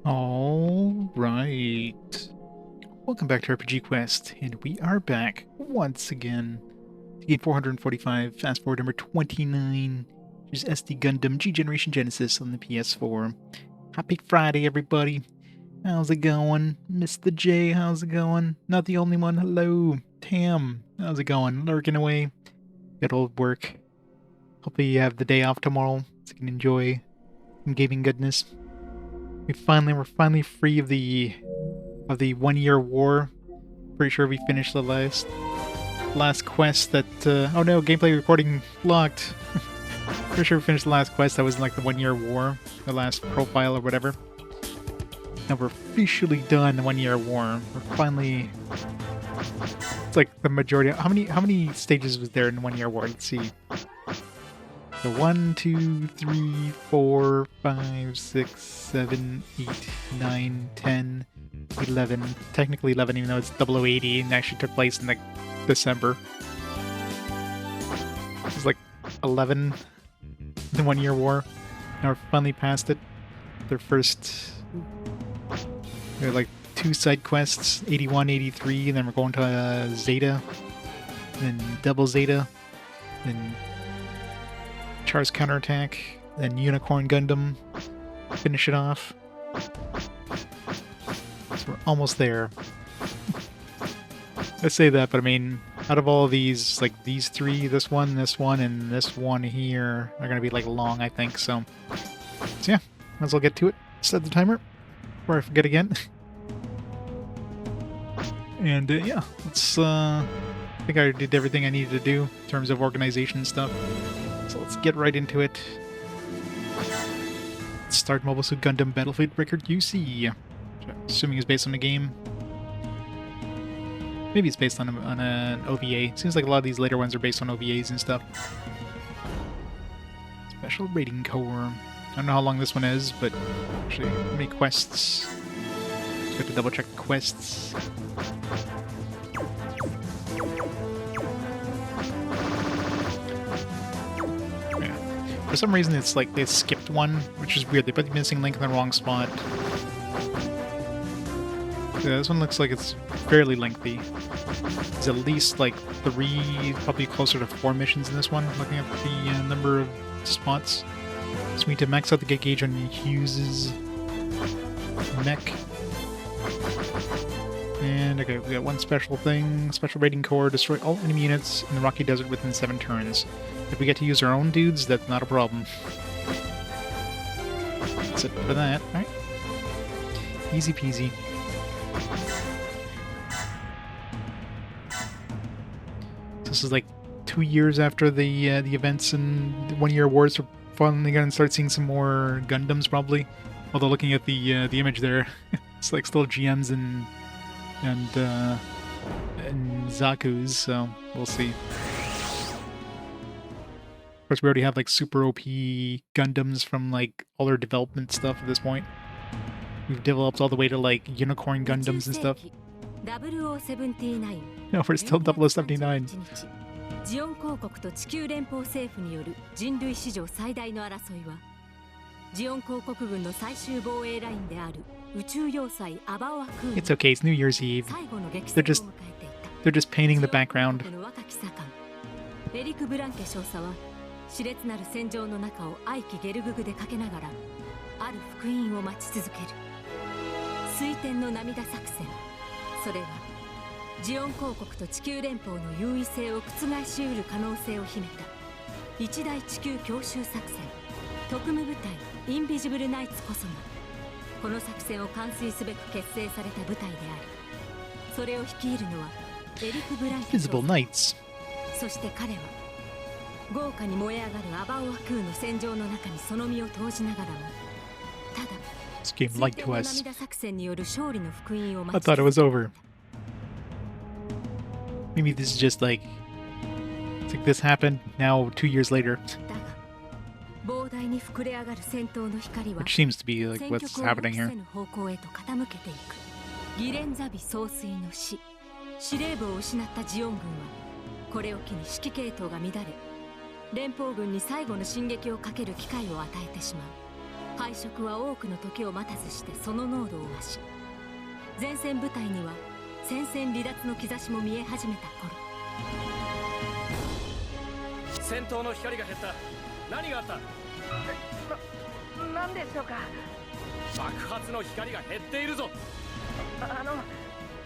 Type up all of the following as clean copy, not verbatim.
All right. Welcome back to RPG Quest, and we are back once again to game 445, fast forward number 29, which is SD Gundam G Generation Genesis on the PS4. Happy Friday, everybody. How's it going? Mr. J, how's it going? Not the only one. Hello. Tam, how's it going? Lurking away. Good old work. Hopefully you have the day off tomorrow so you can enjoy some gaming goodness. We're finally free of the 1-year war. Pretty sure we finished the last quest that oh no, gameplay recording locked. Pretty sure we finished the last quest that was like the 1-year war, the last profile or whatever. Now we're officially done the 1-year war. We're finally, it's like the majority. How many stages was there in the 1-year war? Let's see. So 1, 2, 3, 4, 5, 6, 7, 8, 9, 10, 11. Technically 11, even though it's 0080 and actually took place in like December. It's like 11 the 1-year war. Now we're finally past it. Their first, there are like 2 side quests, 81, 83, and then we're going to Zeta, and then double Zeta, then Char's counterattack, then Unicorn Gundam, finish it off. So we're almost there. I say that, but I mean, out of all of these, like these 3, this one, and this one here are gonna be like long, I think. So yeah, might as well get to it. Set the timer before I forget again. And yeah, let's. I think I did everything I needed to do in terms of organization stuff. So let's get right into it. Let's start Mobile Suit Gundam Battlefield Record UC. Which I'm assuming is based on the game. Maybe it's based on an OVA. Seems like a lot of these later ones are based on OVAs and stuff. Special Rating Corps. I don't know how long this one is, but actually, how many quests? Just have to double check quests. For some reason, it's like they skipped one, which is weird. They put the missing link in the wrong spot. Yeah, this one looks like it's fairly lengthy. There's at least like 3, probably closer to 4 missions in this one, looking at the number of spots. So we need to max out the get gauge on Hughes' mech. And okay, we got one special thing. Special Rating Corps, destroy all enemy units in the Rocky Desert within 7 turns. If we get to use our own dudes, that's not a problem. That's it for that. Alright. Easy peasy. This is like 2 years after the events and the 1-year wars. We're finally gonna start seeing some more Gundams, probably. Although looking at the image there, it's like still GMs and Zaku's, so we'll see. Of course, we already have like super OP Gundams from like all their development stuff at this point. We've developed all the way to like Unicorn Gundams and stuff. No, we're still 0079. ジオン公国と地球連邦政府による人類史上最大の争いは、ジオン公国軍の最終防衛ラインである宇宙要塞アバオア空軍。It's okay, it's New Year's Eve. They're just painting the background. エリク・ブランケ少佐は熾烈なる戦場の中を愛機ゲルググで駆けながらある福音を待ち続ける水天の涙作戦。それはジオン公国と地球連邦の優位性を覆しうる可能性を秘めた一大地球強襲作戦特務部隊インビジブルナイツこそがこの作戦を完遂すべく結成された部隊である。それを率いるのはエリク・ブランケ少佐。そして彼は豪華に燃え上がるアバオア空の戦場の中にその身を投じながらもただ水天の涙作戦による勝利の福音を待ち続けた。I thought it was over. Maybe this is just like, it's like this happened now 2 years later. Which seems to be like what's happening here. ギレンザビ総帥の死、司令部を失ったジオン軍はこれを機に指揮系統が乱れ連邦軍に最後の進撃をかける機会を与えてしまう。配色は多くの時を待たずしてその濃度を増し、前線部隊には戦線離脱の兆しも見え始めた頃、戦闘の光が減った。何があった？なんでしょうか。爆発の光が減っているぞ。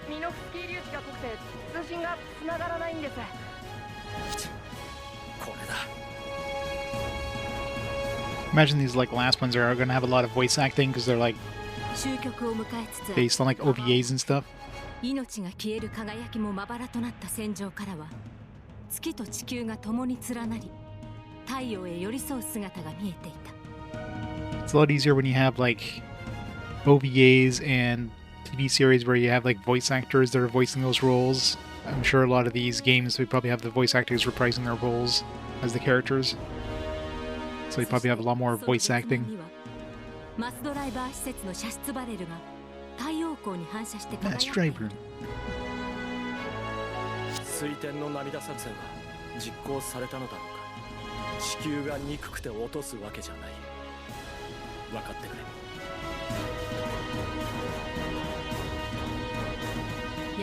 ミノフスキー粒子が濃くて通信が繋がらないんです。これだ。 Imagine these like last ones are going to have a lot of voice acting because they're like 終局を迎えつつ based on like OVAs and stuff. 命が消える輝きもまばらとなった戦場からは、月と地球が共に連なり、太陽へ寄り添う姿が見えていた。 It's a lot easier when you have like OVAs and TV series where you have like voice actors that are voicing those roles. I'm sure a lot of these games we probably have the voice actors reprising their roles as the characters. So you probably have a lot more voice acting. マスドライバー施設の射出バレルが太陽光に反射して輝いている。水天の涙作戦は実行されたのだろうか。地球が憎くて落とすわけじゃない。分かってくれ。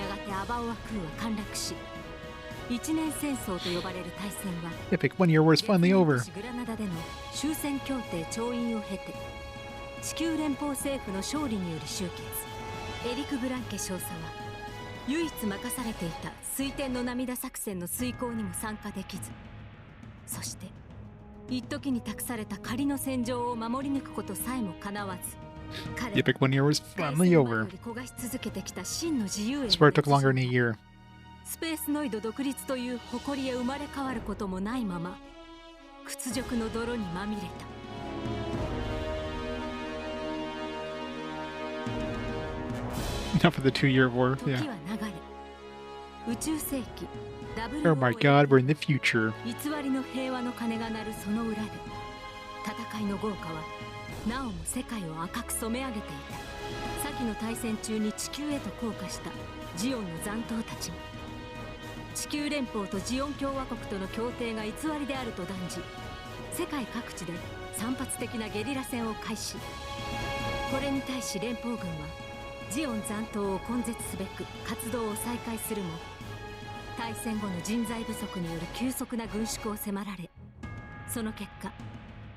やがてアバオア空は陥落し、一年戦争と呼ばれる大戦は Epic 1 year war is finally over. グラナダでの終戦協定調印を経て、地球連邦政府の勝利により終結。エリク・ブランケ少佐は唯一任されていた水天の涙作戦の遂行にも参加できず、そして一時に託された仮の戦場を守り抜くことさえも叶わず、 The Epic 1 year war is finally over. This part took longer than a year. スペースノイド独立という誇りへ生まれ変わることもないまま、屈辱の泥にまみれた。Enough of the 2-year war. 時 Yeah. は流れ、宇宙世紀 Oh my god, we're in the future. 偽りの平和の鐘が鳴るその裏で、戦いの豪華はなおも世界を赤く染め上げていた。先の大戦中に地球へと降下したジオンの残党たちも、地球連邦とジオン共和国との協定が偽りであると断じ、世界各地で散発的なゲリラ戦を開始。これに対し連邦軍はジオン残党を根絶すべく活動を再開するも、大戦後の人材不足による急速な軍縮を迫られ、その結果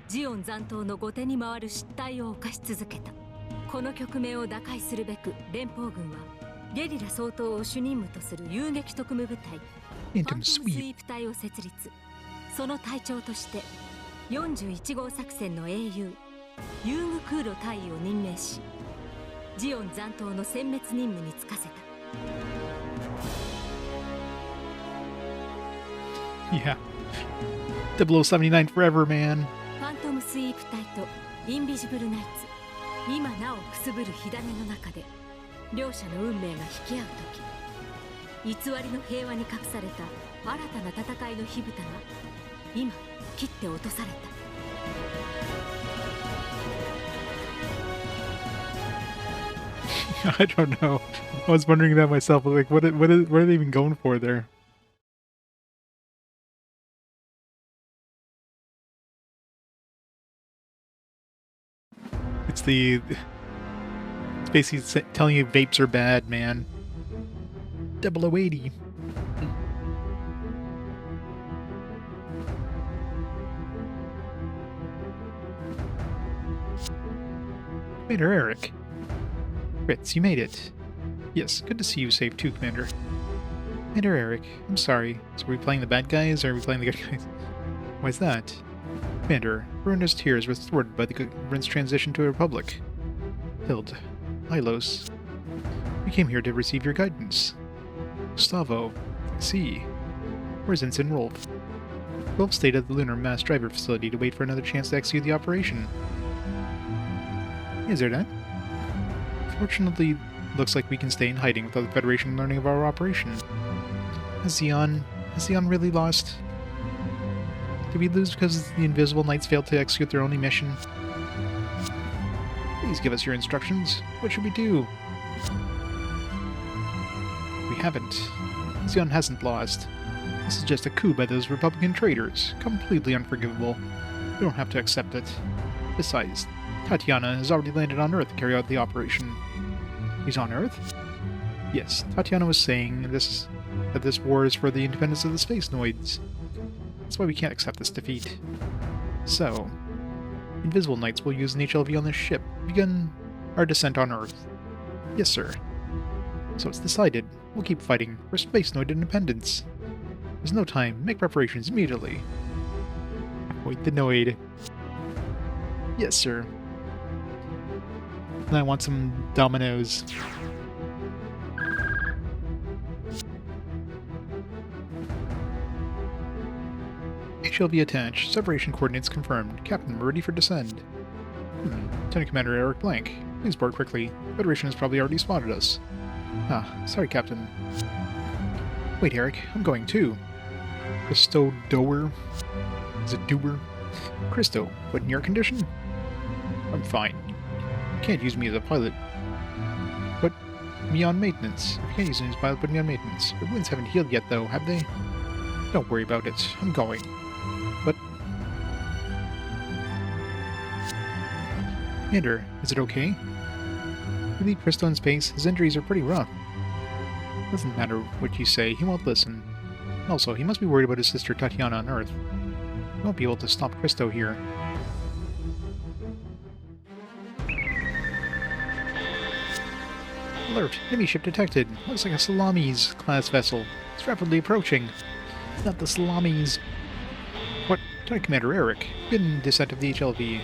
ジオン残党の後手に回る失態を犯し続けた。この局面を打開するべく連邦軍はゲリラ掃討を主任務とする遊撃特務部隊ファントムスイープ隊を設立。その隊長として41号作戦の英雄ユーグ空路大尉を任命し、ジオン残党の殲滅任務に就かせた。Yeah. 0079 forever, man. ファントムスイープ隊とインビジブルナイツ、今なおくすぶる火種の中で両者の運命が引き合う時、偽りの平和に隠された新たな戦いの火蓋が今切って落とされた。I don't know. I was wondering that myself. Like, what are they even going for there? It's basically telling you vapes are bad, man. 0080. Commander Eric. Fritz, you made it. Yes, good to see you safe too, Commander. Commander Eric, I'm sorry. So are we playing the bad guys, or are we playing the good guys? Why's that? Commander, Bruno's tears were thwarted by the government's transition to a republic. Hild, Hylos, we came here to receive your guidance. Gustavo, I see. Where's Ensign Rolf? Rolf stayed at the Lunar Mass Driver facility to wait for another chance to execute the operation. Is there that? Fortunately, looks like we can stay in hiding without the Federation learning of our operation. Has Xeon really lost? Did we lose because the Invisible Knights failed to execute their only mission? Please give us your instructions. What should we do? We haven't. Xeon hasn't lost. This is just a coup by those Republican traitors. Completely unforgivable. We don't have to accept it. Besides, Tatiana has already landed on Earth to carry out the operation. He's on Earth? Yes, Tatiana was saying that this war is for the independence of the space noids. That's why we can't accept this defeat. So, Invisible Knights will use an HLV on this ship to begin our descent on Earth. Yes, sir. So it's decided. We'll keep fighting for space noid independence. There's no time. Make preparations immediately. Wait the noid. Yes, sir. And I want some dominoes. HLV attached. Separation coordinates confirmed. Captain, we're ready for descent. Lieutenant Commander Eric Blank. Please board quickly. Federation has probably already spotted us. Ah, sorry, Captain. Wait, Eric. I'm going too. Christo Doer. Is it Doer? Christo, what in your condition? I'm fine. You can't use me as a pilot. Put me on maintenance. If you can't use me as a pilot, put me on maintenance. Your wounds haven't healed yet, though, have they? Don't worry about it. I'm going. But... Commander, is it okay? We leave Christo in space. His injuries are pretty rough. Doesn't matter what you say, he won't listen. Also, he must be worried about his sister Tatiana on Earth. He won't be able to stop Christo here. Alert! Enemy ship detected. Looks like a Salamis class vessel. It's rapidly approaching. Not the Salamis. What? Lieutenant Commander Eric. Begin descent of the HLV.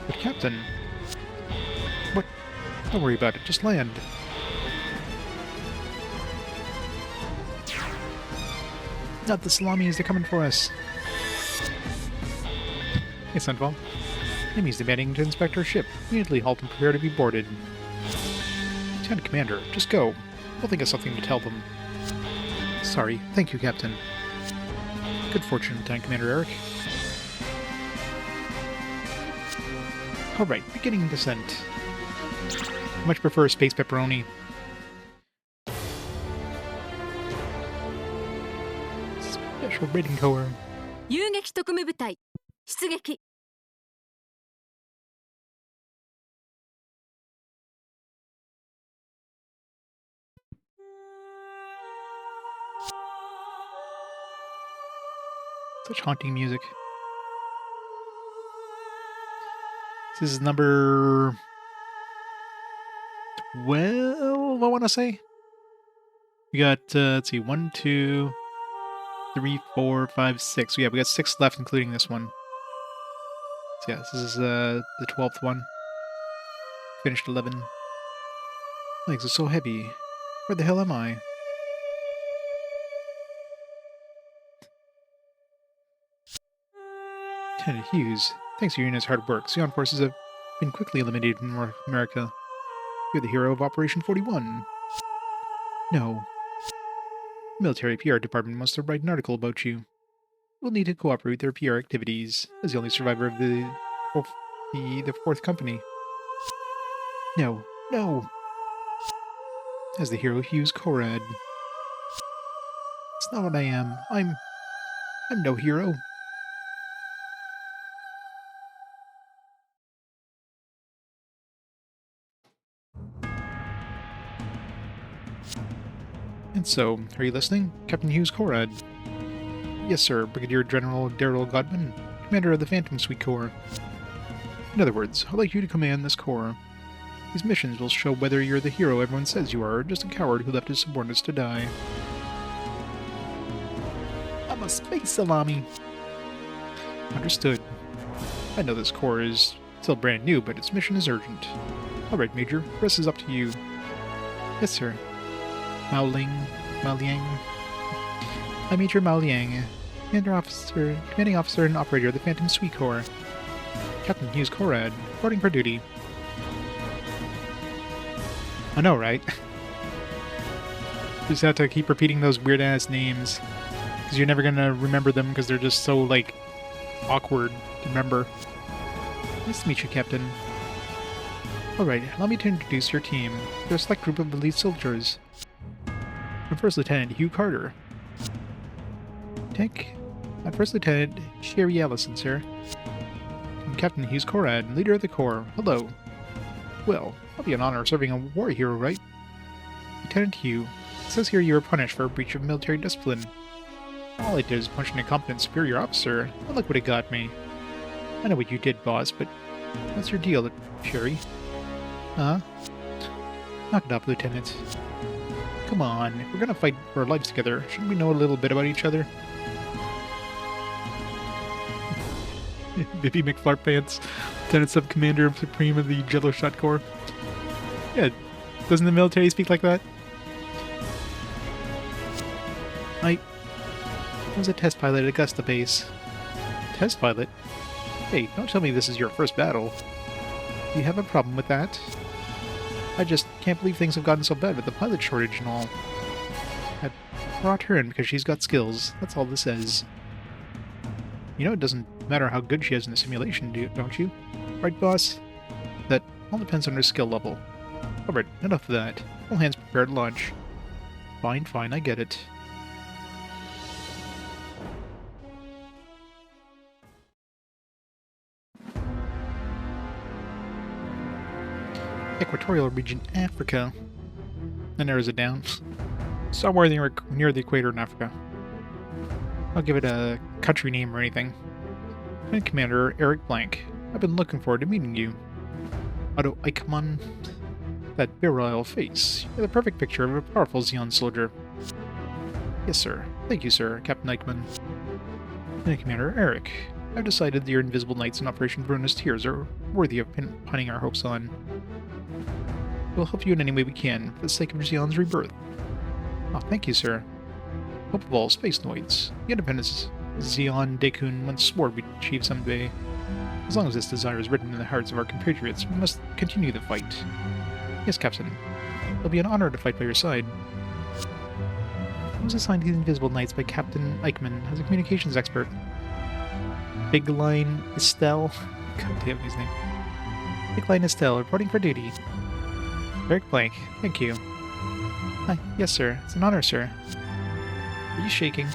But Captain... What? Don't worry about it. Just land. Not the Salamis. They're coming for us. Hey, Sunfall. Enemies demanding to inspect our ship. Immediately halt and prepare to be boarded. Lieutenant Commander, just go. We'll think of something to tell them. Sorry. Thank you, Captain. Good fortune, Lieutenant Commander Eric. Alright, beginning descent. Much prefer space pepperoni. Special rating core. 遊撃特務部隊出撃 Such haunting music. This is number 12, I want to say. We got, let's see, 1, 2, 3, 4, 5, 6. So yeah, we got 6 left, including this one. So yeah, this is the 12th one. Finished 11. Legs are so heavy. Where the hell am I? Lieutenant Hughes, thanks to your unit's hard work, Sion forces have been quickly eliminated from North America. You're the hero of Operation 41. No. The military PR department wants to write an article about you. We'll need to cooperate with their PR activities, as the only survivor of the fourth company. No. No! As the hero Hughes Corad. It's not what I am. I'm no hero. And so, are you listening? Captain Hughes Corad. Yes, sir, Brigadier General Daryl Godman, commander of the Phantom Suite Corps. In other words, I'd like you to command this corps. These missions will show whether you're the hero everyone says you are, or just a coward who left his subordinates to die. I'm a space salami! Understood. I know this corps is still brand new, but its mission is urgent. Alright, Major, the rest is up to you. Yes, sir. Maoliang. I'm Major Maoliang, commanding officer and operator of the Phantom Suite Corps. Captain Hughes Corad, reporting for duty. I know, right? Just have to keep repeating those weird-ass names, because you're never gonna remember them because they're just so, like, awkward to remember. Nice to meet you, Captain. Alright, allow me to introduce your team. They're a select group of elite soldiers. I'm First Lieutenant Hugh Carter. I'm First Lieutenant Sherry Allison, sir. I'm Captain Hughes Corrad, leader of the Corps. Hello. Well, I'll be an honor serving a war hero, right? Lieutenant Hugh, it says here you were punished for a breach of military discipline. All I did is punch an incompetent superior officer, and look what it got me. I know what you did, boss, but what's your deal, Fury? Huh? Knock it up, Lieutenant. Come on, if we're gonna fight for our lives together, shouldn't we know a little bit about each other? Bippy McFlark Pants, Lieutenant Sub-Commander of Supreme of the Jello Shot Corps. Yeah, doesn't the military speak like that? I was a test pilot at Augusta Base. Test pilot? Hey, don't tell me this is your first battle. Do you have a problem with that? I just can't believe things have gotten so bad with the pilot shortage and all. I brought her in because she's got skills. That's all this says. You know it doesn't matter how good she is in the simulation, don't you? Right, boss? That all depends on her skill level. Alright, enough of that. All hands prepared to launch. Fine, fine, I get it. Equatorial region, Africa. That narrows it down. Somewhere near the equator in Africa. I'll give it a country name or anything. And Commander Eric Blank. I've been looking forward to meeting you. Otto Eichmann. That virile face. You're the perfect picture of a powerful Zeon soldier. Yes, sir. Thank you, sir, Captain Eichmann. And Commander Eric. I've decided that your invisible knights in Operation Bruno's Tears are worthy of pinning our hopes on. We'll help you in any way we can, for the sake of Zeon's rebirth. Oh, thank you, sir. Hope of all space noids. The independence Zeon Dekun once swore we'd achieve someday. As long as this desire is written in the hearts of our compatriots, we must continue the fight. Yes, Captain. It'll be an honor to fight by your side. I was assigned to the Invisible Knights by Captain Eichmann as a communications expert. Big Line Estelle. God damn his name. Big Line Estelle, reporting for duty. Eric Blank, thank you. Yes, sir. It's an honor, sir. Are you shaking?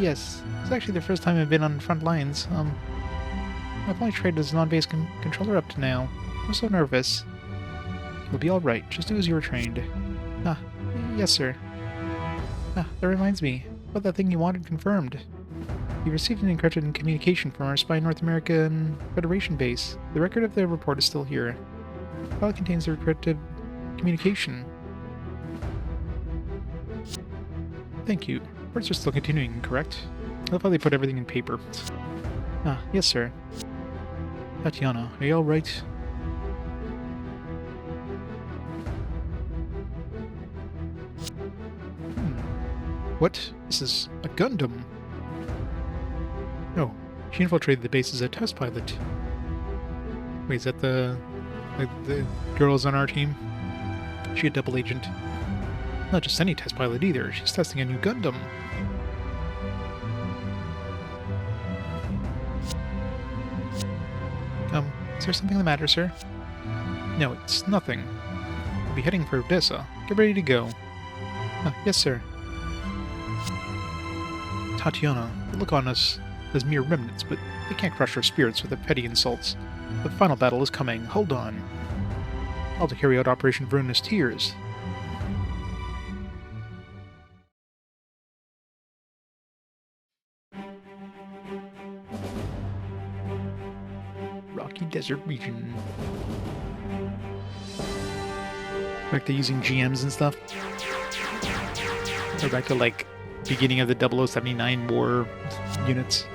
Yes. It's actually the first time I've been on front lines. I've only traded as a non-base controller up to now. I'm so nervous. You'll be alright. Just do as you were trained. Yes, sir. That reminds me. About that thing you wanted confirmed. You received an encrypted communication from our spy North American Federation base. The record of the report is still here. The file contains the encrypted communication. Thank you. Reports are still continuing, correct? I love how they put everything in paper. Yes, sir. Tatiana, are you alright? What? This is a Gundam. No, she infiltrated the base as a test pilot. Wait, is that the girls on our team? She a double agent. Not just any test pilot either, she's testing a new Gundam. Is there something the matter, sir? No, it's nothing. We'll be heading for Odessa. Get ready to go. Yes, sir. Tatiana, they look on us as mere remnants, but they can't crush our spirits with their petty insults. The final battle is coming. Hold on. I'll to carry out Operation Bruno's Tears. Rocky Desert region. Back to using GMs and stuff. Or back to, like, beginning of the 0079 war units.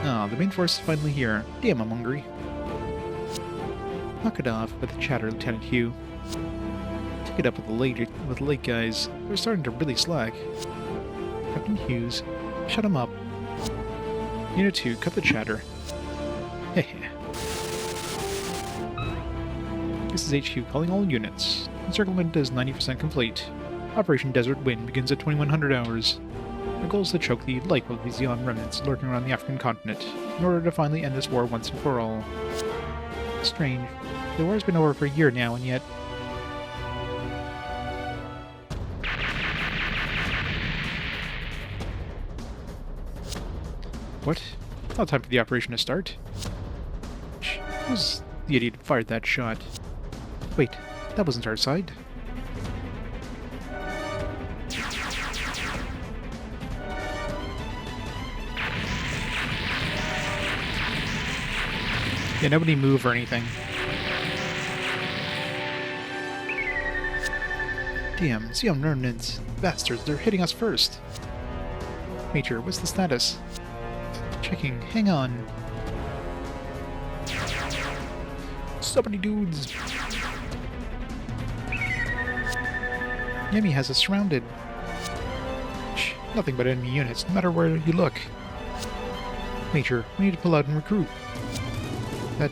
The main force is finally here. Damn, I'm hungry. Knock it off with the chatter, Lieutenant Hugh. Take it up with the late guys. They're starting to really slack. Captain Hughes, shut him up. Unit 2, cut the chatter. Hehe. This is HQ calling all units. Encirclement is 90% complete. Operation Desert Wind begins at 2100 hours. Our goal is to choke the life of the Zeon remnants lurking around the African continent, in order to finally end this war once and for all. Strange. The war's been over for a year now, and yet... What? Now time for the operation to start. Who's the idiot who fired that shot? Wait, that wasn't our side. Yeah, nobody move or anything. Damn, Xeon remnants. Bastards, they're hitting us first. Major, what's the status? Checking, hang on. So many dudes. Enemy has us surrounded. Shh, nothing but enemy units, no matter where you look. Major, we need to pull out and recruit. I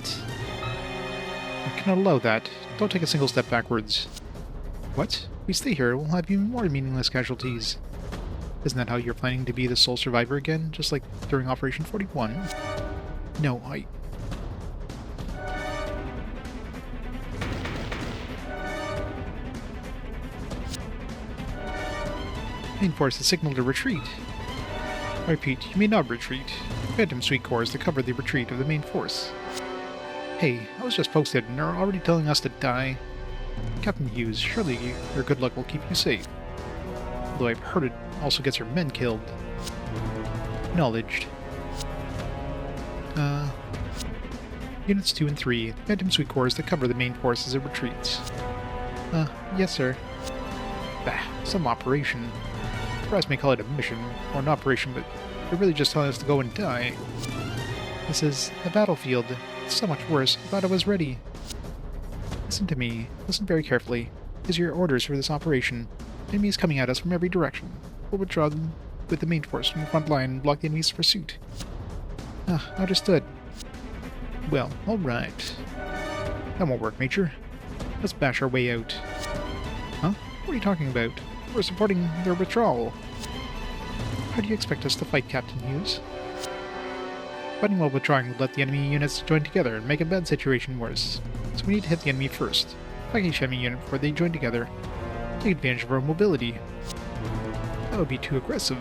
cannot allow that. Don't take a single step backwards. What? If we stay here, we'll have even more meaningless casualties. Isn't that how you're planning to be the sole survivor again? Just like during Operation 41? No, Main force has signaled a retreat. I repeat, you may not retreat. Phantom Suite Corps is to cover the retreat of the main force. Hey, I was just posted and they're already telling us to die. Captain Hughes, surely your good luck will keep you safe. Although I've heard it also gets your men killed. Acknowledged. Units 2 and 3, Phantom Suite Corps is to cover the main force as it retreats. Yes sir. Bah, some operation. Perhaps may call it a mission, or an operation, but they're really just telling us to go and die. This is a battlefield. It's so much worse. I thought I was ready. Listen to me. Listen very carefully. These are your orders for this operation. The enemy is coming at us from every direction. We'll withdraw them with the main force from the front line and block the enemy's pursuit. Understood. Well, alright. That won't work, Major. Let's bash our way out. Huh? What are you talking about? We're supporting their withdrawal. How do you expect us to fight, Captain Hughes? Fighting while withdrawing would let the enemy units join together and make a bad situation worse. So we need to hit the enemy first. Fight each enemy unit before they join together. Take advantage of our mobility. That would be too aggressive.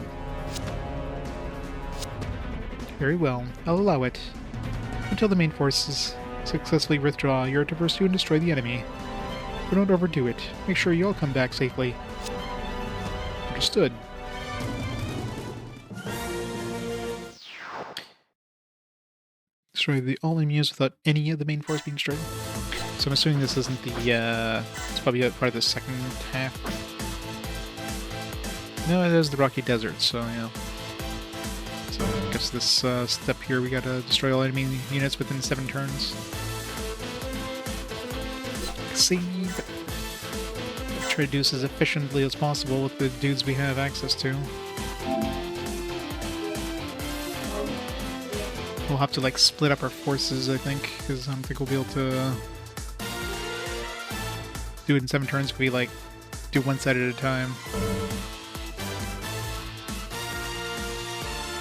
Very well, I'll allow it. Until the main forces successfully withdraw, you're to pursue and destroy the enemy. But don't overdo it. Make sure you all come back safely. Understood. Destroy all enemies without any of the main force being destroyed. So I'm assuming this isn't the, it's probably part of the second half. No, it is the Rocky Desert, so yeah. So I guess this step here, we gotta destroy all enemy units within 7 turns. Save. Try to do this as efficiently as possible with the dudes we have access to. We'll have to like split up our forces, I think, because I don't think we'll be able to do it in 7 turns if we like do one side at a time.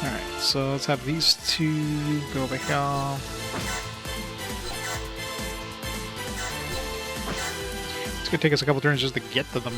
Alright, so let's have these two go over here. It's gonna take us a couple turns just to get to them.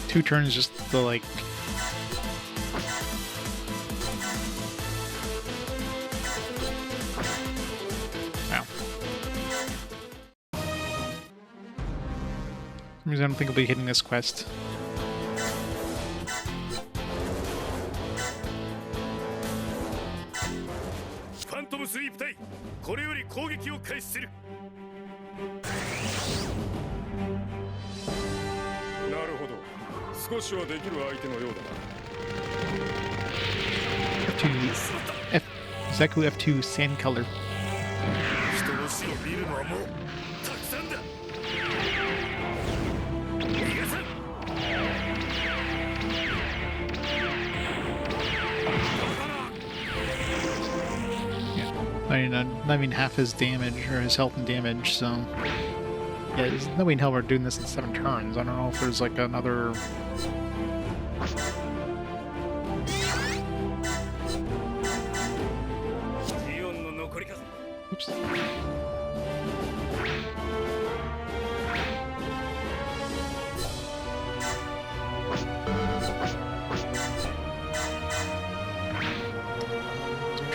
Two turns just to like wow. For some reason I don't think I'll be hitting this quest. Phantom Sweep 隊、これより攻撃を開始する。なるほど。少しはできる相手のようだな。Exactly F2 sand color. 人の死を見るのはもうたくさんだ。逃がさん。Yeah. not even half his damage, or his health and damage, so... Yeah, there's no way in hell we're doing this in 7 turns. I don't know if there's like another... Oops.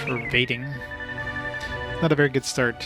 For baiting. Not a very good start.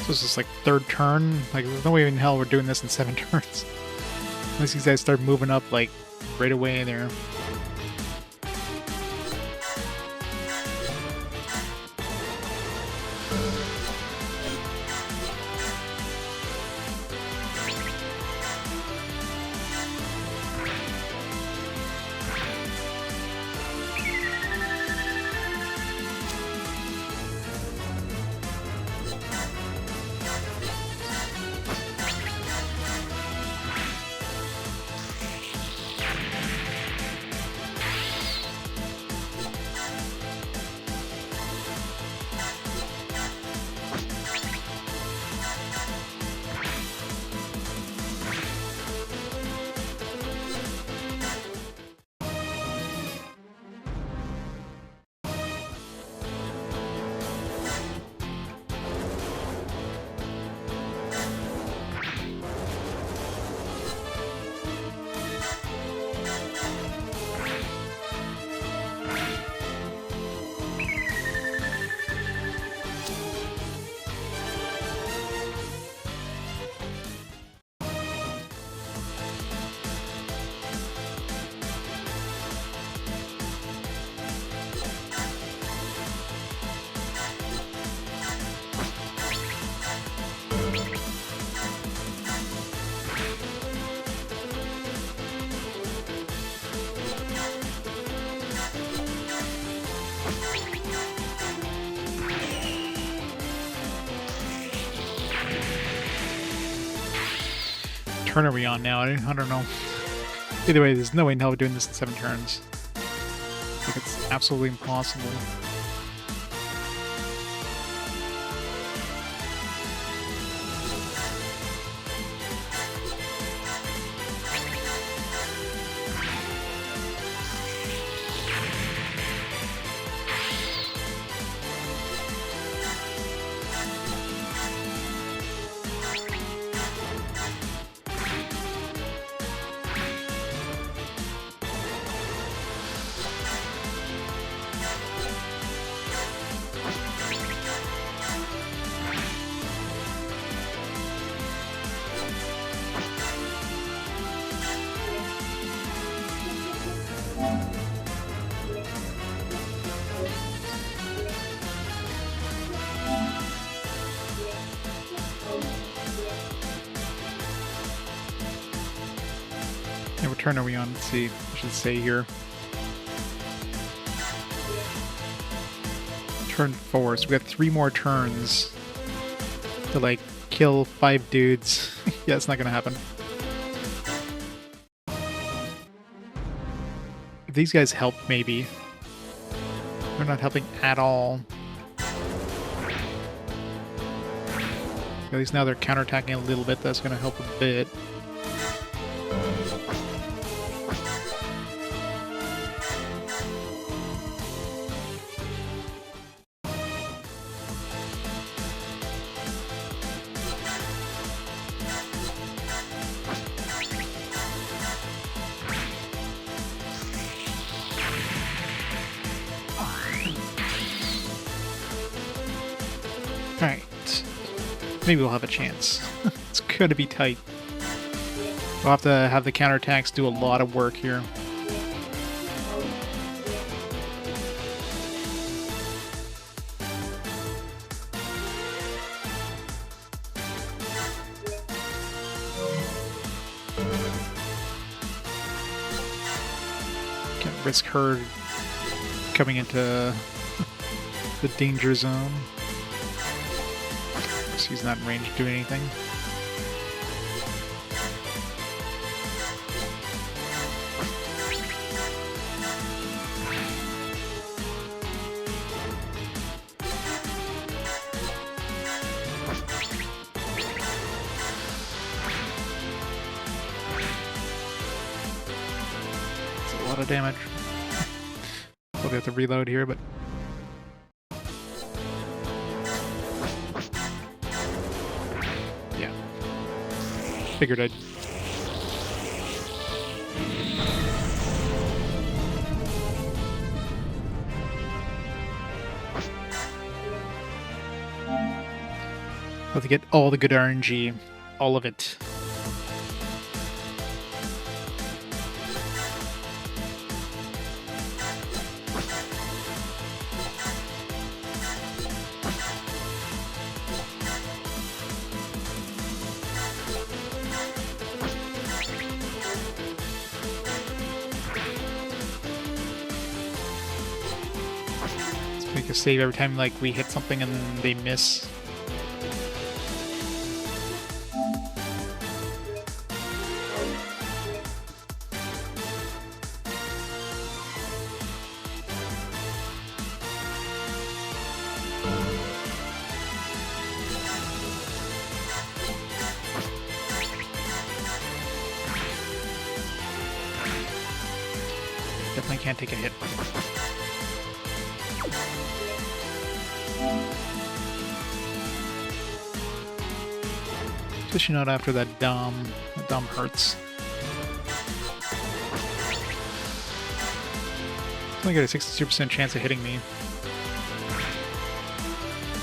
This is like 3rd turn. Like, there's no way in hell we're doing this in 7 turns. Unless these guys start moving up, like, right away there. Turn are we on now? I don't know. Either way, there's no way in hell we're doing this in 7 turns. Like, it's absolutely impossible. Yeah, what turn are we on? Let's see. I should say here. Turn 4. So we got 3 more turns to, like, kill 5 dudes. Yeah, it's not gonna happen. If these guys help, maybe. They're not helping at all. At least now they're counterattacking a little bit. That's going to help a bit. Alright. Maybe we'll have a chance. It's gonna be tight. We'll have to have the counterattacks do a lot of work here. Can't risk her coming into the danger zone. He's not in range to do anything. It's a lot of damage. Probably have to reload here, but figured I'd... Have to get all the good RNG. All of it. Make a save every time like we hit something and they miss. Definitely can't take a hit. Especially not after that Dom. That Dom hurts. Only got a 62% chance of hitting me.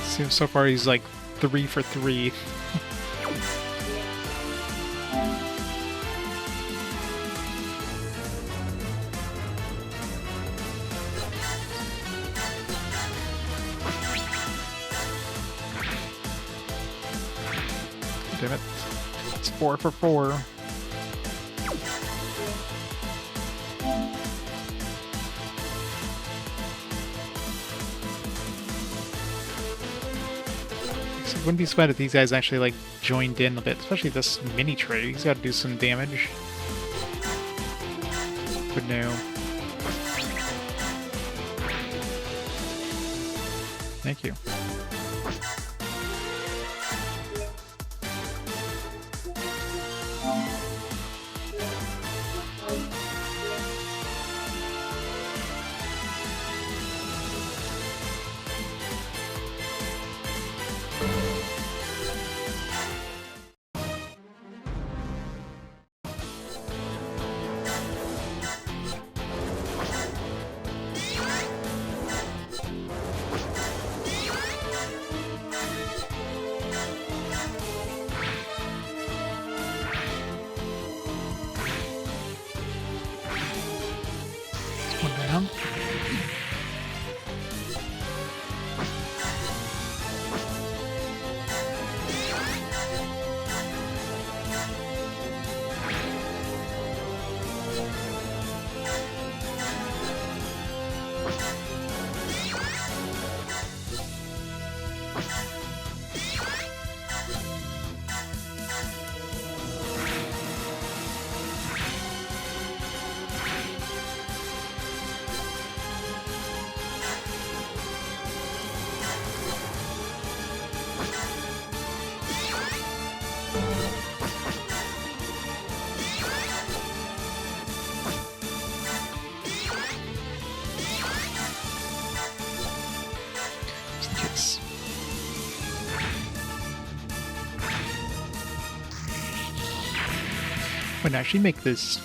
Seems so far he's like 3 for 3. Damn it. It's 4 for 4. So wouldn't be surprised if these guys actually like joined in a bit, especially this mini tray. He's got to do some damage. But no. Thank you. Might actually make this.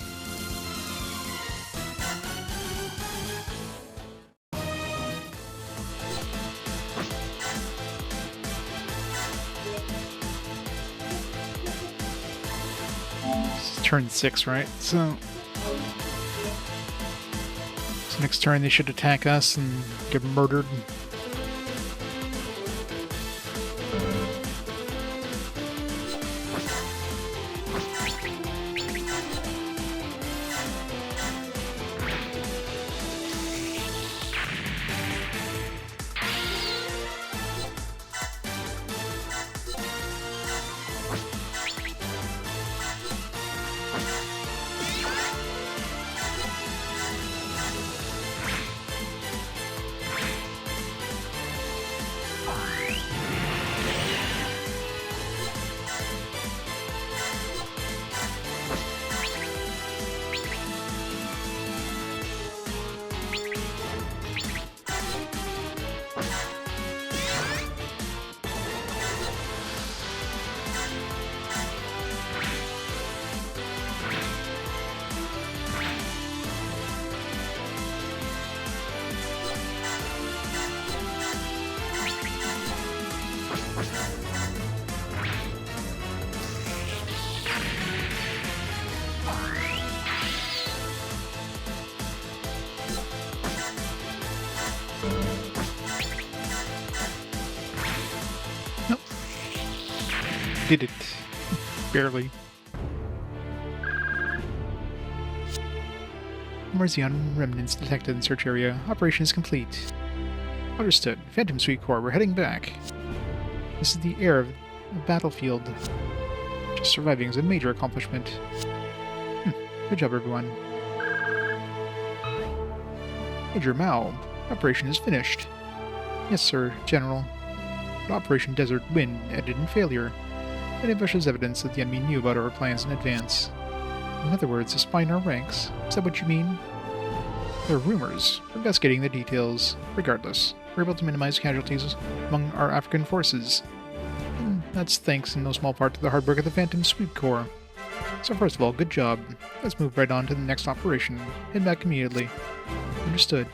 It's turn 6, right? So next turn they should attack us and get murdered. Nope. Did it. Barely. More Xeon remnants detected in search area. Operation is complete. Understood. Phantom Suite Core, we're heading back. This is the air of the battlefield. Just surviving is a major accomplishment. Good job, everyone. Major Mao, operation is finished. Yes, sir, General. But Operation Desert Wind ended in failure. And it pushes evidence that the enemy knew about our plans in advance. In other words, a spy in our ranks. Is that what you mean? There are rumors. We're investigating the details. Regardless, we're able to minimize casualties among our African forces. And that's thanks in no small part to the hard work of the Phantom Sweep Corps. So first of all, good job. Let's move right on to the next operation. Head back immediately. Understood.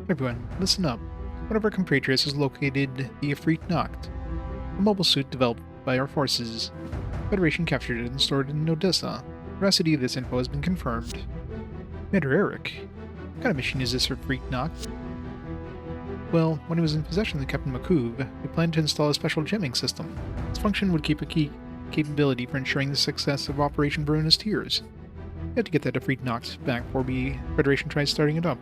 Everyone, listen up. One of our compatriots has located the Ifrit Nacht, a mobile suit developed by our forces. The Federation captured it and stored it in Odessa. The veracity of this info has been confirmed. Commander Eric, what kind of machine is this Ifrit Nacht? Well, when it was in possession of Captain Makuv, we planned to install a special jamming system. Its function would keep a key capability for ensuring the success of Operation Veruna's Tears. We have to get that Ifrit Nacht back before the Federation tries starting it up.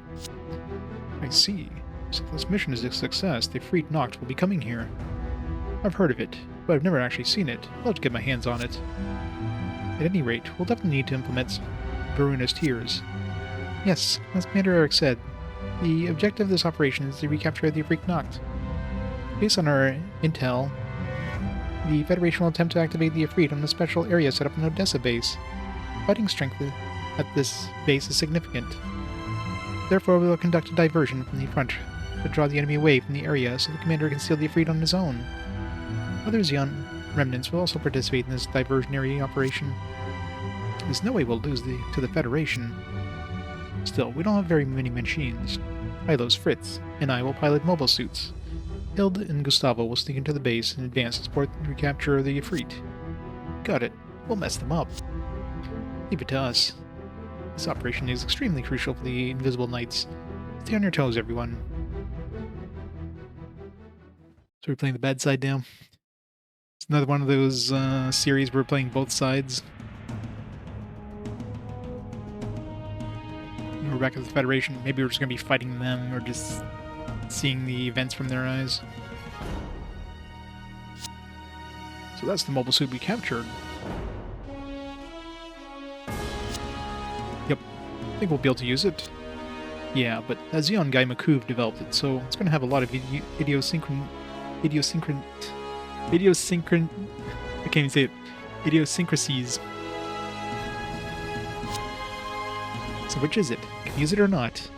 I see. So if this mission is a success, the Ifrit Nacht will be coming here. I've heard of it, but I've never actually seen it. I'd love to get my hands on it. At any rate, we'll definitely need to implement Veruna's Tears. Yes, as Commander Eric said, the objective of this operation is to recapture the Ifrit Nacht. Based on our intel, the Federation will attempt to activate the Ifrit on a special area set up in Odessa base. Fighting strength at this base is significant. Therefore, we will conduct a diversion from the front to draw the enemy away from the area so the commander can steal the Ifrit on his own. Other Xeon remnants will also participate in this diversionary operation. There's no way we'll lose to the Federation. Still, we don't have very many machines. Ilo's Fritz and I will pilot mobile suits. Hilde and Gustavo will sneak into the base and advance to support the recapture of the Ifrit. Got it. We'll mess them up. Leave it to us. This operation is extremely crucial for the Invisible Knights. Stay on your toes, everyone. So we're playing the bad side now. It's another one of those series where we're playing both sides. We're back at the Federation. Maybe we're just going to be fighting them or just seeing the events from their eyes. So that's the mobile suit we captured. Yep. I think we'll be able to use it. Yeah, but a Xeon guy Makuv developed it, so it's going to have a lot of I can't even say it. Idiosyncrasies. So which is it? Can you use it or not?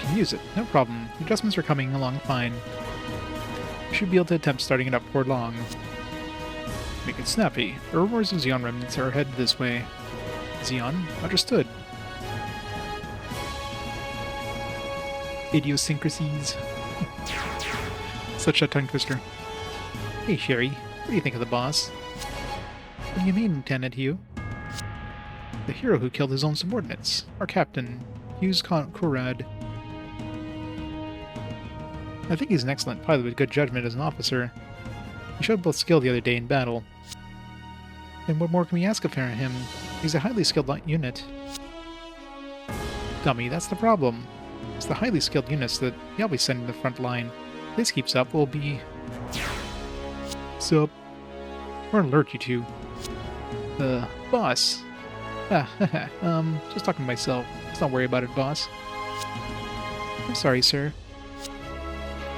Can use it. No problem. The adjustments are coming along fine. You should be able to attempt starting it up before long. Make it snappy. The rumors of Xeon remnants are headed this way. Xeon? Understood. Idiosyncrasies. Such a tongue twister. Hey, Sherry. What do you think of the boss? What do you mean, Lieutenant Hugh? The hero who killed his own subordinates. Our captain, Hughes Conrad. I think he's an excellent pilot with good judgment as an officer. He showed both skill the other day in battle. And what more can we ask of him? He's a highly skilled unit. Dummy, that's the problem. It's the highly skilled units that he'll be sending to the front line. If this keeps up, we'll be... Sup? We're alert, you two. Boss. Just talking to myself. Let's not worry about it, boss. I'm sorry, sir.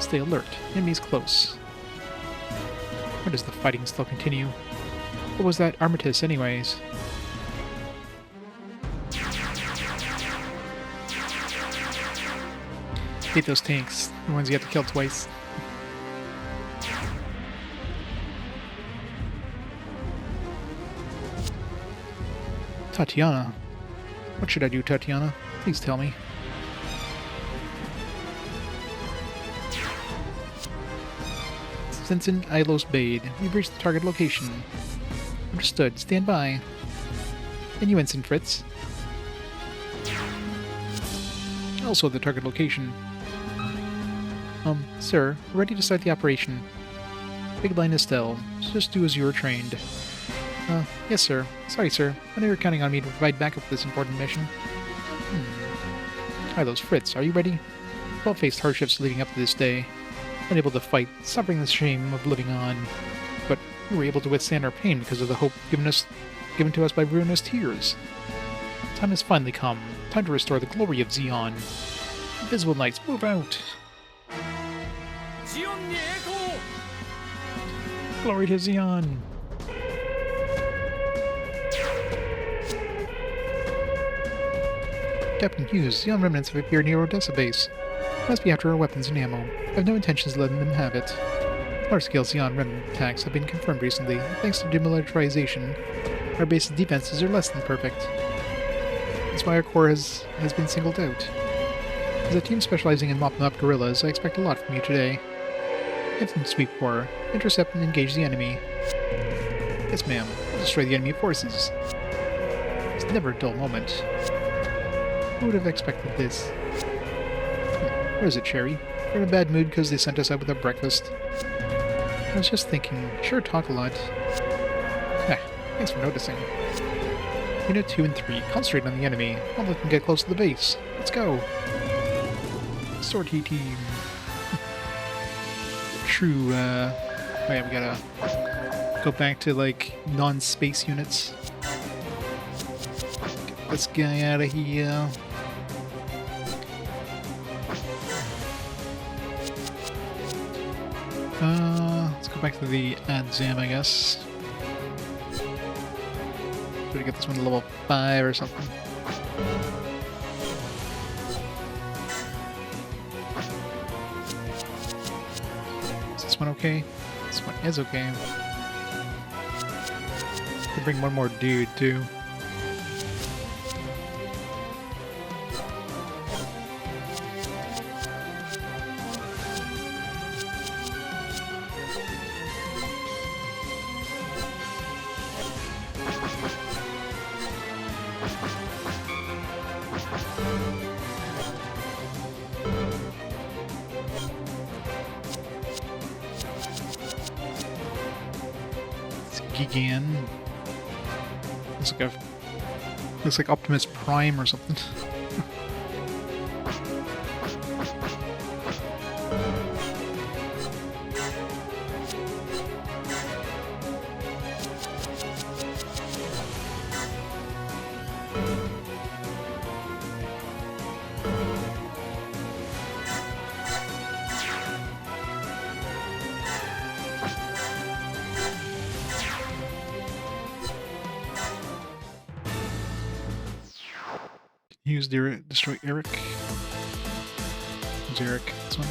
Stay alert. Enemy's close. Or does the fighting still continue? What was that armistice, anyways? Hate those tanks. The ones you have to kill twice. Tatiana. What should I do, Tatiana? Please tell me. Sensen Ilos Bade. We've reached the target location. Understood. Stand by. And you, Ensign Fritz. Also the target location. Sir, we're ready to start the operation. Big line Estelle. Just do as you were trained. Yes, sir. Sorry, sir. I know you're counting on me to provide backup for this important mission. Ilos Fritz, are you ready? We've all faced hardships leading up to this day. Unable to fight, suffering the shame of living on. But we were able to withstand our pain because of the hope given to us by ruinous tears. Time has finally come. Time to restore the glory of Xeon. Invisible Knights, move out! Glory to Xeon! Captain Hughes, Xeon remnants have appeared near Odessa base. Must be after our weapons and ammo. I have no intentions of letting them have it. Large-scale Xeon remnant attacks have been confirmed recently. Thanks to demilitarization, our base's defenses are less than perfect. That's why our core has been singled out. As a team specializing in mopping up guerrillas, I expect a lot from you today. Infant Sweep Corps. Intercept and engage the enemy. Yes, ma'am. We'll destroy the enemy forces. It's never a dull moment. Who would have expected this? Where is it, Cherry? We're in a bad mood because they sent us out with our breakfast. I was just thinking. Sure talk a lot. Thanks for noticing. Unit 2 and 3. Concentrate on the enemy. Don't let them get close to the base. Let's go. Sortie team. True, oh yeah, we gotta go back to, like, non-space units. Get this guy out of here. Let's go back to the exam, I guess. Should we get this one to level 5 or something? Is this one okay? This one is okay. Could bring one more dude, too. Gigan. Looks like Optimus Prime or something. Use destroy Eric. Who's Eric? This one.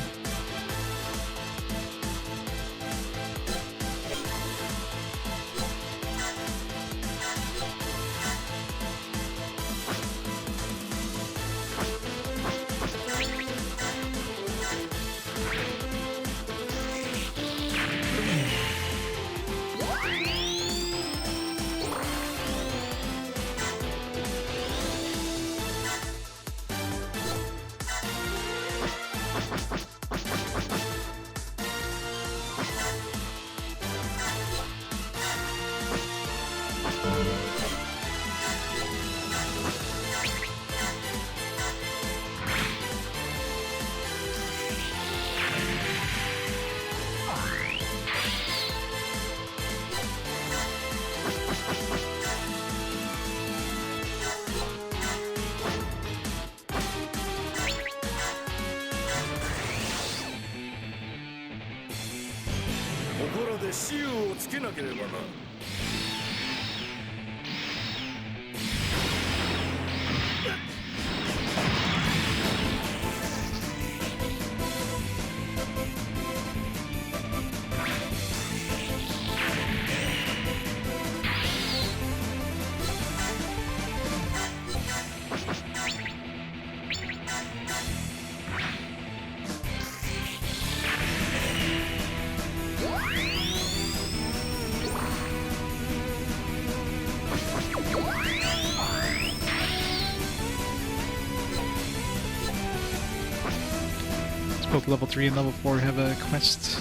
Both level 3 and level 4 have a quest.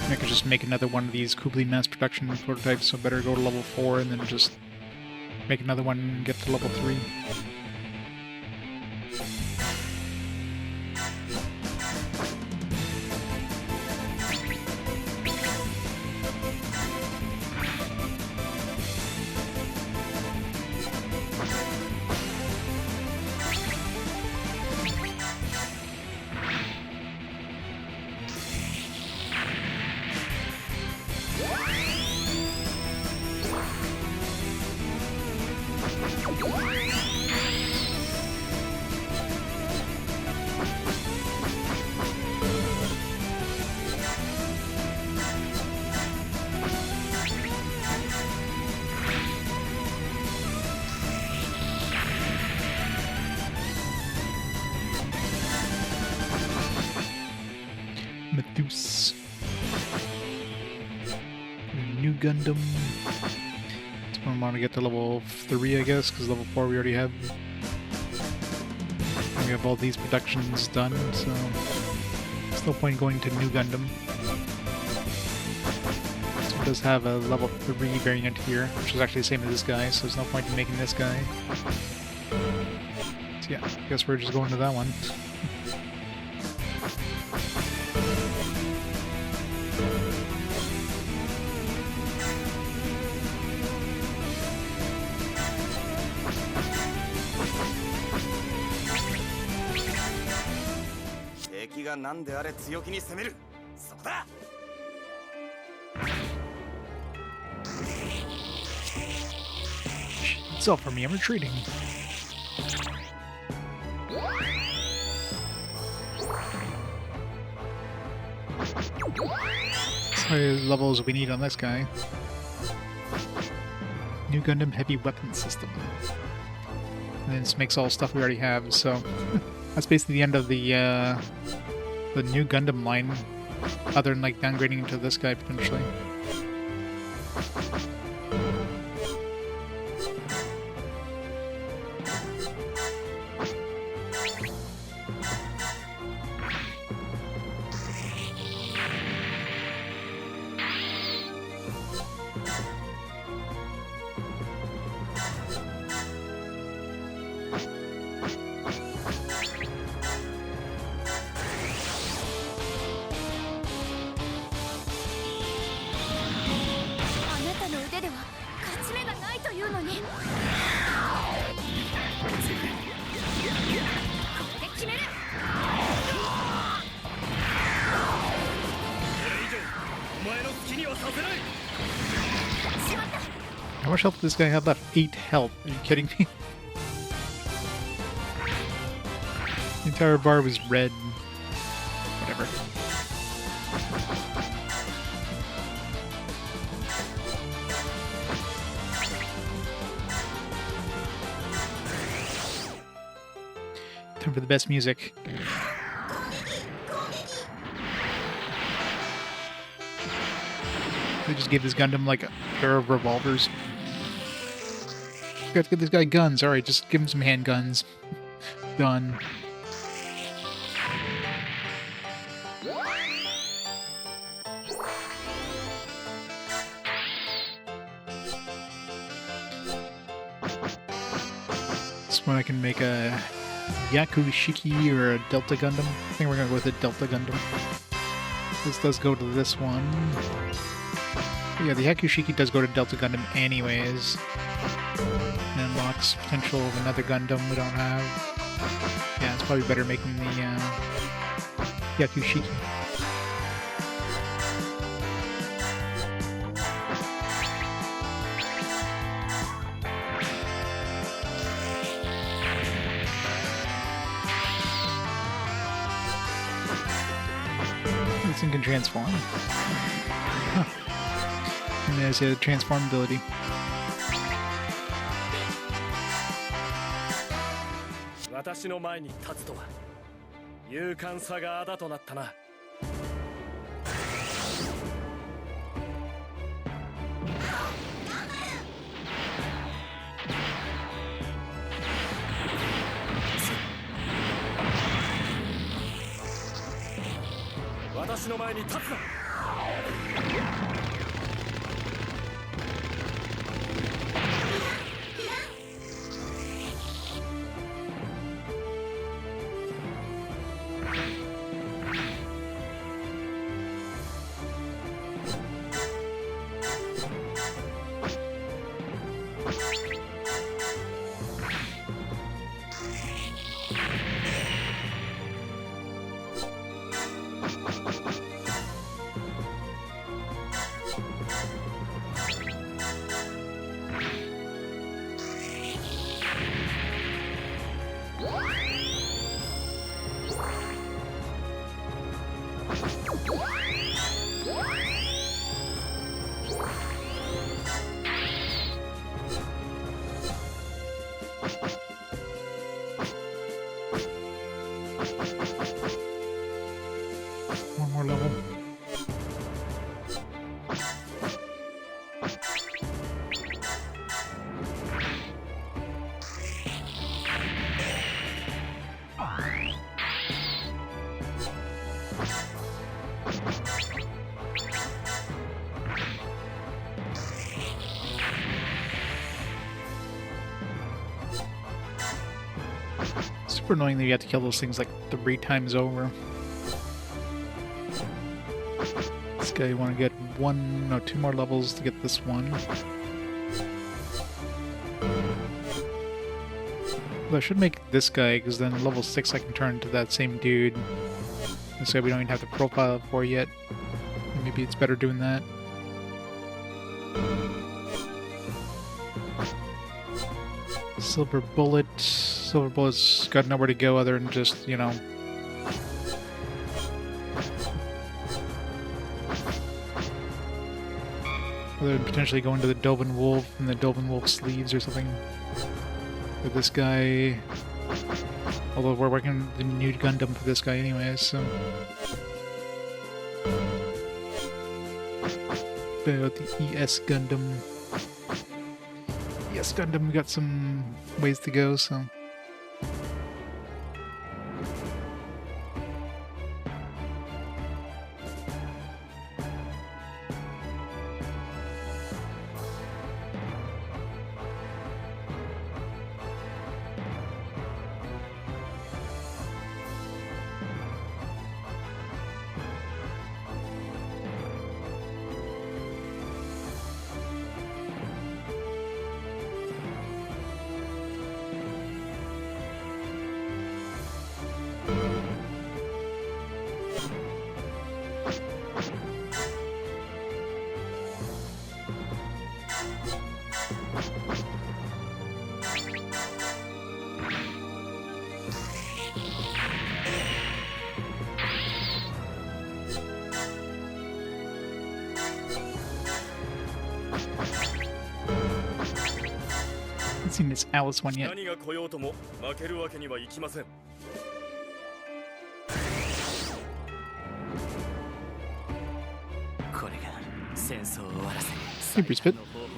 I could just make another one of these Kublai mass production prototypes, so better go to level 4 and then just make another one and get to level 3. New Gundam. So I want to get to level 3, I guess, because level 4 we already have. We have all these productions done, so there's no point going to New Gundam. So it does have a level 3 variant here, which is actually the same as this guy, so there's no point in making this guy. So yeah, I guess we're just going to that one. It's all for me, I'm retreating. How many levels we need on this guy? New Gundam Heavy Weapon System. And then this makes all stuff we already have, so that's basically the end of the New Gundam line, other than like downgrading into this guy potentially. much health does this guy have left? 8 health. Are you kidding me? The entire bar was red. Whatever. Time for the best music. They just gave this Gundam like a pair of revolvers. Got to get this guy guns. Alright, just give him some handguns. Done. This one I can make a Yakushiki or a Delta Gundam. I think we're gonna go with a Delta Gundam. This does go to this one. But yeah, the Yakushiki does go to Delta Gundam anyways. And unlocks potential of another Gundam we don't have. Yeah, it's probably better making the Yakushiki. This thing can transform. Huh. And there's a transform ability. One more level. Super annoying that you have to kill those things like 3 times over. This guy, you want to get 2 more levels to get this one. Well, I should make this guy, because then level 6 I can turn into that same dude. This guy we don't even have the profile for yet. Maybe it's better doing that. Silver Bullet. Silver Bullet's got nowhere to go other than just, you know... other than potentially going to the Dovin Wolf and the Dovin Wolf sleeves or something. With this guy... although we're working on the new Gundam for this guy anyway, so... About the ES Gundam. ES Gundam, we got some ways to go, so... Haven't seen this Alice one yet. 何が来ようとも負けるわけにはいきません。これが戦争を終わらせる。 Hey, Brisbane.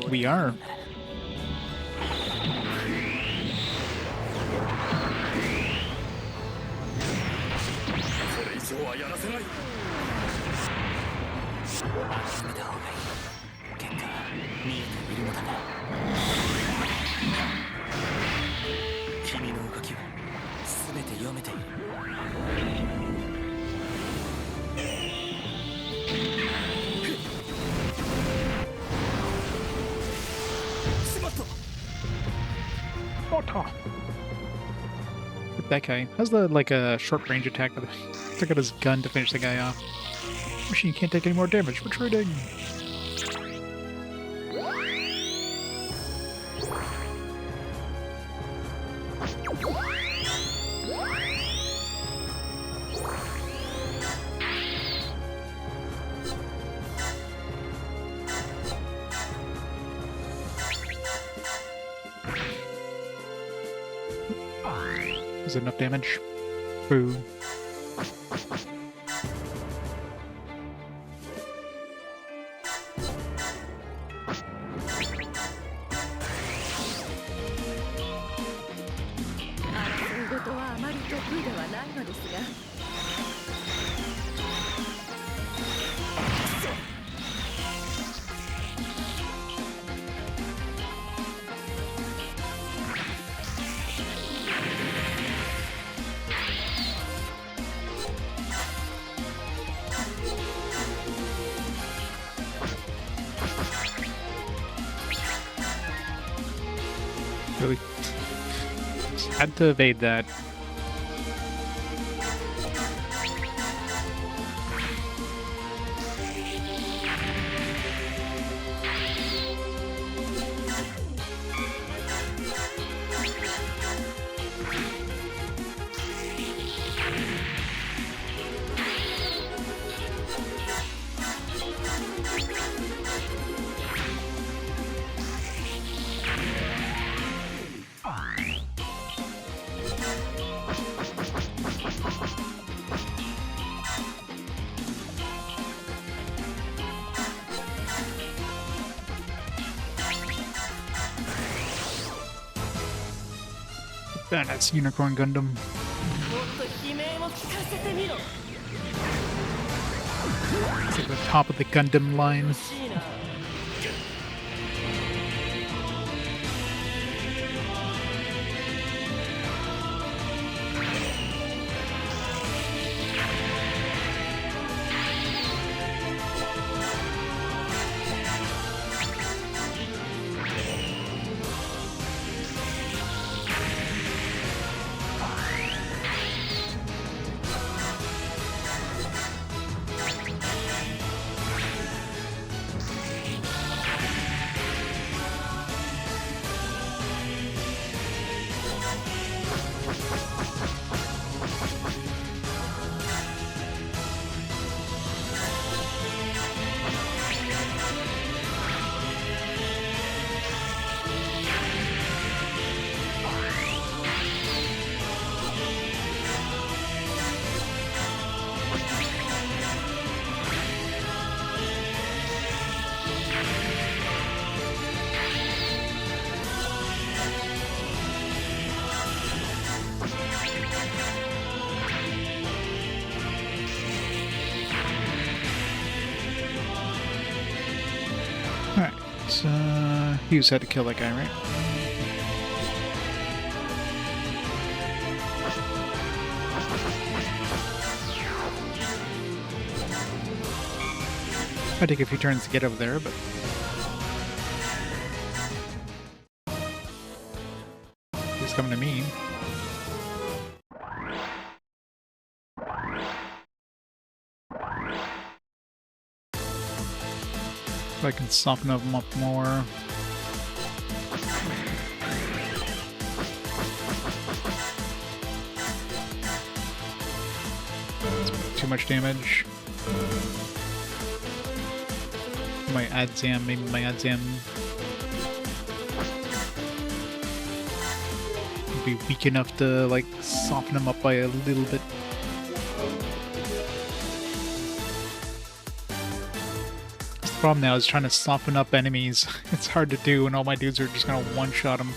We are. これ以上はやらせない。諦めた方がいい。結果は見えているのだが。君の動きは全て読めている。しまった。 That guy has the like a short range attack, but took out his gun to finish the guy off. Machine can't take any more damage. Retreating. Is it enough damage? Boo. Really had to evade that. That's Unicorn Gundam. It's like the top of the Gundam line. Alright, so Hughes had to kill that guy, right? Might take a few turns to get over there, but he's coming to me. I can soften them up more. too much damage. My Adzam, maybe my Adzam would be weak enough to, like, soften him up by a little bit. The problem now is trying to soften up enemies. It's hard to do, and all my dudes are just gonna one-shot them.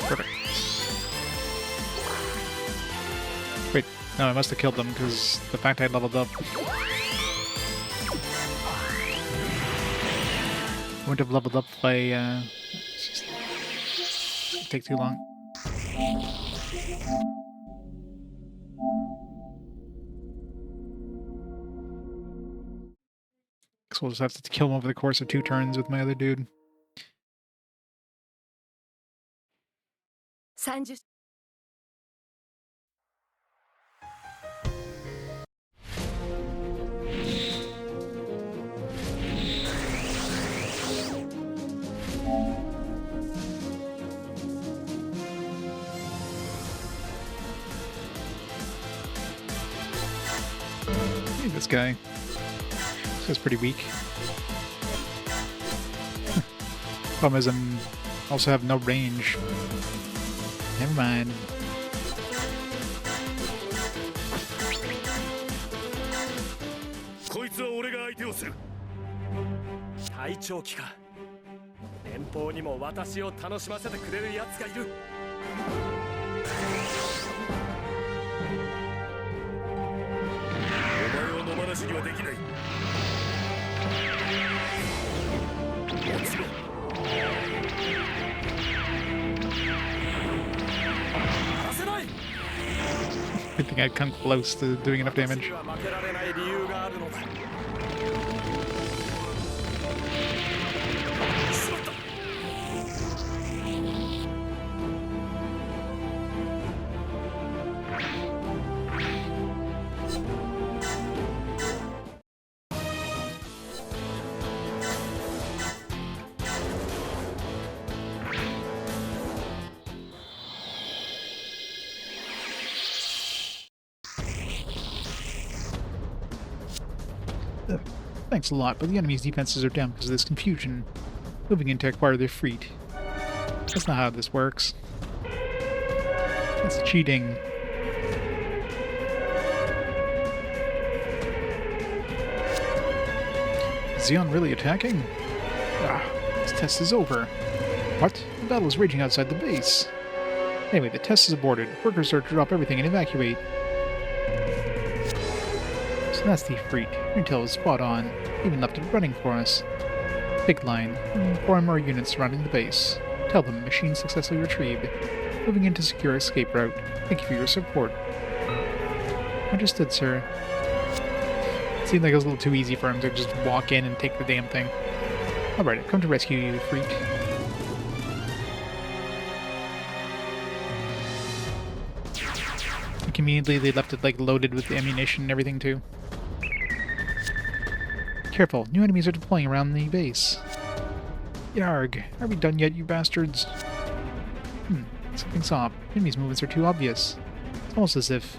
Perfect. Wait, no, I must have killed them because the fact I leveled up. I wouldn't have leveled up if I, take too long. Guess we'll just have to kill him over the course of 2 turns with my other dude. 30 Hey, this guy. This guy's pretty weak. Problem is, I also have no range. Never mind.隊長機か。連邦にも私を楽しませてくれる奴がいる。お前を野放しにはできない。落ちろ。させない。 I think I'd come close to doing enough damage. 負けられない理由があるのだ。 Thanks a lot, but the enemy's defenses are down because of this confusion. Moving in to acquire their fleet. That's not how this works. That's cheating. Is Zeon really attacking? Ah, this test is over. What? The battle is raging outside the base. Anyway, the test is aborted. Workers are to drop everything and evacuate. So that's the fleet. Intel is spot on. Even left it running for us. Big line. 4 more units surrounding the base. Tell them machine successfully retrieved. Moving in to secure escape route. Thank you for your support. Understood, sir. It seemed like it was a little too easy for him to just walk in and take the damn thing. Alright, I've come to rescue you, freak. Conveniently, they left it, like, loaded with ammunition and everything, too. Careful, new enemies are deploying around the base. Yarg, are we done yet, you bastards? Something's off. Enemies' movements are too obvious. It's almost as if...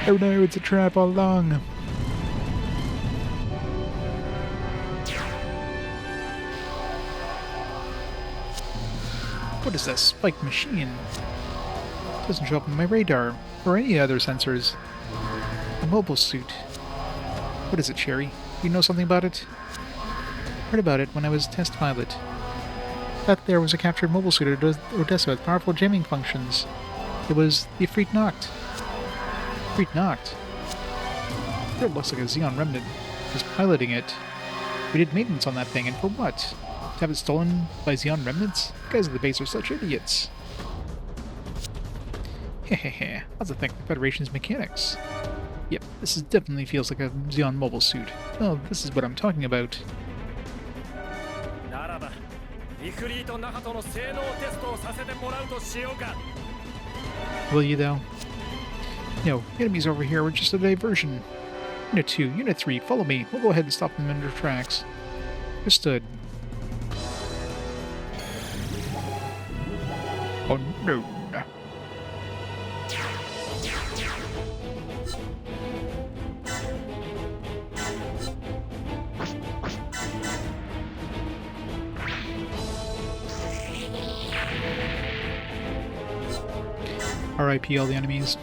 Oh no, it's a trap all along! What is that spiked machine? It doesn't show up on my radar, or any other sensors. A mobile suit. What is it, Sherry? Do you know something about it? Heard about it when I was test pilot. That there was a captured mobile suit at Odessa with powerful jamming functions. It was the Ifrit Nacht. Ifrit Nacht? It looks like a Xeon remnant. Was piloting it. We did maintenance on that thing, and for what? To have it stolen by Xeon remnants? The guys at the base are such idiots. Hehehe, that's a thank the Federation's mechanics. Yep, this definitely feels like a Xeon mobile suit. Oh, this is what I'm talking about. Will you, though? No, the enemies over here were just a diversion. Unit 2, Unit 3, follow me. We'll go ahead and stop them in their tracks. Understood. Oh no. RIP all the enemies.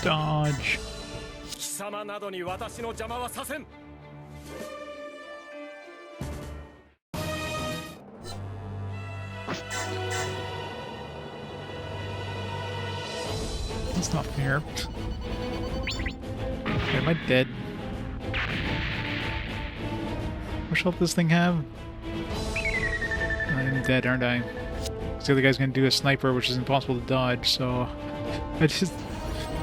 Dodge. 貴様などに私の邪魔はさせん。 That's not fair. Am I dead? How much health does this thing have? I'm dead, aren't I? 'Cause the other guy's gonna do a sniper, which is impossible to dodge, so I just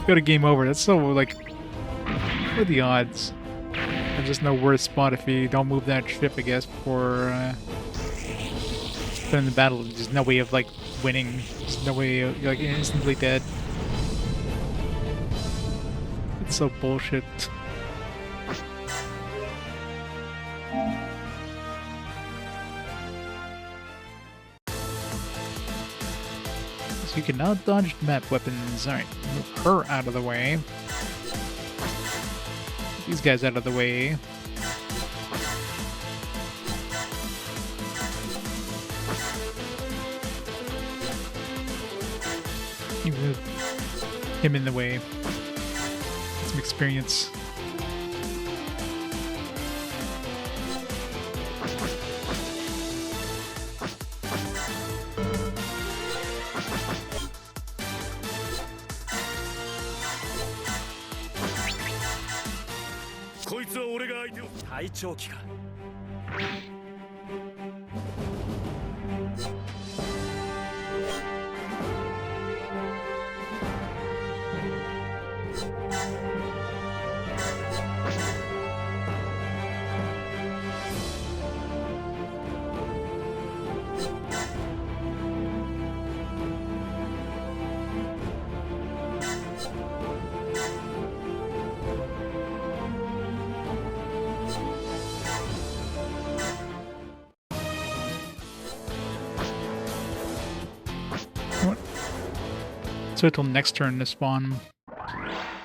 got a game over. That's so, like, what are the odds? There's just no worse spot if you don't move that ship, I guess, before in the battle. There's no way of, like, winning. There's no way of, you're, like, instantly dead. It's so bullshit. So you can now dodge map weapons. Alright, move her out of the way. These guys out of the way. You move him in the way. Get some experience.隊長。隊長機か。So until next turn to spawn.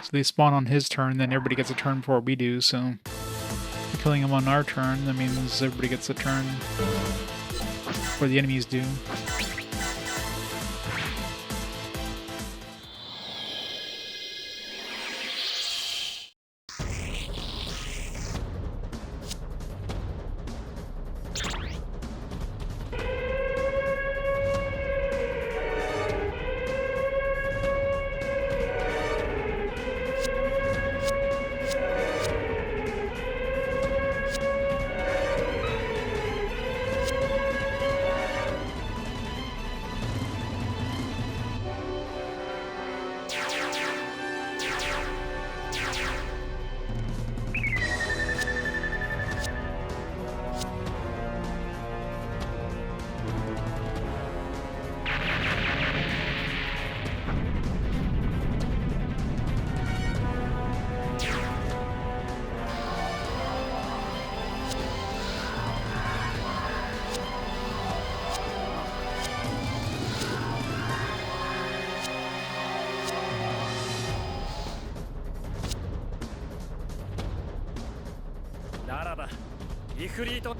So they spawn on his turn, then everybody gets a turn before we do, so killing him on our turn, that means everybody gets a turn before the enemies do.フリート。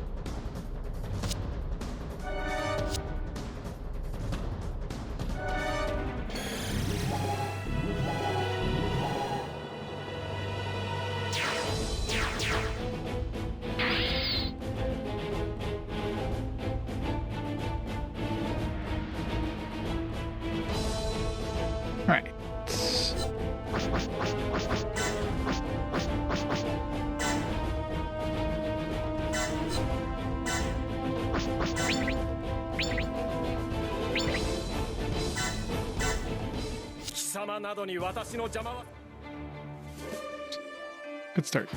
Good start.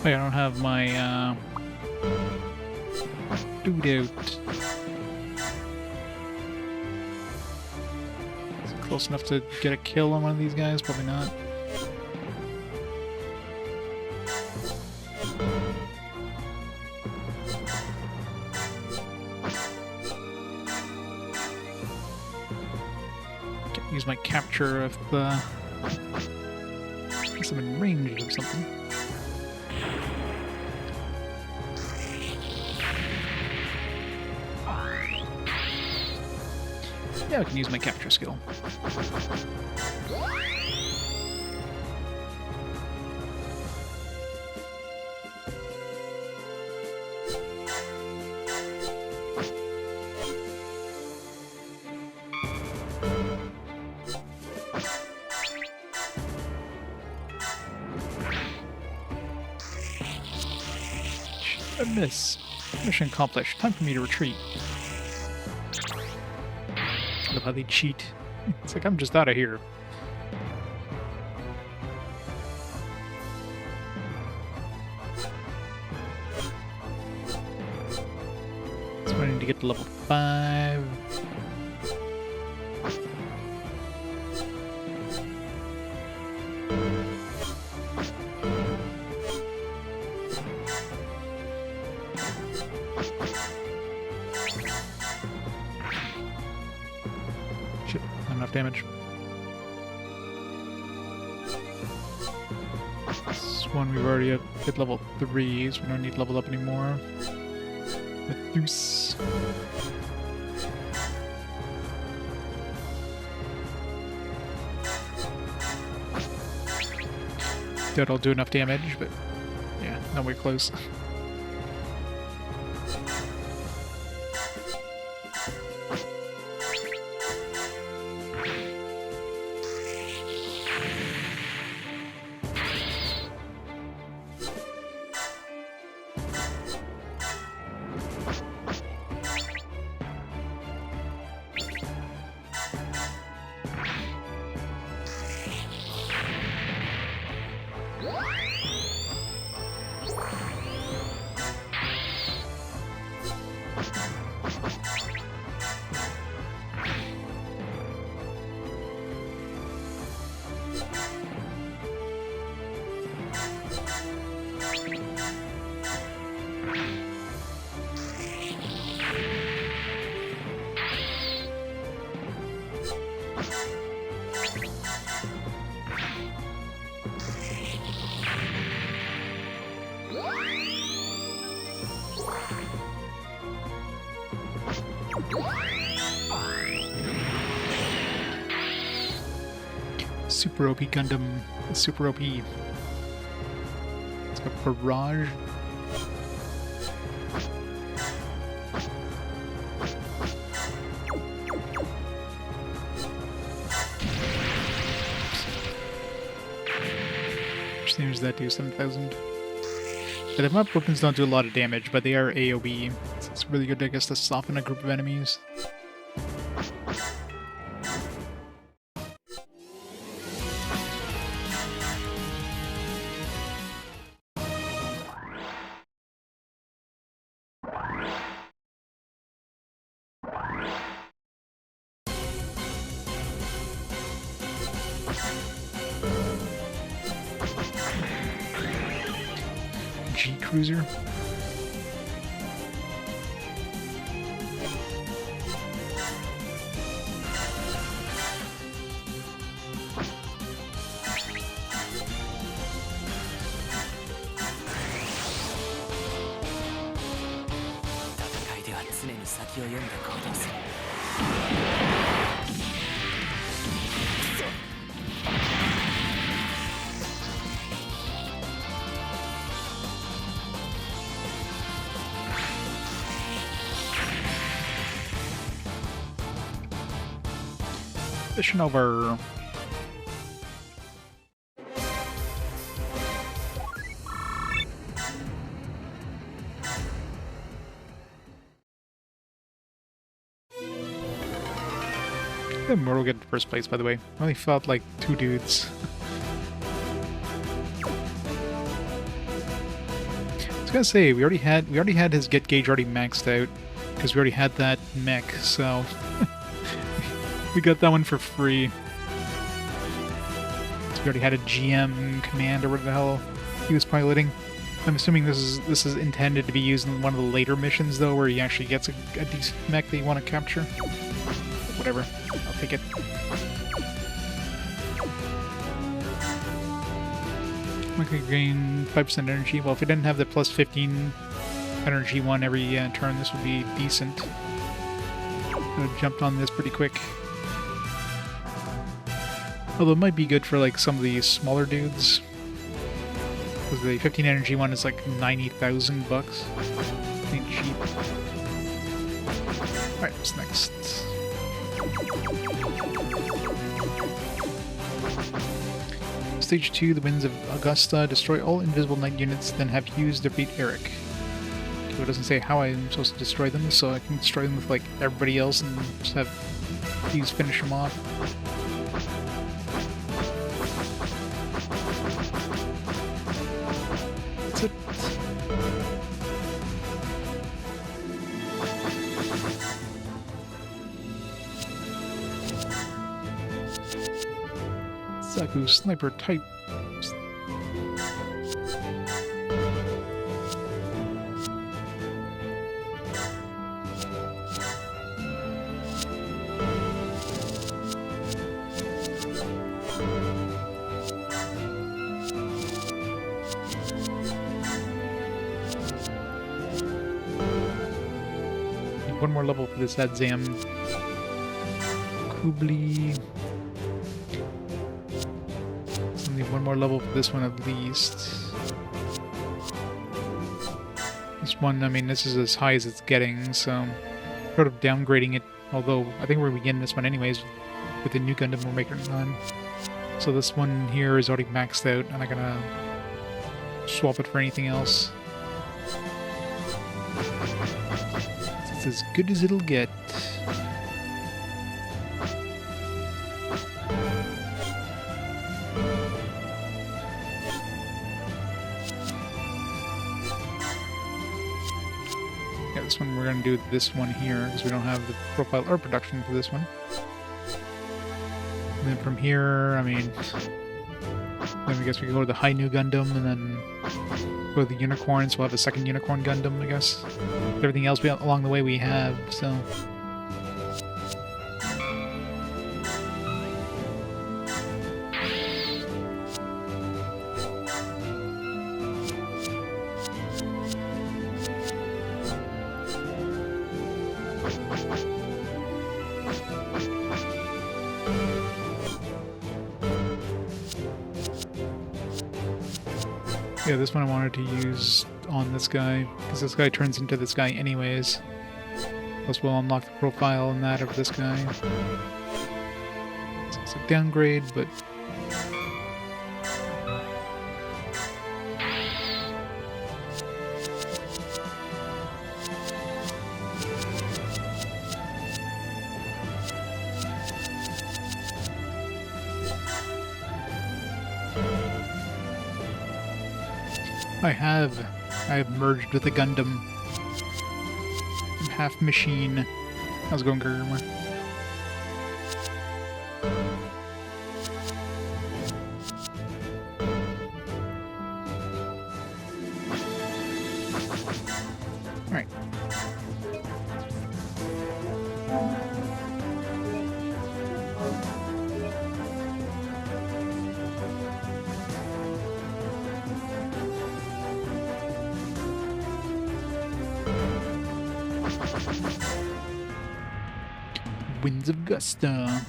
Wait, I don't have my dude out. Is it close enough to get a kill on one of these guys? Probably not. Can't use my capture if I'm in range or something. Yeah, I can use my capture skill. A miss. Mission accomplished. Time for me to retreat. I love how they cheat. It's like, I'm just out of here. So I need to get to level 5. Shit, not enough damage. This one we've already hit level 3, so we don't need to level up anymore. Deuce. Doubt I'll do enough damage, but yeah, nowhere close. Super OP Gundam, super OP. It's got barrage. Which damage does that do? 7,000. The map weapons don't do a lot of damage, but they are AoE. So it's really good, I guess, to soften a group of enemies. G Cruiser. Mission over. Immortal get first place, by the way. I only felt like 2 dudes. I was gonna say we already had his get gauge already maxed out because we already had that mech, so we got that one for free. So we already had a GM command or whatever the hell he was piloting. I'm assuming this is intended to be used in one of the later missions though, where he actually gets a decent mech that you want to capture. Whatever. I'll take it. I could gain 5% energy. Well, if we didn't have the plus 15 energy one every turn, this would be decent. I jumped on this pretty quick. Although it might be good for like some of these smaller dudes. Because the 15 energy one is like 90,000 bucks. Ain't cheap. Alright, what's next? Stage 2, the Winds of Augusta. Destroy all invisible knight units, then have Hughes defeat Eric. Okay, it doesn't say how I'm supposed to destroy them, so I can destroy them with like everybody else and just have Hughes finish them off. That's it. Zaku sniper type. One more level for this Adzam. Kubli. Need one more level for this one at least. This one, I mean, this is as high as it's getting, so sort of downgrading it, although I think we're beginning this one anyways with the new Gundam we're making on. So this one here is already maxed out, and I'm gonna swap it for anything else. It's as good as it'll get. This one we're going to do this one here because we don't have the profile or production for this one. And then from here, I mean, then I guess we can go to the High New Gundam and then go to the Unicorns. We'll have a second Unicorn Gundam, I guess. Everything else along the way we have, so. Yeah, this one I wanted to use on this guy, because this guy turns into this guy anyways. Plus we'll unlock the profile and that of this guy. So it's a downgrade, but... I have merged with a Gundam. I'm half machine. How's it going, Germa? Alright. Winds of Augusta.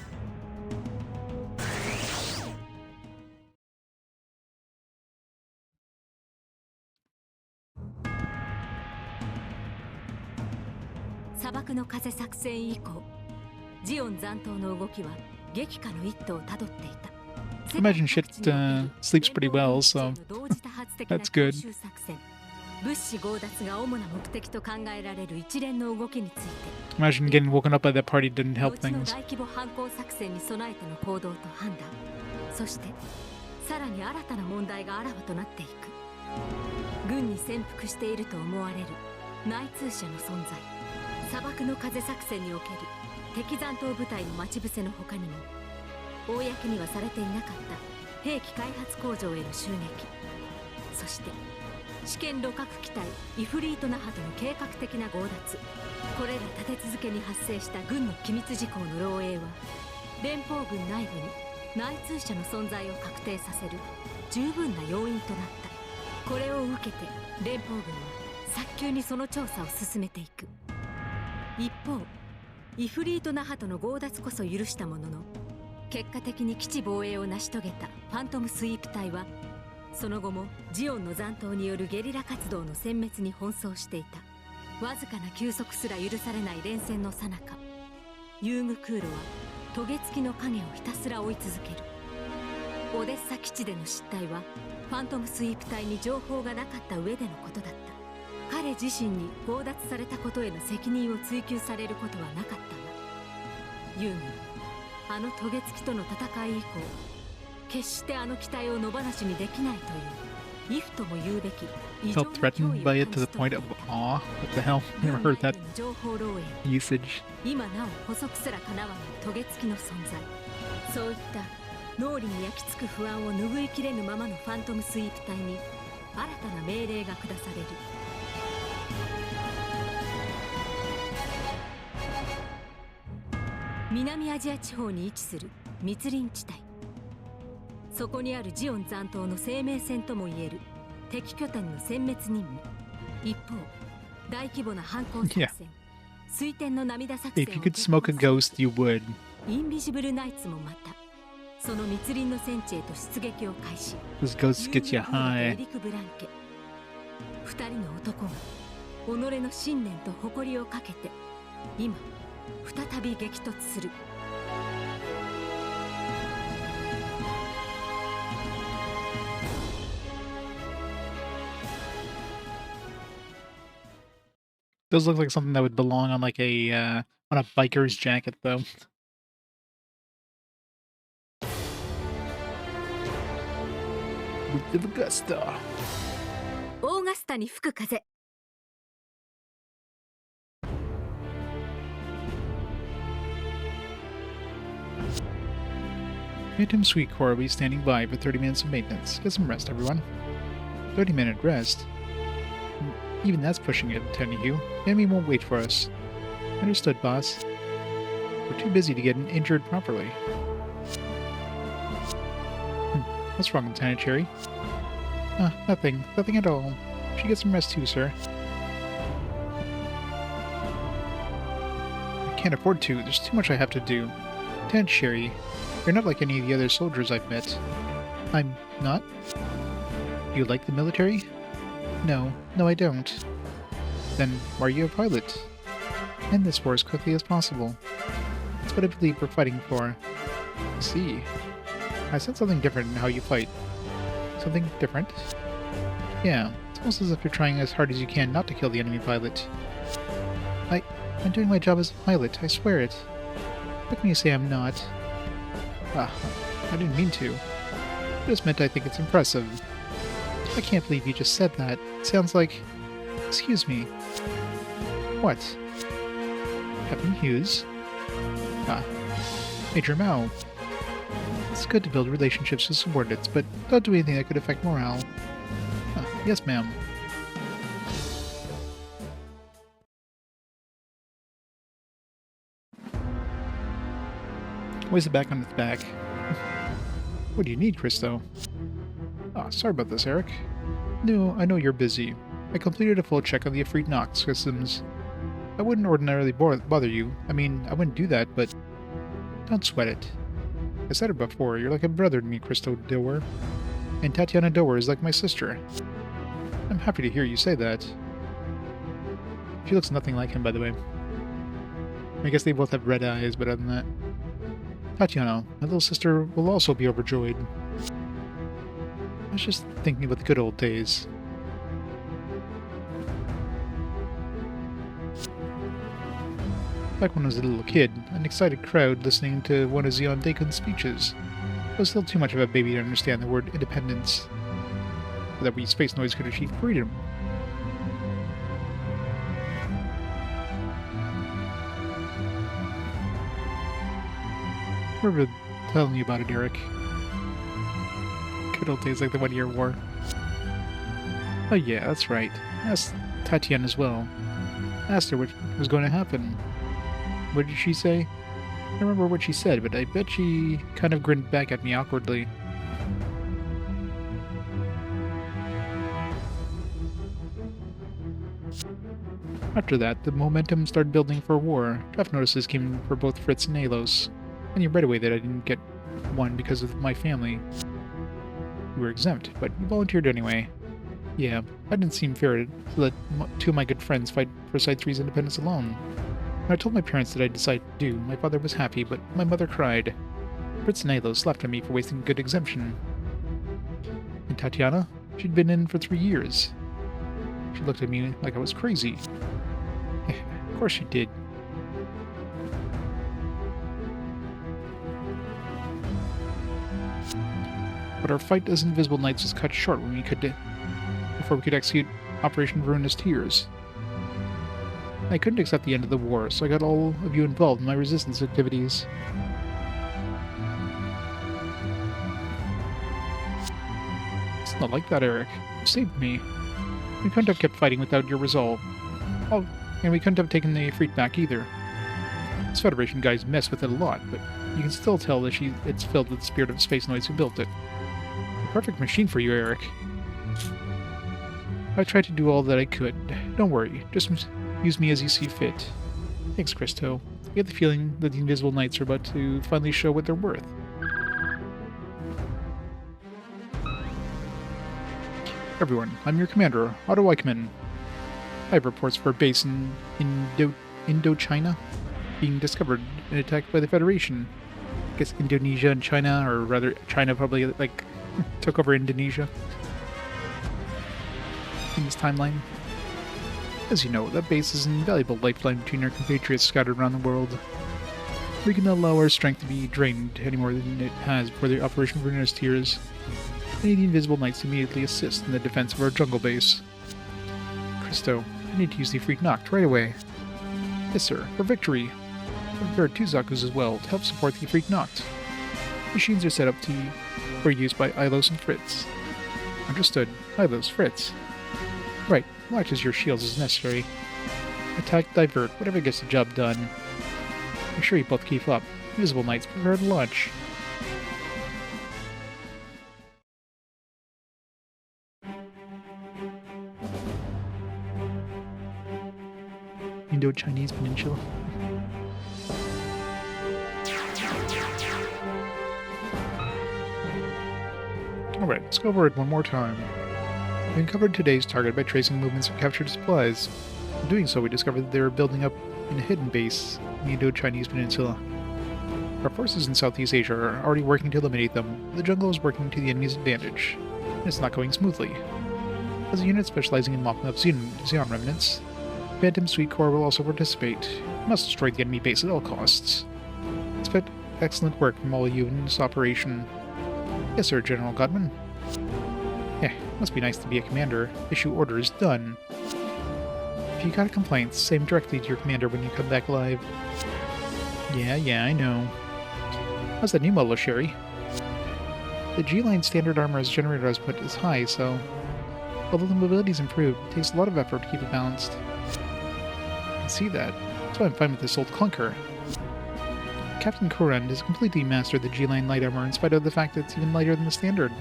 激化の一途をたどっていた。 Imagine shit sleeps pretty well, so that's good. 物資強奪が主な目的と考えられる一連の動きについて Imagine getting woken up by that party didn't help 後の things. 大規模反攻作戦に備えての行動と判断、そしてさらに新たな問題があらわとなっていく。軍に潜伏していると思われる内通者の存在、砂漠の風作戦における敵残党部隊の待ち伏せの他にも、公にはされていなかった兵器開発工場への襲撃、そして試験旅客機体イフリート那覇との計画的な強奪、これら立て続けに発生した軍の機密事項の漏洩は連邦軍内部に内通者の存在を確定させる十分な要因となった。これを受けて連邦軍は早急にその調査を進めていく。一方イフリート那覇との強奪こそ許したものの、結果的に基地防衛を成し遂げたファントムスイープ隊はその後もジオンの残党によるゲリラ活動の殲滅に奔走していた。わずかな休息すら許されない連戦の最中、遊具空路はトゲ付きの影をひたすら追い続ける。オデッサ基地での失態はファントムスイープ隊に情報がなかった上でのことだった。彼自身に強奪されたことへの責任を追及されることはなかったが、遊具、あのトゲ付きとの戦い以降、決してあの機体を野放しにできないという、イフとも言うべき異常 Felt な脅 threatened 威 by を it 感 to じ the 取 point ってい of た。 awe. What the hell? Never heard that 情報漏洩、 usage. 今なお補足すらかなわないトゲ付きの存在、そういった脳裏に焼き付く不安を拭いきれぬままのファントムスイープ隊に新たな命令が下される。南アジア地方に位置する密林地帯、そこにあるジオン残党の生命線ともいえる敵拠点の殲滅任務。一方大規模な反攻作戦、水天の涙作戦 If you could smoke a ghost, you would. インビジブルナイツもまたその密林の戦地へと出撃を開始。 Those ghosts get you エ high. リク・ブランケ、二人の男が己の信念と誇りをかけて今再び激突する。Those look like something that would belong on like a on a biker's jacket, though. With the Augusta. オーガスタに吹く風。 Phantom Sweet Core will be standing by for 30 minutes of maintenance. Get some rest, everyone. 30-minute rest? Even that's pushing it, Tenyu. The enemy won't wait for us. Understood, boss. We're too busy to get injured properly. What's wrong, Lieutenant Cherry? Nothing. Nothing at all. Should get some rest too, sir. I can't afford to. There's too much I have to do. Lieutenant Cherry, you're not like any of the other soldiers I've met. I'm not? You like the military? No, I don't. Then why are you a pilot? End this war as quickly as possible. That's what I believe we're fighting for. I see. I said something different in how you fight. Something different? Yeah, it's almost as if you're trying as hard as you can not to kill the enemy pilot. I'm doing my job as a pilot, I swear it. How can you say I'm not? I didn't mean to. I just meant I think it's impressive. I can't believe you just said that. It sounds like... Excuse me. What? Captain Hughes? Major Mao. It's good to build relationships with subordinates, but don't do anything that could affect morale. Yes, ma'am. Weighs it back on its back. What do you need, Christo? Sorry about this, Eric. No, I know you're busy. I completed a full check on the Ifrit Nox systems. I wouldn't ordinarily bother you. I mean, I wouldn't do that, but... Don't sweat it. I said it before, you're like a brother to me, Christo Dower. And Tatiana Dower is like my sister. I'm happy to hear you say that. She looks nothing like him, by the way. I guess they both have red eyes, but other than that... Tatiana, my little sister, will also be overjoyed. I was just thinking about the good old days. Back when I was a little kid, an excited crowd listening to one of Zeon Dakon's speeches. I was still too much of a baby to understand the word independence, or that we space noise could achieve freedom. I remember telling you about it, Eric. Good old days like the 1 Year War. Oh yeah, that's right. I asked Tatiana as well. I asked her what was going to happen. What did she say? I don't remember what she said, but I bet she kind of grinned back at me awkwardly. After that, the momentum started building for war. Draft notices came for both Fritz and Alos. I knew right away that I didn't get one because of my family. You were exempt, but you volunteered anyway. Yeah, I didn't seem fair to let two of my good friends fight for Side 3's independence alone. When I told my parents that I decided to do, my father was happy, but my mother cried. Fritz and Alos laughed at me for wasting good exemption. And Tatiana? She'd been in for 3 years. She looked at me like I was crazy. Of course she did. But our fight as Invisible Knights was cut short before we could execute Operation Ruinous Tears. I couldn't accept the end of the war, so I got all of you involved in my resistance activities. It's not like that, Eric. You saved me. We couldn't have kept fighting without your resolve. Oh, and we couldn't have taken the Efreet back either. This Federation guys mess with it a lot, but you can still tell that it's filled with the spirit of Space Knights who built it. The perfect machine for you, Eric. I tried to do all that I could. Don't worry, just use me as you see fit. Thanks, Christo. I get the feeling that the Invisible Knights are about to finally show what they're worth. Everyone, I'm your commander, Otto Eichmann. I have reports for a base in Indochina being discovered and attacked by the Federation. I guess Indonesia and China, or rather China probably, took over Indonesia in this timeline. As you know, that base is an invaluable lifeline between our compatriots scattered around the world. We can allow our strength to be drained any more than it has before the Operation Ruinous Tears. I need the Invisible Knights to immediately assist in the defense of our jungle base. Christo, I need to use the Freak Noct right away. Yes, sir, for victory. I've prepared 2 Zakus as well to help support the Freak Noct. Machines are set up for use by Alos and Fritz. Understood. Alos, Fritz. Right, we'll act as your shields as necessary. Attack, divert, whatever gets the job done. Make sure you both keep up. Invisible Knights, prepare to launch. Indo-Chinese Peninsula. Alright, let's go over it one more time. We uncovered today's target by tracing movements of captured supplies. In doing so, we discovered that they were building up in a hidden base in the Indo-Chinese Peninsula. Our forces in Southeast Asia are already working to eliminate them, but the jungle is working to the enemy's advantage, and it's not going smoothly. As a unit specializing in mopping up Xeon remnants, Phantom Sweet Corps will also participate. We must destroy the enemy base at all costs. Expect excellent work from all of you in this operation. Yes, sir, General Godman. Must be nice to be a commander. Issue orders, done. If you got complaints, say them directly to your commander when you come back live. Yeah, I know. How's that new model, Sherry? The G-Line standard armor's generator output is high, so although the mobility's improved, it takes a lot of effort to keep it balanced. I can see that. That's why I'm fine with this old clunker. Captain Korund has completely mastered the G-Line light armor in spite of the fact that it's even lighter than the standard.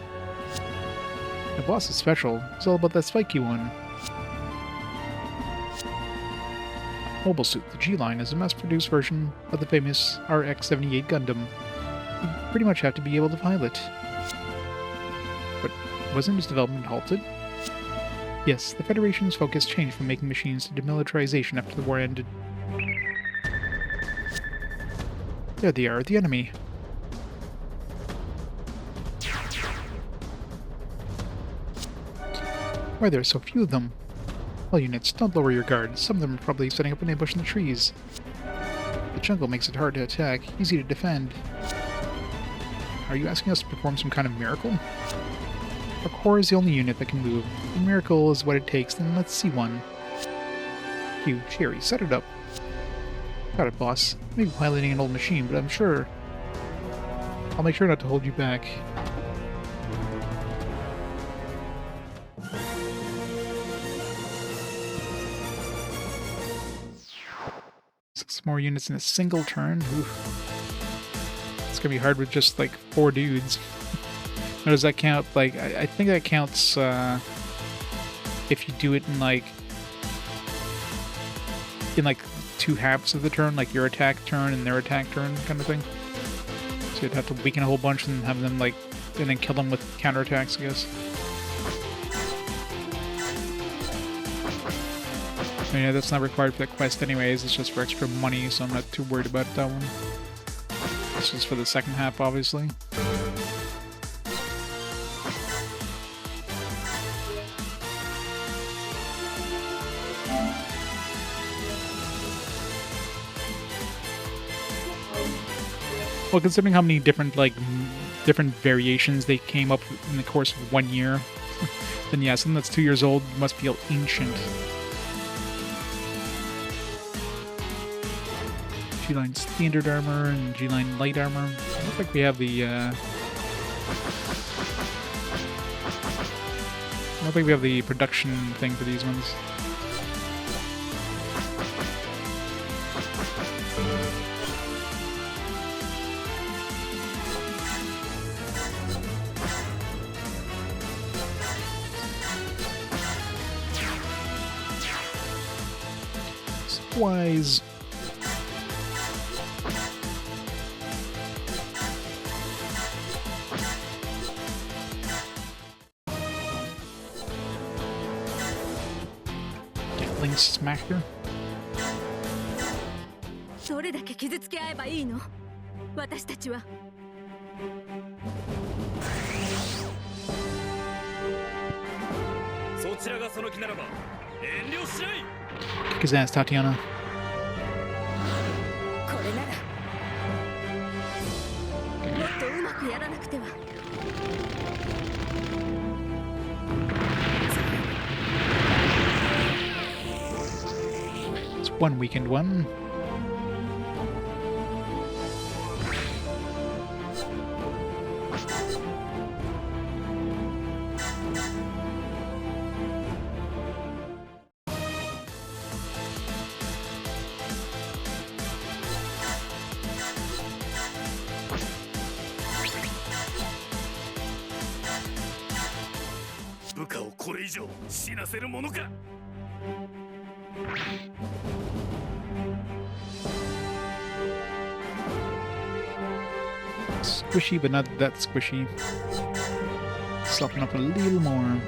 My boss is special. It's all about that spiky one. Mobile Suit, the G-Line, is a mass-produced version of the famous RX-78 Gundam. You pretty much have to be able to pilot. But wasn't its development halted? Yes, the Federation's focus changed from making machines to demilitarization after the war ended. There they are, the enemy. Why there are so few of them? All units, don't lower your guard. Some of them are probably setting up an ambush in the trees. The jungle makes it hard to attack, easy to defend. Are you asking us to perform some kind of miracle? Our core is the only unit that can move. A miracle is what it takes, then let's see one. You, Cherry, set it up. Got it, boss. Maybe piloting an old machine, but I'm sure... I'll make sure not to hold you back. 6 more units in a single turn. Oof. It's gonna be hard with just like 4 dudes. Or does that count? Like, I think that counts if you do it in like 2 halves of the turn, like your attack turn and their attack turn kind of thing. So you'd have to weaken a whole bunch and have them like, and then kill them with counterattacks, I guess. Yeah, that's not required for the quest anyways, it's just for extra money, so I'm not too worried about that one. This is for the second half, obviously. Well, considering how many different, different variations they came up with in the course of 1 year, then yeah, something that's 2 years old must feel ancient. G-Line standard armor and G-Line light armor. I don't think we have the, I don't think we have the production thing for these ones. Supplies. Smacker. どれだけ傷つけ合えばいいの？私たちは。そちらがその気ならば遠慮しない。 Kick his ass, Tatiana. これならもっとうまくやらなくては。 One weakened one. Buka をこれ以上死なせるものか。 Squishy, but not that squishy. Soften up a little more.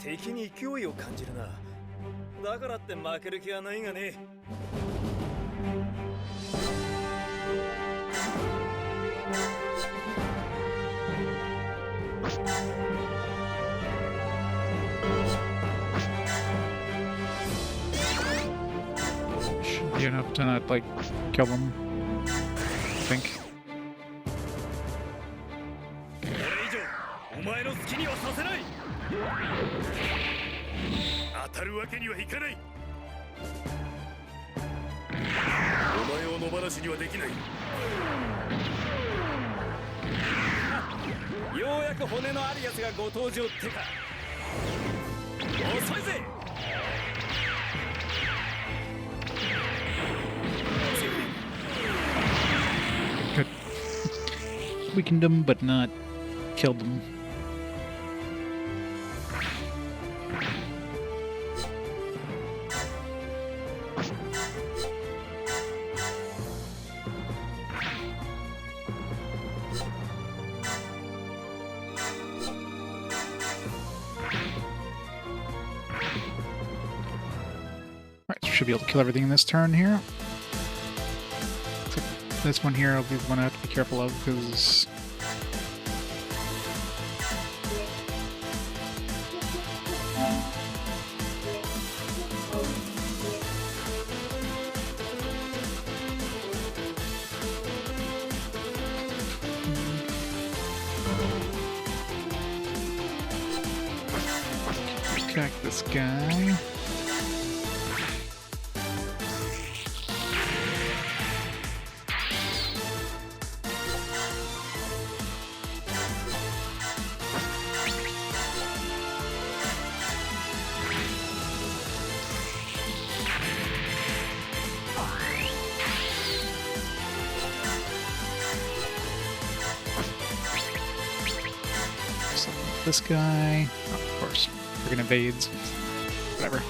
敵に勢いを感じるな。だからって負ける気はないがね。You enough to not, like, kill them, I think. これ以上お前の好きにはさせない。当たるわけにはいかない。お前を野放しにはできない。ようやく骨のあるやつがご登場ってか。遅いぜ。 Good. Weakened them, but not killed them. Alright, so should be able to kill everything in this turn here. This one here will be the one I have to be careful of because attack this guy. This guy, oh, of course, friggin' evades. Whatever.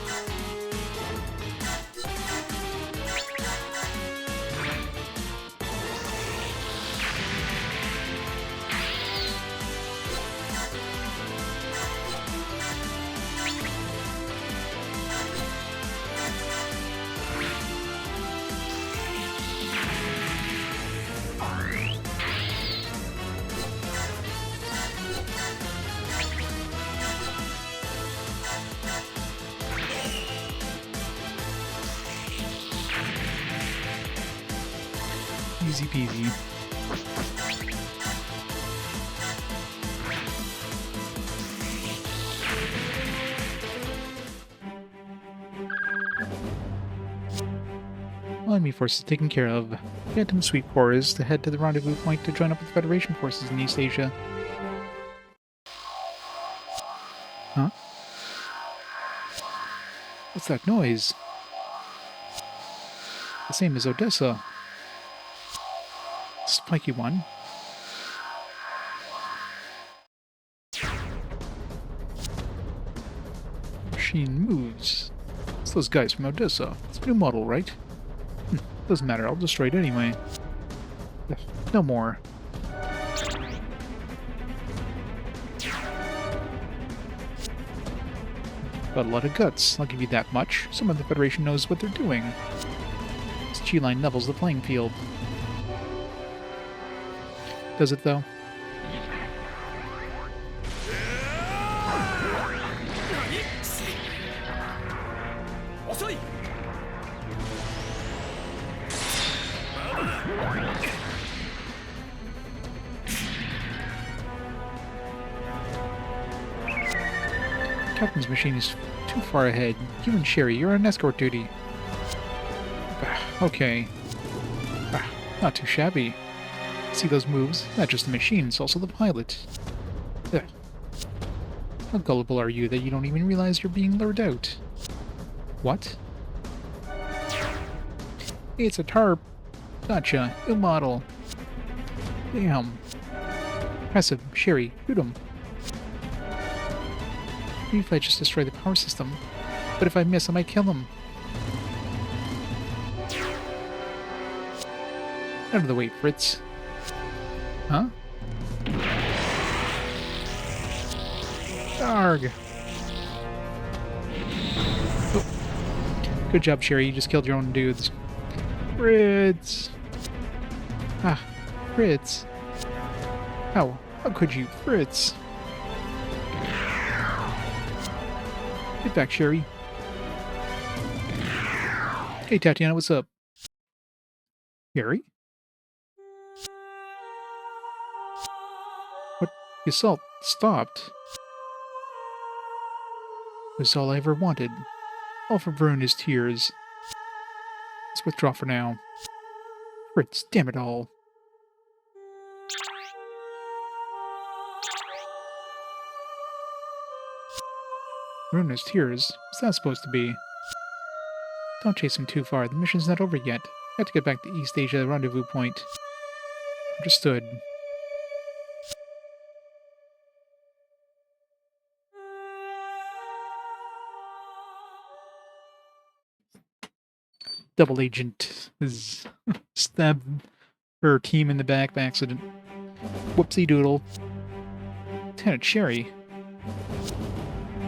Easy peasy. Enemy forces taken care of. Phantom Sweep Corps is to head to the rendezvous point to join up with Federation forces in East Asia. Huh? What's that noise? The same as Odessa. Spiky one. Machine moves. It's those guys from Odessa. It's a new model, right? Doesn't matter, I'll destroy it anyway. No more. Got a lot of guts, I'll give you that much. Some of the Federation knows what they're doing. This G-line levels the playing field. Does it, though? Captain's machine is too far ahead. You and Sherry, you're on escort duty. Okay. Not too shabby. See those moves? Not just the machine, it's also the pilot. Ugh. How gullible are you that you don't even realize you're being lured out? What? It's a tarp. Gotcha. Ill model. Damn. Impressive. Sherry, shoot him. Maybe if I just destroy the power system. But if I miss, I might kill him. Out of the way, Fritz. Huh? Arg! Oh. Good job, Sherry. You just killed your own dudes. Fritz! Ah, Fritz. How could you, Fritz? Get back, Sherry. Hey, Tatiana, what's up? Gary? What? The assault stopped. It was all I ever wanted. All for Veruna's tears. Let's withdraw for now. Fritz, damn it all. Veruna's tears? What's that supposed to be? Don't chase him too far. The mission's not over yet. I have to get back to East Asia rendezvous point. Understood. Double agent is stabbed her team in the back by accident. Whoopsie doodle. Lieutenant Sherry.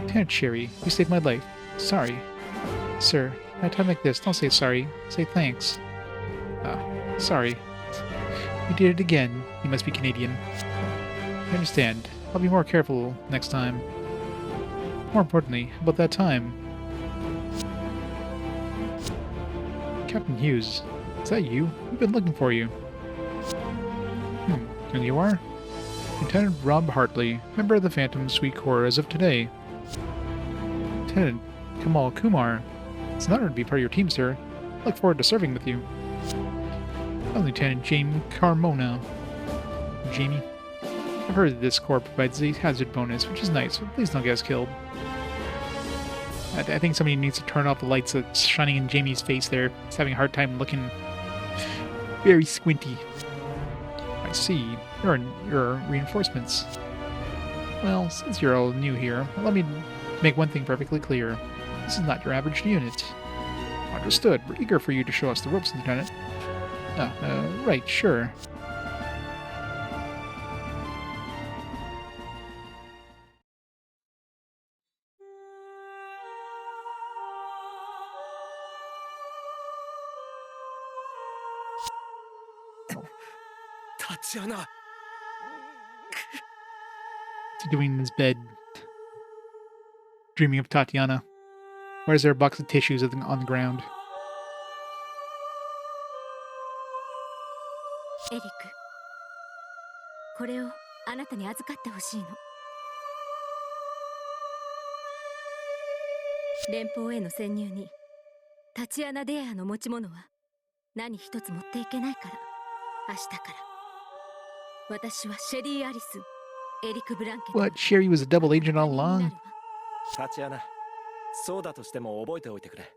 Lieutenant Sherry, you saved my life. Sorry. Sir, at a time like this, don't say sorry. Say thanks. Sorry. You did it again. You must be Canadian. I understand. I'll be more careful next time. More importantly, about that time. Captain Hughes, is that you? We've been looking for you. And you are? Lieutenant Rob Hartley, member of the Phantom Suite Corps as of today. Lieutenant Kamal Kumar, it's an honor to be part of your team, sir. I look forward to serving with you. I'm Lieutenant Jamie Carmona. Jamie? I've heard that this corps provides a hazard bonus, which is nice, but please don't get us killed. I think somebody needs to turn off the lights that's shining in Jamie's face there. He's having a hard time looking very squinty. I see. You're reinforcements. Well, since you're all new here, let me make one thing perfectly clear. This is not your average unit. Understood. We're eager for you to show us the ropes, Lieutenant. Right, sure. Tatiana! What's he doing in his bed? Dreaming of Tatiana. Why is there a box of tissues on the ground? エリック、これをあなたに預かってほしいの。連邦への潜入にタチアナ・デアの持ち物は何一つ持っていけないから、明日から私はシェリー・アリス、エリック・ブランケット。 What? Sherry was a double agent all along? タチアナ、そうだとしても覚えておいてくれ。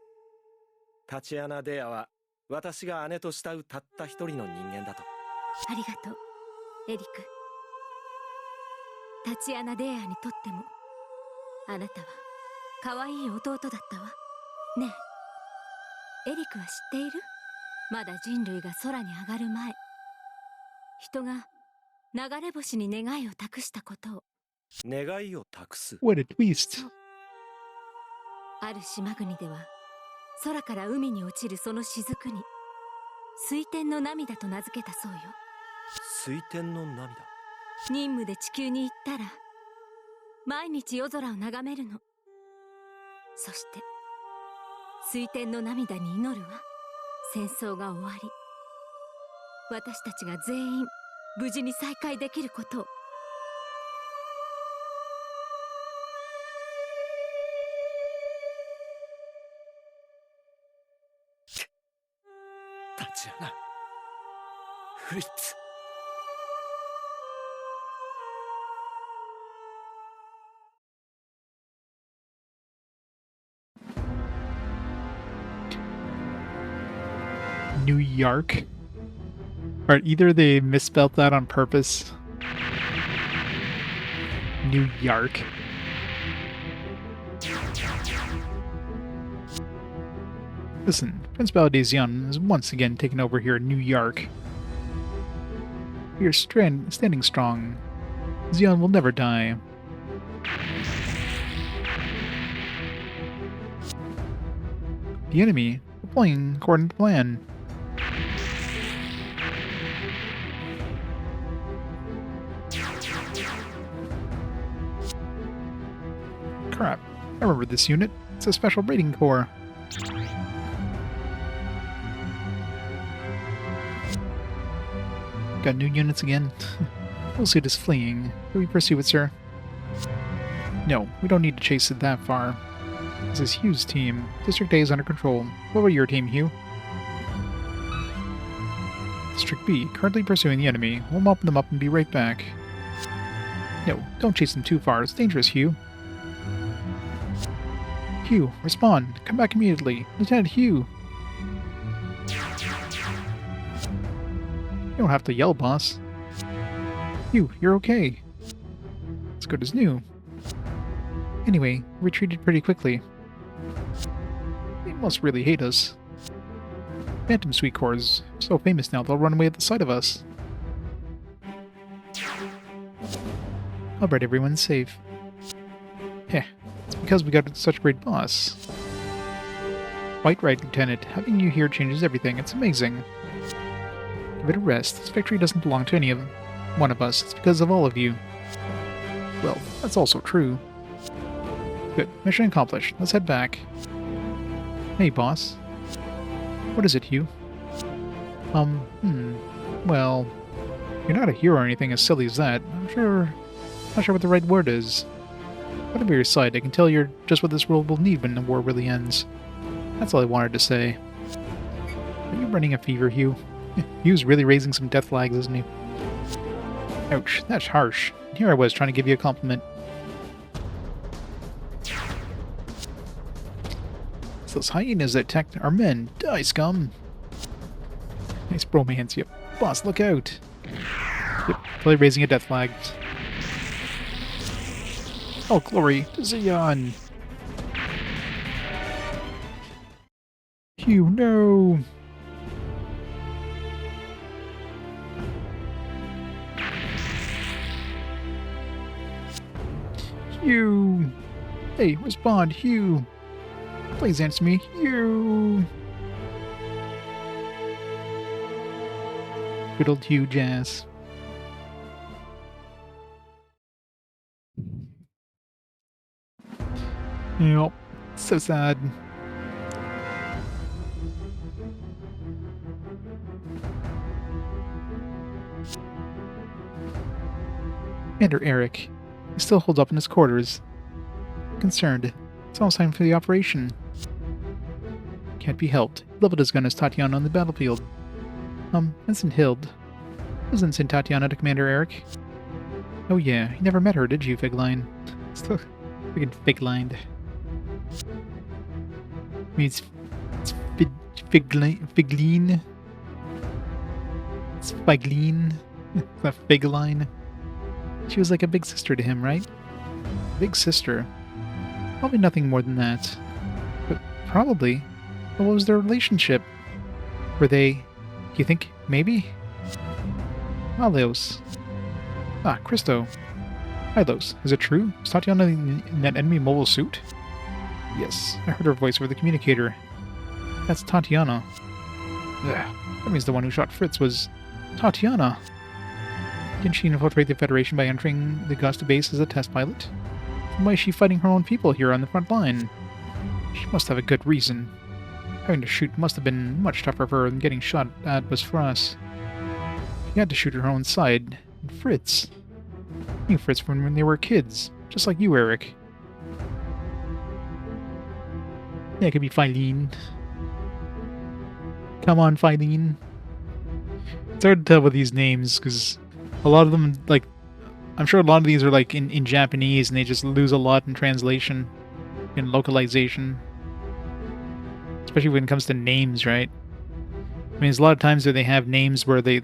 タチアナ・デアは私が姉と慕うたった一人の人間だと。ありがとう、エリック。タチアナ・デアにとってもあなたは可愛い弟だったわ。ねえ、エリックは知っている？まだ人類が空に上がる前、人が流れ星に願いを託したことを。願いを託す。 What a twist. ある島国では空から海に落ちるその雫に水天の涙と名付けたそうよ。水天の涙。任務で地球に行ったら毎日夜空を眺めるの。そして水天の涙に祈るわ。戦争が終わり、私たちが全員無事に再会できることを。タチアナ、フリッツ。New York? Or either they misspelled that on purpose. New York. Listen, Prince Baldesion is once again taken over here in New York. We are standing strong. Xion will never die. The enemy, deploying according to plan. Crap, I remember this unit. It's a special raiding corps. Got new units again? We'll see this fleeing. Do we pursue it, sir? No, we don't need to chase it that far. This is Hugh's team. District A is under control. What about your team, Hugh? District B, currently pursuing the enemy. We'll mop them up and be right back. No, don't chase them too far. It's dangerous, Hugh. Hugh, respond. Come back immediately. Lieutenant Hugh. You don't have to yell, boss. Hugh, you're okay. It's good as new. Anyway, we retreated pretty quickly. They must really hate us. Phantom Sweet Cores, so famous now they'll run away at the sight of us. Alright, everyone's safe. Heh, it's because we got such a great boss. Quite right, Lieutenant. Having you here changes everything. It's amazing. Give it a rest. This victory doesn't belong to any of one of us. It's because of all of you. Well, that's also true. Good. Mission accomplished. Let's head back. Hey, boss. What is it, Hugh? Well, you're not a hero or anything as silly as that. Not sure what the right word is. But by your side, I can tell you're just what this world will need when the war really ends. That's all I wanted to say. Are you running a fever, Hugh? Hugh's really raising some death flags, isn't he? Ouch, that's harsh. Here I was trying to give you a compliment. It's those hyenas that attacked our men. Die, scum! Nice bromance, yep. Boss, look out! Yep, totally raising a death flag. Oh, glory to Zeon! Hugh, no! Hugh! Hey, respond, Hugh! Please answer me, Hugh! Good old Hugh jazz. Yep, so sad. Commander Eric. He still holds up in his quarters. Concerned. It's almost time for the operation. Can't be helped. He leveled his gun as Tatiana on the battlefield. Vincent Hild. Doesn't send Tatiana to Commander Eric. Oh yeah, you never met her, did you, Figline? Still freaking Figlined. I mean, it's Figline. It's Figline. It's not Figline. She was like a big sister to him, right? Big sister. Probably nothing more than that. But probably. What was their relationship? Were they... Do you think maybe? Alos. Ah, Christo. Hylos, is it true? Is Tatiana in that enemy mobile suit? Yes, I heard her voice over the communicator. That's Tatiana. Ugh, that means the one who shot Fritz was... Tatiana! Didn't she infiltrate the Federation by entering the Augusta base as a test pilot? Then why is she fighting her own people here on the front line? She must have a good reason. Having to shoot must have been much tougher for her than getting shot at was for us. She had to shoot her own side. And Fritz. I knew Fritz from when they were kids. Just like you, Eric. Yeah, it could be Filene. Come on, Filene. It's hard to tell with these names, because a lot of them, like, I'm sure a lot of these are, like, in Japanese, and they just lose a lot in translation, in localization. Especially when it comes to names, right? I mean, there's a lot of times where they have names where they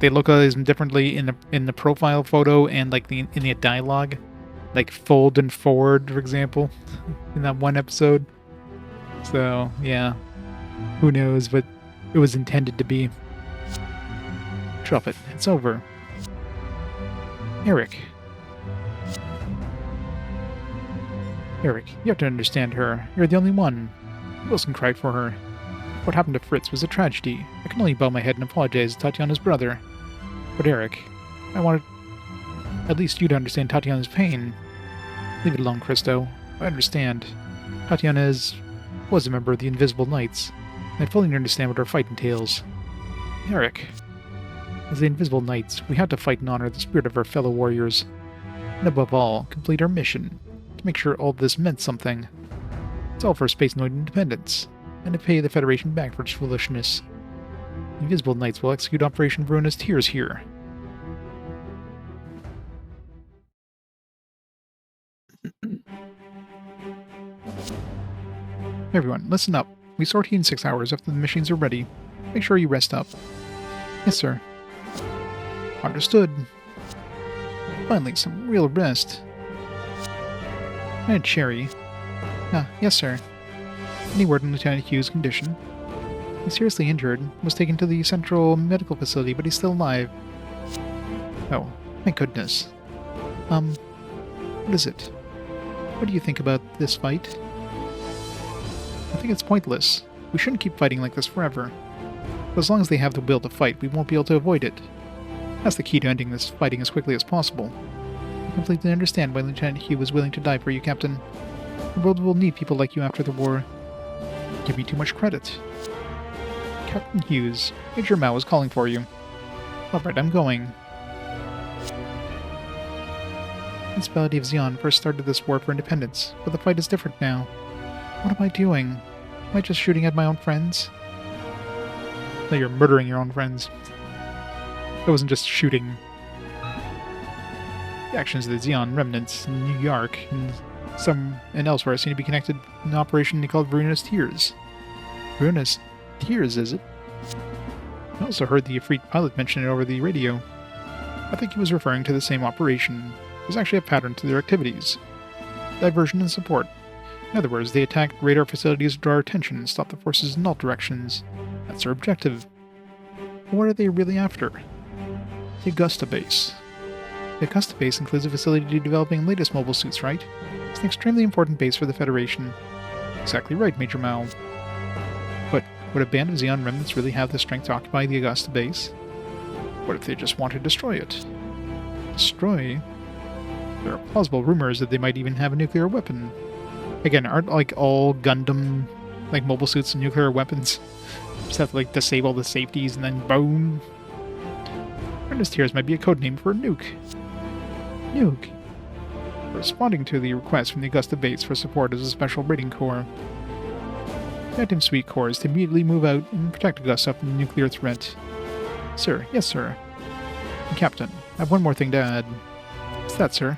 localize them differently in the profile photo and, like, in the dialogue. Like, fold and forward, for example, in that one episode. So, yeah. Who knows what it was intended to be. Drop it. It's over. Eric. Eric, you have to understand her. You're the only one. Wilson cried for her. What happened to Fritz was a tragedy. I can only bow my head and apologize to Tatiana's brother. But Eric, I wanted at least you to understand Tatiana's pain. Leave it alone, Christo. I understand. Tatiana was a member of the Invisible Knights. I fully understand what our fight entails. Eric. As the Invisible Knights, we have to fight and honor the spirit of our fellow warriors. And above all, complete our mission, to make sure all this meant something. It's all for Spacenoid independence, and to pay the Federation back for its foolishness. The Invisible Knights will execute Operation Verona's Tears here. Everyone, listen up. We sortie in 6 hours after the machines are ready. Make sure you rest up. Yes, sir. Understood. Finally, some real rest. And Cherry. Ah, yes, sir. Any word on Lieutenant Hughes' condition? He's seriously injured, was taken to the central medical facility, but he's still alive. Oh, thank goodness. What is it? What do you think about this fight? I think it's pointless. We shouldn't keep fighting like this forever. But as long as they have the will to fight, we won't be able to avoid it. That's the key to ending this fighting as quickly as possible. I completely understand why Lieutenant Hugh was willing to die for you, Captain. The world will need people like you after the war. Give me too much credit. Captain Hughes, Major Mao is calling for you. Alright, I'm going. The Municipality of Xi'an first started this war for independence, but the fight is different now. What am I doing? Am I just shooting at my own friends? No, you're murdering your own friends. It wasn't just shooting. The actions of the Xi'an remnants in New York and elsewhere seem to be connected in an operation they called Verona's Tears. Verona's Tears, is it? I also heard the Ifrit pilot mention it over the radio. I think he was referring to the same operation. There's actually a pattern to their activities. Diversion and support. In other words, they attack radar facilities to draw our attention and stop the forces in all directions. That's their objective. But what are they really after? The Augusta base. The Augusta base includes a facility developing latest mobile suits, right? It's an extremely important base for the Federation. Exactly right, Major Mao. But would a band of Xi'an remnants really have the strength to occupy the Augusta base? What if they just want to destroy it? Destroy? There are plausible rumors that they might even have a nuclear weapon. Again, aren't like all Gundam mobile suits and nuclear weapons? Just have to disable the safeties and then boom. Verona's Tears might be a code name for a nuke. Nuke. Responding to the request from the Augusta base for support as a special raiding corps. Phantom Suite Corps is to immediately move out and protect Augusta from the nuclear threat. Sir, yes, sir. And Captain, I have one more thing to add. What's that, sir?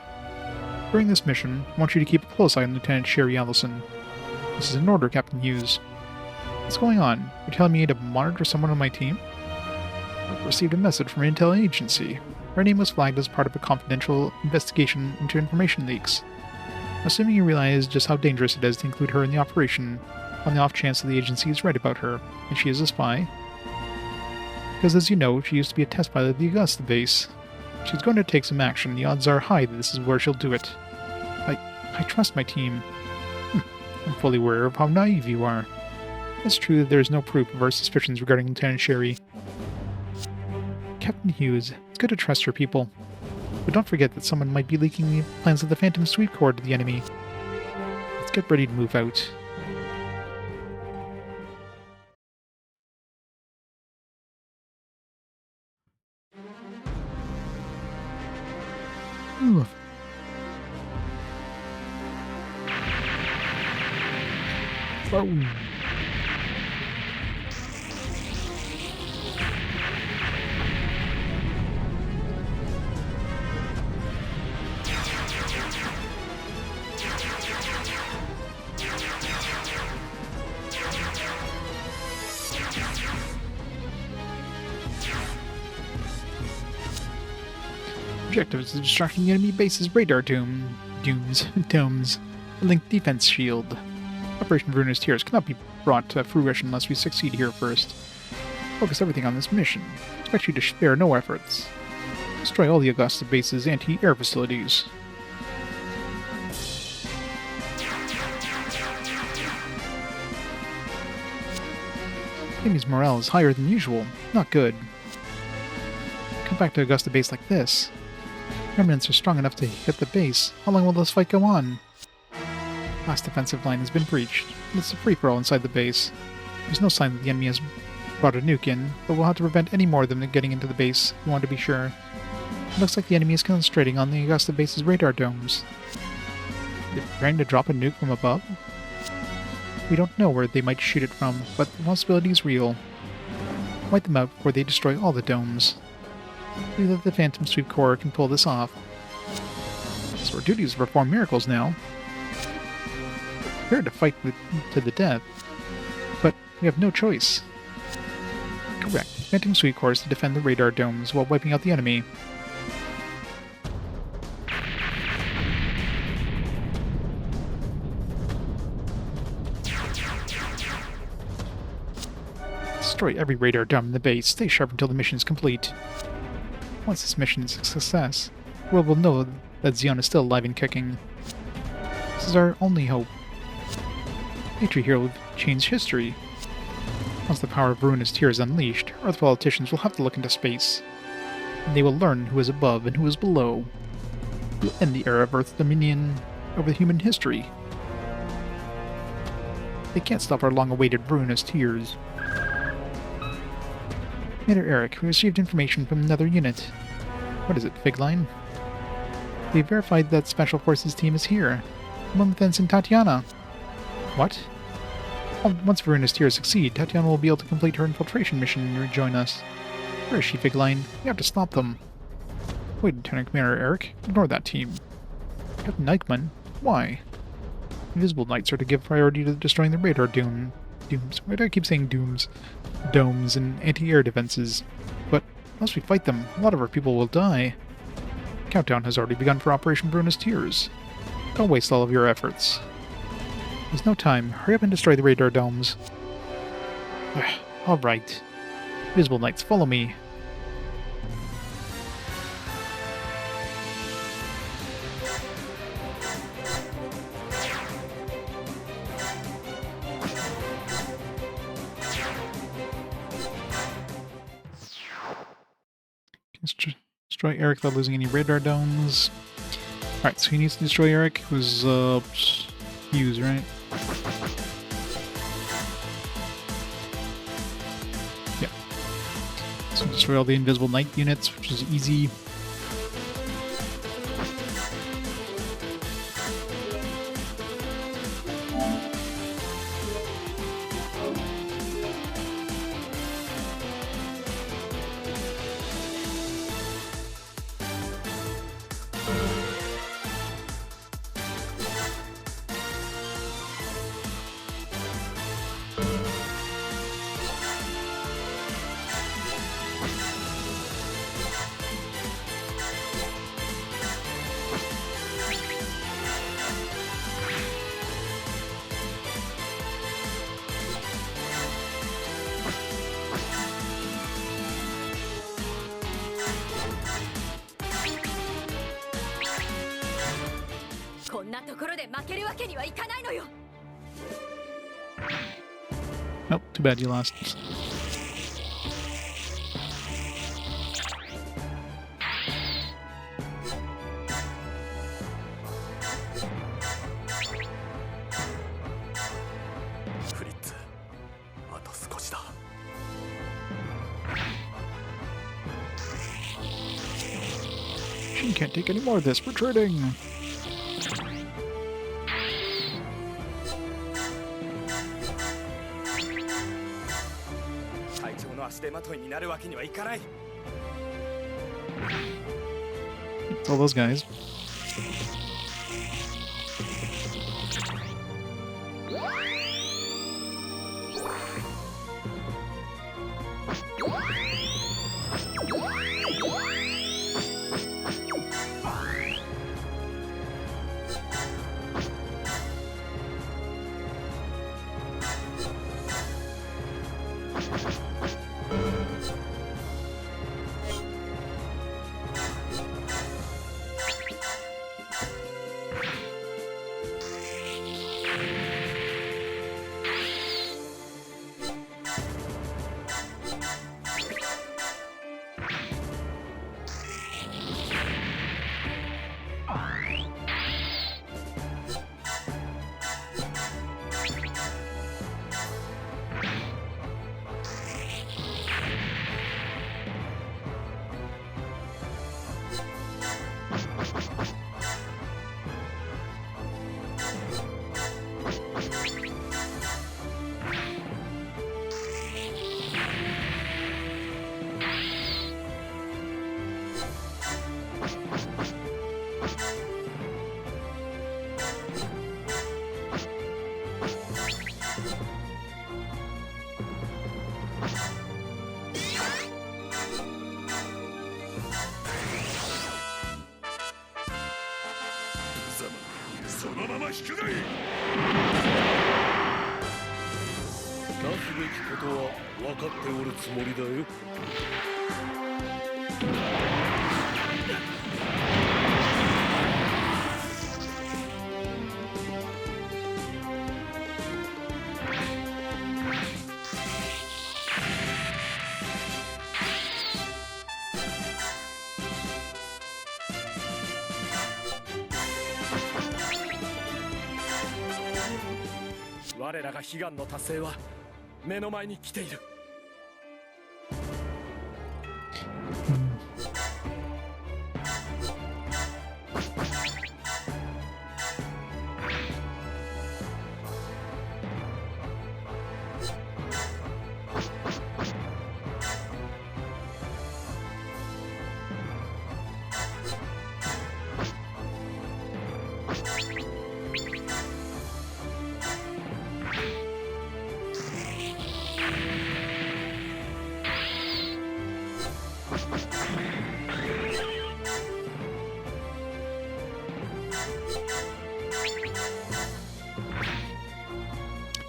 During this mission, I want you to keep a close eye on Lieutenant Sherry Allison. This is an order, Captain Hughes. What's going on? You're telling me to monitor someone on my team? I've received a message from an intel agency. Her name was flagged as part of a confidential investigation into information leaks. Assuming you realize just how dangerous it is to include her in the operation, on the off chance that the agency is right about her, and she is a spy. Because as you know, she used to be a test pilot at the Augusta base. She's going to take some action. The odds are high that this is where she'll do it. I trust my team. I'm fully aware of how naive you are. It's true that there is no proof of our suspicions regarding Lieutenant Sherry. Captain Hughes, it's good to trust your people. But don't forget that someone might be leaking the plans of the Phantom Suite Corps to the enemy. Let's get ready to move out. Ooh. Boom. Objective is distracting the enemy base's radar domes, a linked defense shield. Operation Verona's Tears cannot be brought to fruition unless we succeed here first. Focus everything on this mission. Expect you to spare no efforts. Destroy all the Augusta base's anti-air facilities. Enemy's morale is higher than usual. Not good. Come back to Augusta base like this. Remnants are strong enough to hit the base. How long will this fight go on? Last defensive line has been breached. It's a free-for-all inside the base. There's no sign that the enemy has brought a nuke in, but we'll have to prevent any more of them getting into the base. We want to be sure. It looks like the enemy is concentrating on the Augusta base's radar domes. They're trying to drop a nuke from above? We don't know where they might shoot it from, but the possibility is real. Wipe them out before they destroy all the domes. Believe that the Phantom Sweep Corps can pull this off. So our duty is to perform miracles now. We're prepared to fight to the death, but we have no choice. Correct. Phantom Sweep Corps is to defend the radar domes while wiping out the enemy. Destroy every radar dome in the base. Stay sharp until the mission is complete. Once this mission is a success, the world will know that Zeon is still alive and kicking. This is our only hope. Victory here will change history. Once the power of Ruinous Tear is unleashed, Earth politicians will have to look into space. And they will learn who is above and who is below. We'll end the era of Earth's dominion over human history. They can't stop our long-awaited Ruinous Tears. Commander Eric, we received information from another unit. What is it, Figline? We verified that Special Forces team is here. One with Ensign Tatiana. What? Once Ruinous Tears succeed, Tatiana will be able to complete her infiltration mission and rejoin us. Where is she, Figline? We have to stop them. Wait, Lieutenant Commander Eric. Ignore that team. Captain Eichmann? Why? Invisible Knights are to give priority to destroying the radar dooms. Why do I keep saying dooms? Domes and anti-air defenses. But unless we fight them, a lot of our people will die. Countdown has already begun for Operation Ruinous Tears. Don't waste all of your efforts. There's no time. Hurry up and destroy the radar domes. Alright. Invisible Knights, follow me. Destroy Eric without losing any radar domes. Alright, so he needs to destroy Eric, who's Hughes, right? Yeah. So destroy all the Invisible Knight units, which is easy. Nope, too bad you lost. She can't take any more of this. Retreating. It's all those guys. は宿題。なすべきことは分かっておるつもりだよ。我らが悲願の達成は目の前に来ている。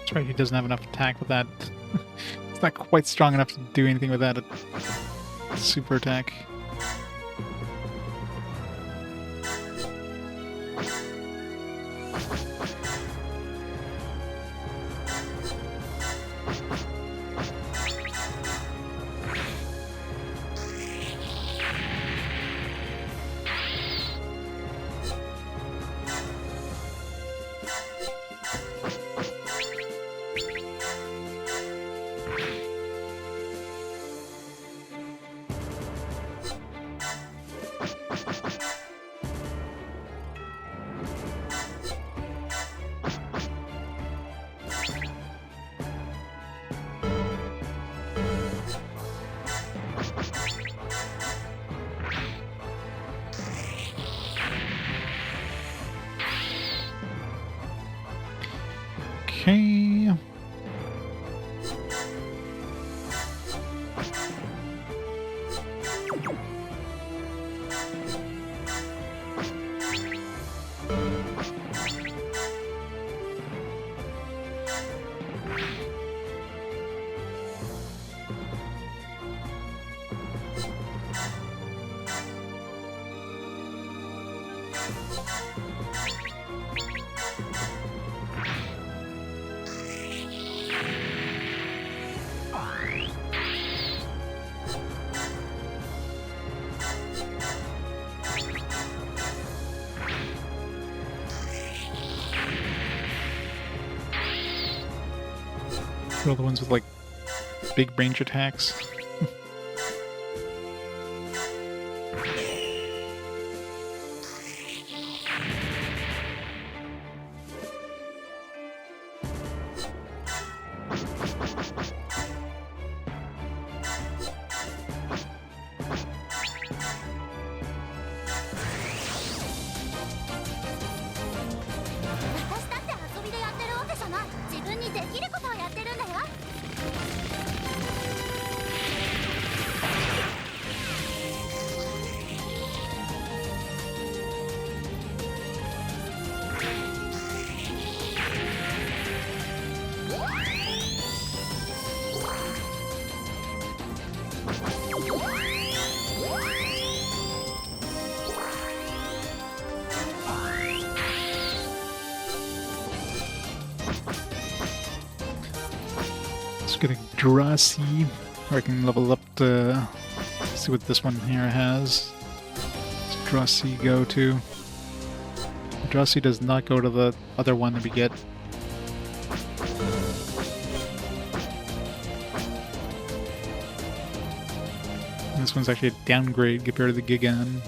That's right, he doesn't have enough attack with that. It's not quite strong enough to do anything with that super attack. Okay. What are the ones with like big range attacks? Getting Drosy, or I can level up the. See what this one here has. What's Drosy go to? Drosy does not go to the other one that we get. And this one's actually a downgrade compared to the Gigan.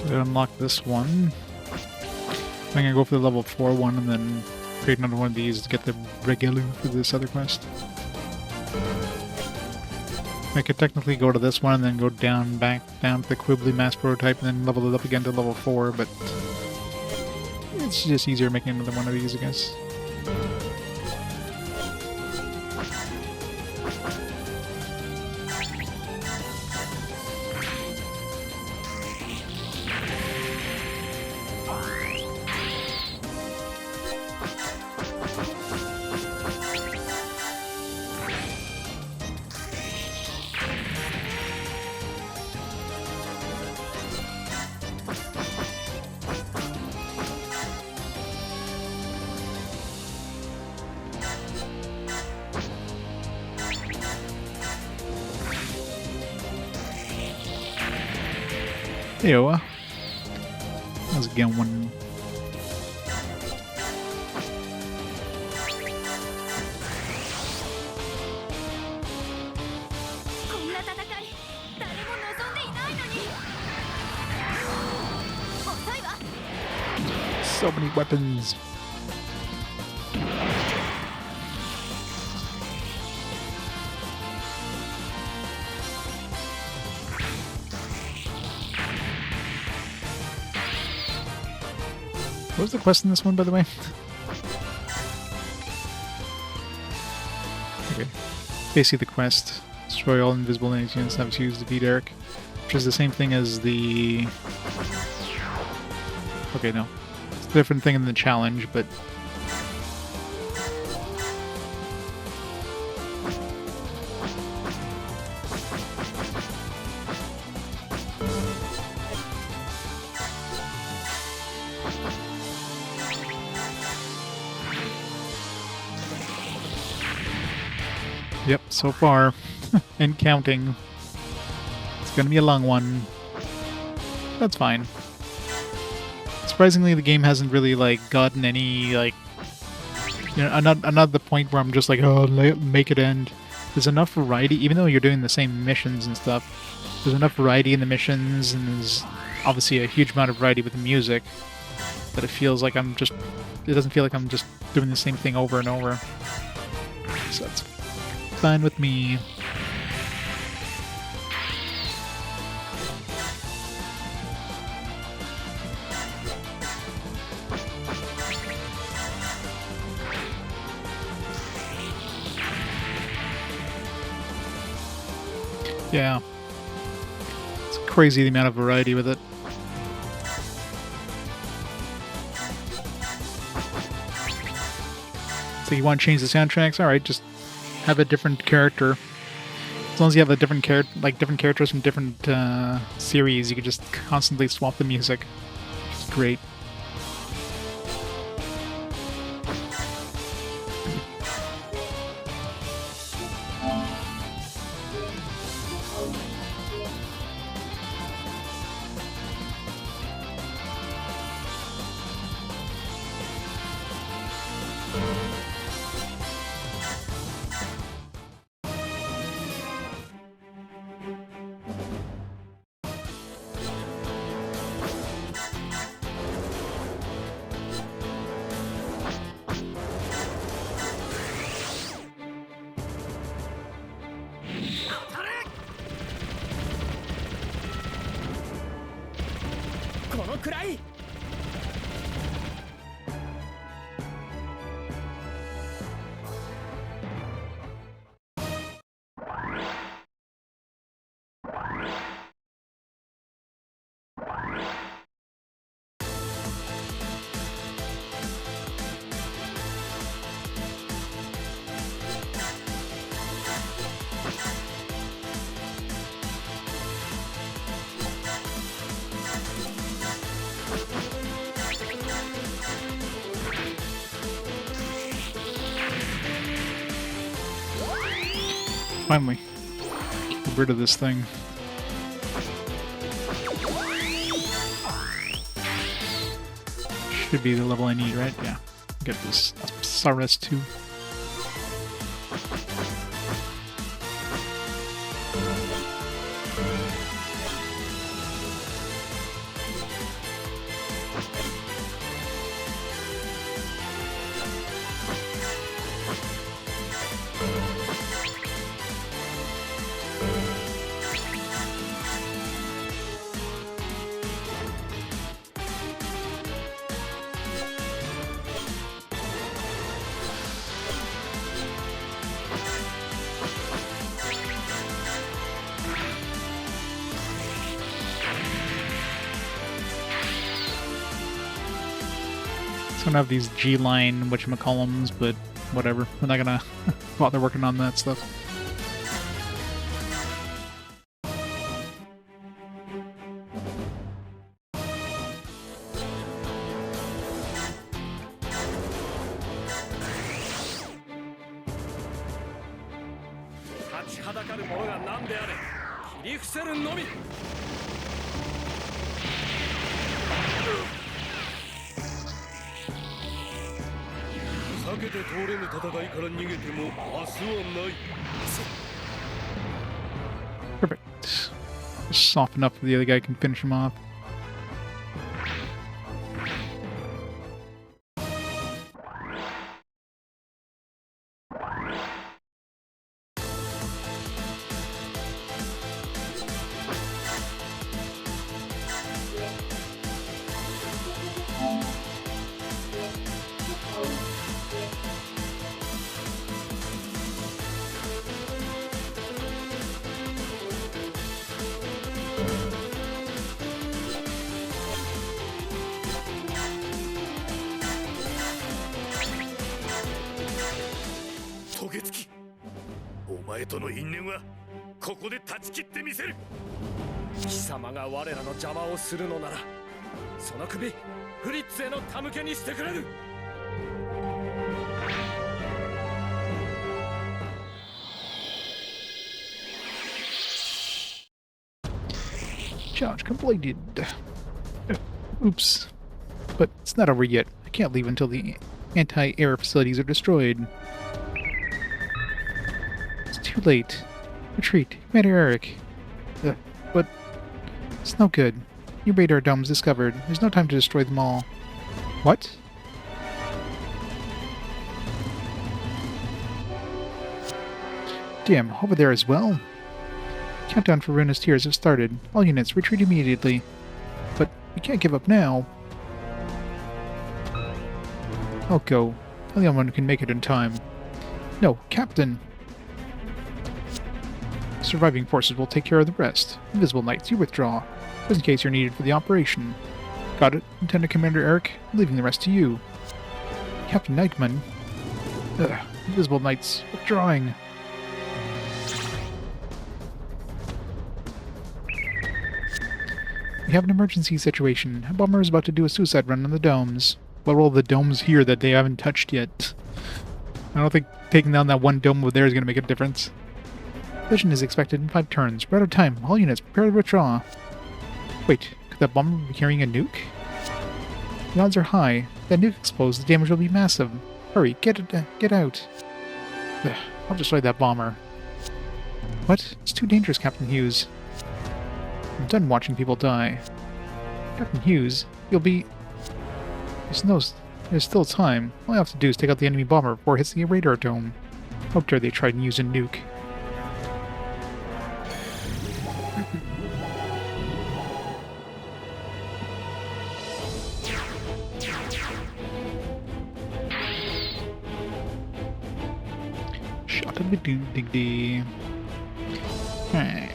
Unlock this one. I'm gonna go for the level 4 one and then create another one of these to get the regular for this other quest. I could technically go to this one and then go back down to the Quibbly mass prototype and then level it up again to level 4, but it's just easier making another one of these, I guess. Ew. That was again one. So many weapons. What was the quest in this one, by the way? Okay. Basically the quest. Destroy all invisible enemies units and have to use defeat Eric. Which is the same thing as the... Okay, no. It's a different thing in the challenge, but... Yep, so far, and counting. It's gonna be a long one. That's fine. Surprisingly, the game hasn't really, like, gotten any, like... You know, I'm not at the point where I'm just like, oh, make it end. There's enough variety, even though you're doing the same missions and stuff. There's enough variety in the missions, and there's obviously a huge amount of variety with the music, that it feels like I'm just... It doesn't feel like I'm just doing the same thing over and over. So that's fine with me. Yeah. It's crazy the amount of variety with it. So you want to change the soundtracks? Alright, just have a different character. As long as you have a different characters from different series, you can just constantly swap the music. Which is great. Finally. Get rid of this thing. Should be the level I need, right? Yeah. Get this Saras too. I don't have these G-line whatchamacallums, but whatever. We're not gonna bother working on that stuff. Perfect. Just soft enough that the other guy can finish him off. Challenge completed. Oops. But it's not over yet. I can't leave until the anti-air facilities are destroyed. It's too late. Retreat. Commander Eric. But it's no good. New radar domes discovered. There's no time to destroy them all. What? Damn, over there as well? Countdown for Ruinous Tears have started. All units, retreat immediately. But we can't give up now. I'll go. I'm the only one who can make it in time. No, Captain! Surviving forces will take care of the rest. Invisible Knights, you withdraw. Just in case you're needed for the operation. Got it, Lieutenant Commander Eric. I'm leaving the rest to you. Captain Knightman. Invisible Knights, withdrawing. We have an emergency situation. A bomber is about to do a suicide run on the domes. What are all the domes here that they haven't touched yet? I don't think taking down that one dome over there is going to make a difference. Collision is expected in 5 turns. We're out of time. All units, prepare to withdraw. Wait, could that bomber be carrying a nuke? The odds are high. If that nuke explodes, the damage will be massive. Hurry, get out. I'll destroy that bomber. What? It's too dangerous, Captain Hughes. I'm done watching people die. Captain Hughes, you'll be... There's still time. All I have to do is take out the enemy bomber before it hits the radar dome. How dare they try and use a nuke. Shot of the doo-dig-dee. Alright.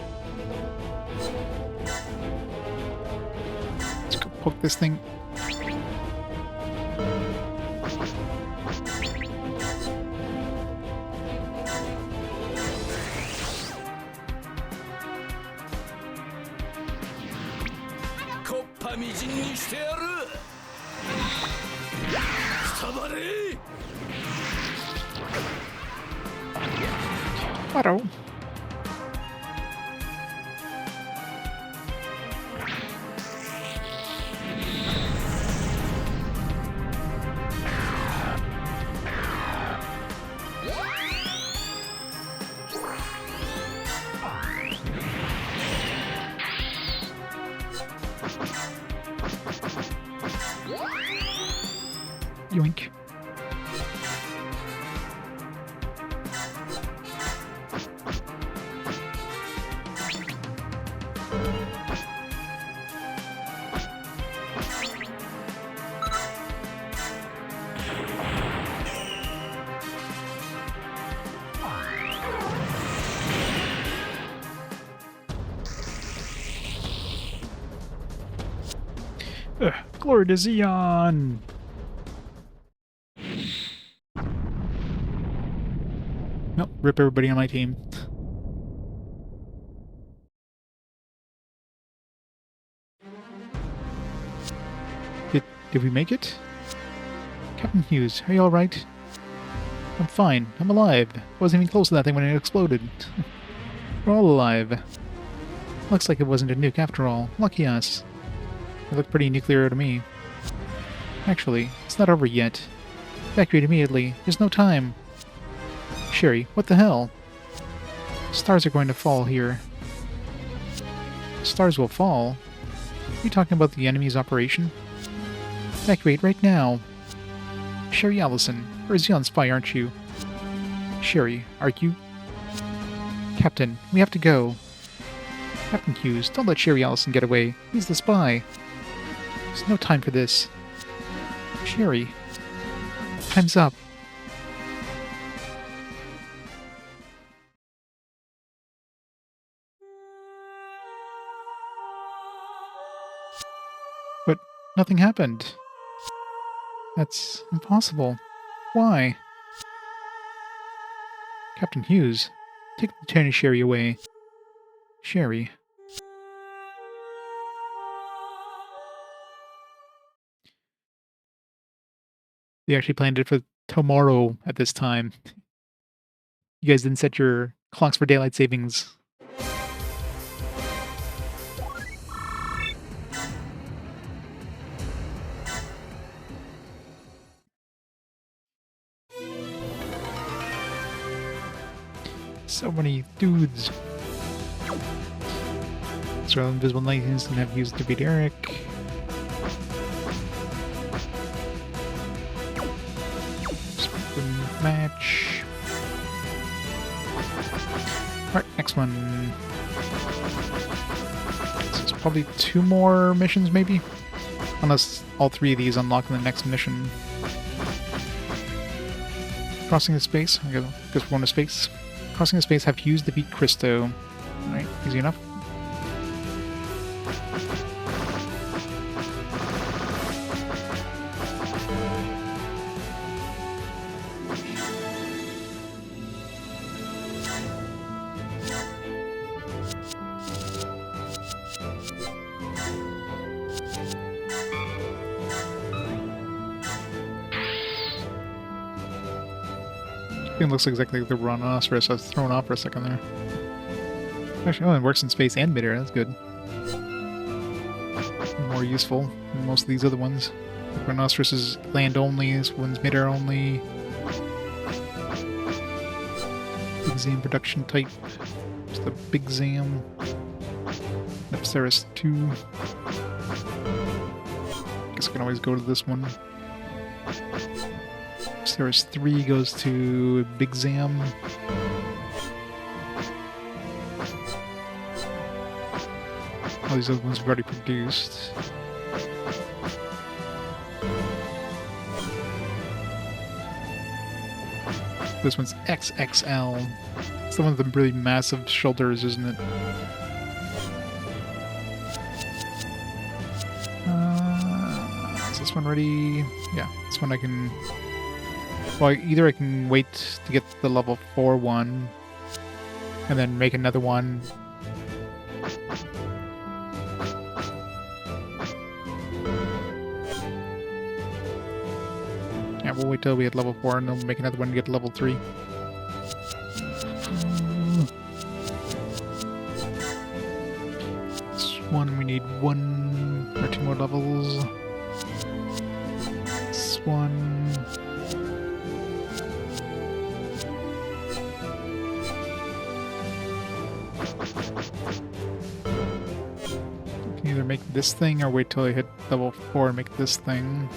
Let's go poke this thing. Auto. Yoink. Glory to Xeon! Nope, rip everybody on my team. Did we make it? Captain Hughes, are you alright? I'm fine. I'm alive. Wasn't even close to that thing when it exploded. We're all alive. Looks like it wasn't a nuke after all. Lucky us. It looked pretty nuclear to me. Actually, it's not over yet. Evacuate immediately. There's no time. Sherry, what the hell? Stars are going to fall here. Stars will fall? Are you talking about the enemy's operation? Evacuate right now. Sherry Allison, you're a Xeon spy, aren't you? Sherry, are you? Captain, we have to go. Captain Hughes, don't let Sherry Allison get away. He's the spy. There's no time for this. Sherry. Time's up. But nothing happened. That's impossible. Why? Captain Hughes, take Lieutenant Sherry away. Sherry. They actually planned it for tomorrow at this time. You guys didn't set your clocks for daylight savings. So many dudes. So Invisible Lightnings didn't have used to beat Eric. Match. Alright, next one. So it's probably 2 more missions, maybe? Unless all 3 of these unlock in the next mission. Crossing the space. I guess we're going to space. Crossing the space, have to use to beat Christo. Alright, easy enough. It looks exactly like the rhinoceros. I was thrown off for a second there. Actually, oh, it works in space and midair. That's good. More useful than most of these other ones. The rhinoceros is land only. This one's midair only. Big Zam production type. Just a Big Zam. Nepceris 2. Guess I can always go to this one. Nepceris 3 goes to Big Zam. All these other ones we've already produced. This one's XXL. It's the one with the really massive shoulders, isn't it? Is this one ready? Yeah, this one I can... Well, either I can wait to get the level 4 one, and then make another one. Yeah, we'll wait till we hit level 4 and then we'll make another one to get to level 3. This one we need 1 or 2 more levels. This one... Either make this thing or wait till I hit level 4 and make this thing.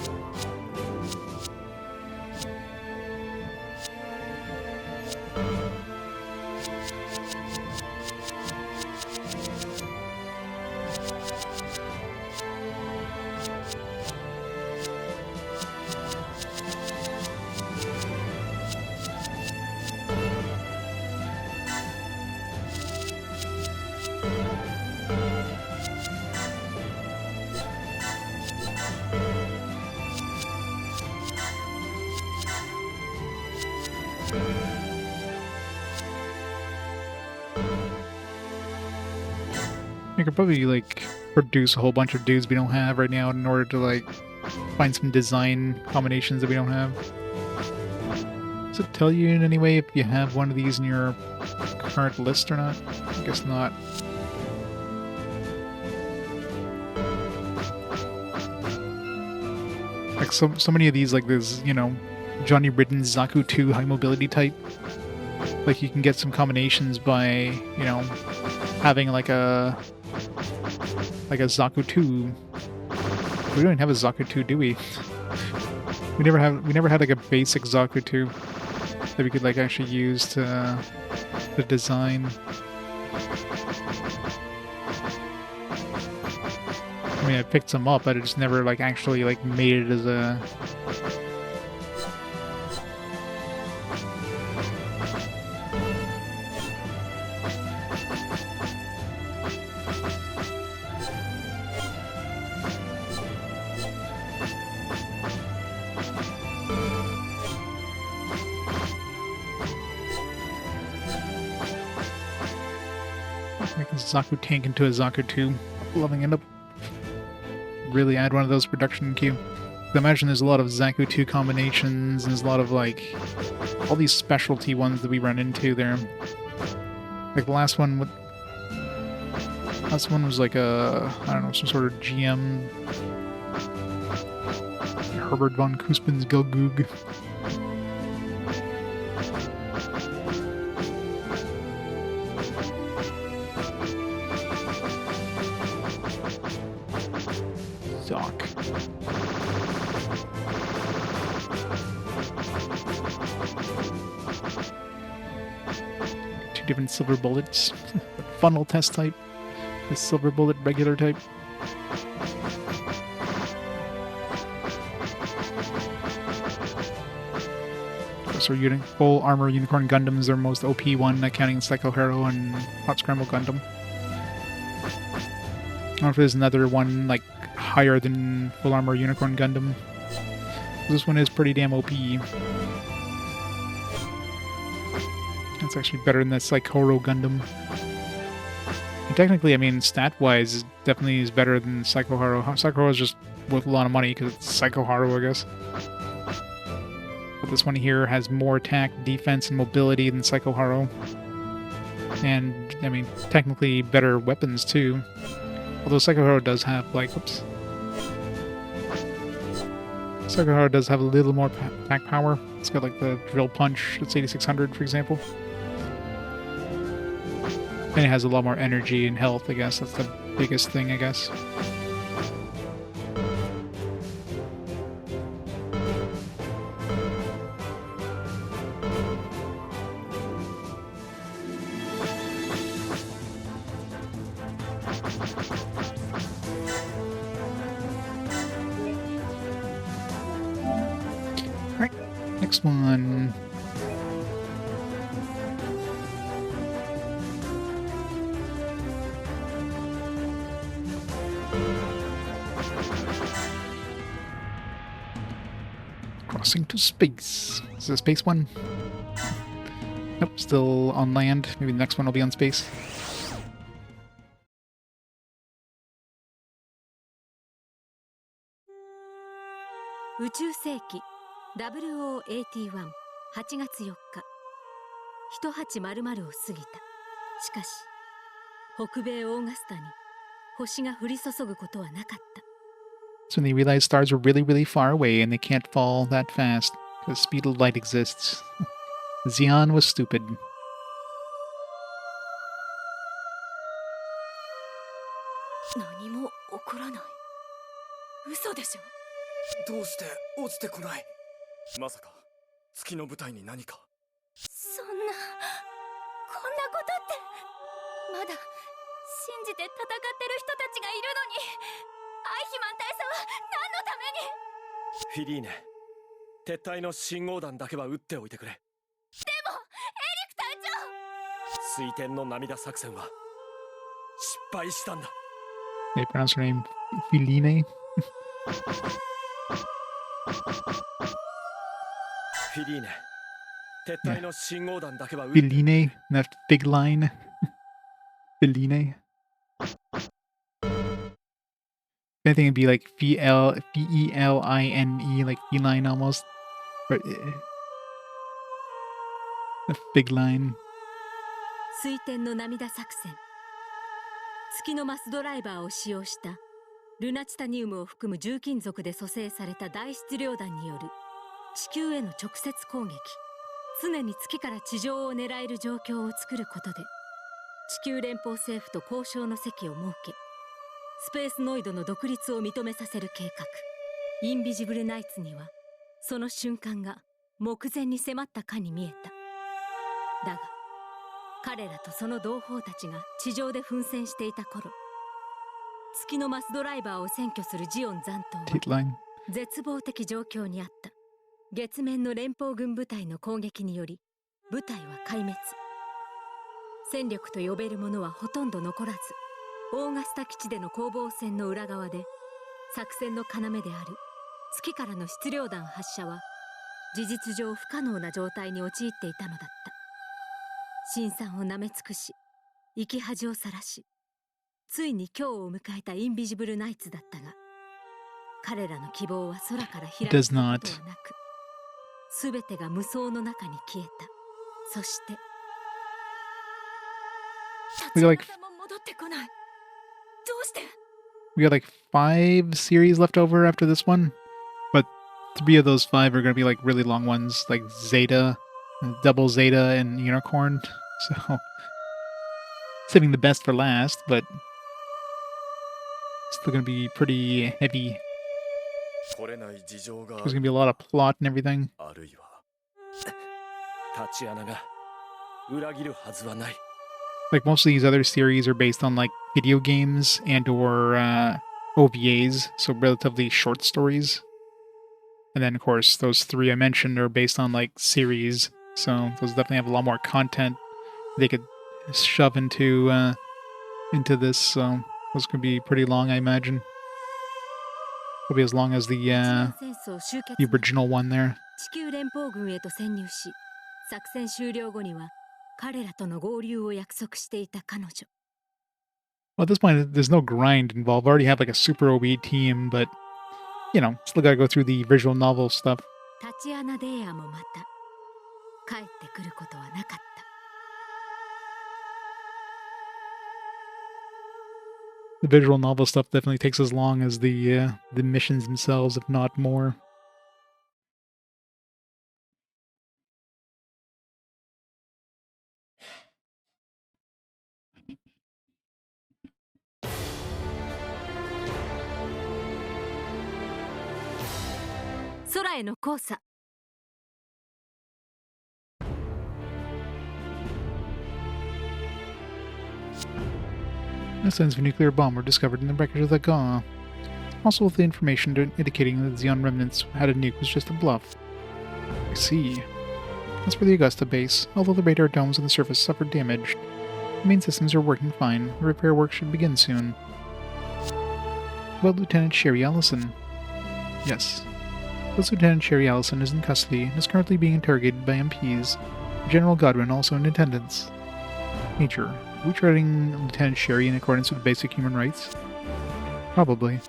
I could probably, like, produce a whole bunch of dudes we don't have right now in order to, like, find some design combinations that we don't have. Does it tell you in any way if you have one of these in your current list or not? I guess not. Like, so many of these, like, this, you know, Johnny Ridden's Zaku 2 high mobility type. Like, you can get some combinations by, you know, having, like a Zaku 2. We don't even have a Zaku 2, do we? We never had, like, a basic Zaku 2 that we could, like, actually use to design. I mean, I picked some up, but I just never, like, actually, like, made it as a... Make a Zaku tank into a Zaku 2. Loving it up. Really add one of those production queue. I imagine there's a lot of Zaku 2 combinations, and there's a lot of, like, all these specialty ones that we run into there. Like the last one was like a, I don't know, some sort of GM Herbert von Kuzmin's Gulgug. Doc. Two different silver bullets. Funnel test type. The silver bullet regular type. So full armor unicorn Gundams are most OP one, accounting Psycho Hero and Hot Scramble Gundam. I don't know if there's another one like higher than full armor unicorn Gundam. This one is pretty damn OP. It's actually better than the Psycho Gundam. And technically, I mean, stat-wise, it definitely is better than Psycho Hero. Psycho Hero is just worth a lot of money because it's Psycho Hero, I guess. But this one here has more attack, defense, and mobility than Psycho Hero. And, I mean, technically better weapons, too. Although Psycho Hero does have, like, oops. Psycho Hero does have a little more attack power. It's got, like, the drill punch. It's 8600, for example. And it has a lot more energy and health, I guess. That's the biggest thing, I guess. Alright, next one. Crossing to space. Is it a space one? Nope, still on land. Maybe the next one will be on space. WO81 8月4日1800を過ぎた。しかし北米オーガスタに星が降り注ぐことはなかった。So when they realized stars were really, really far away and they can't fall that fast because the speed of light exists. Xeon was stupid. 何も起こらない。嘘でしょ。どうして落ちてこない？まさか月の舞台に何か？そんなこんなことってまだ信じて戦ってる人たちがいるのにアイヒマン大佐は何のために？フィリーネ、撤退の信号弾だけは撃っておいてくれ。でもエリク隊長、水天の涙作戦は失敗したんだ。They pronounce her name Filine. フィリーネ、撤退の信号弾だけは撃って。Filine, that big line. Filine. I think it'd be like Feline, like feline almost. But a big line. 水天の涙作戦。月のマスドライバーを使用したルナチタニウムを含む重金属で蘇生された大質量弾による地球への直接攻撃。常に月から地上を狙える状況を作ることで地球連邦政府と交渉の席を設け、スペースノイドの独立を認めさせる計画。インビジブルナイツにはその瞬間が目前に迫ったかに見えた。だが彼らとその同胞たちが地上で奮戦していた頃、月のマスドライバーを占拠するジオン残党は絶望的状況にあった。月面の連邦軍部隊の攻撃により部隊は壊滅。戦力と呼べるものはほとんど残らず、オーガスタ基地での攻防戦の裏側で作戦の要である月からの質量弾発射は事実上不可能な状態に陥っていたのだった。辛酸をなめ尽くし、生き恥をさらし、ついに今日を迎えたインビジブルナイツだったが、彼らの希望は空から開くことはなく、すべてが無双の中に消えた。そして立花も戻ってこない。どうして？ We got like 5 series left over after this one, but 3 of those 5 are going to be like really long ones, like Zeta, Double Zeta, and Unicorn. So saving the best for last, but still going to be pretty heavy. There's going to be a lot of plot and everything. Like most of these other series are based on like video games and or OVAs, so relatively short stories. And then of course those 3 I mentioned are based on like series, so those definitely have a lot more content they could shove into this. So those could be pretty long, I imagine. Probably as long as the original one there. 地球連邦軍へと潜入し、作戦終了後には彼らとの合流を約束していた彼女。Well, at this point, there's no grind involved. I already have like a super OB team, but you know, still gotta go through the visual novel stuff. タチアナ・デイアもまた帰ってくることはなかった。The visual novel stuff definitely takes as long as the missions themselves, if not more. No signs of a nuclear bomb were discovered in the wreckage of the GA. Also, with the information indicating that the Xeon remnants had a nuke was just a bluff. I see. As for the Augusta base, although the radar domes on the surface suffered damage, the main systems are working fine. The repair work should begin soon. About Lieutenant Sherry Allison? Yes. Lieutenant Sherry Allison is in custody and is currently being interrogated by MPs. General Godwin also in attendance. Major, are we treating Lieutenant Sherry in accordance with basic human rights? Probably.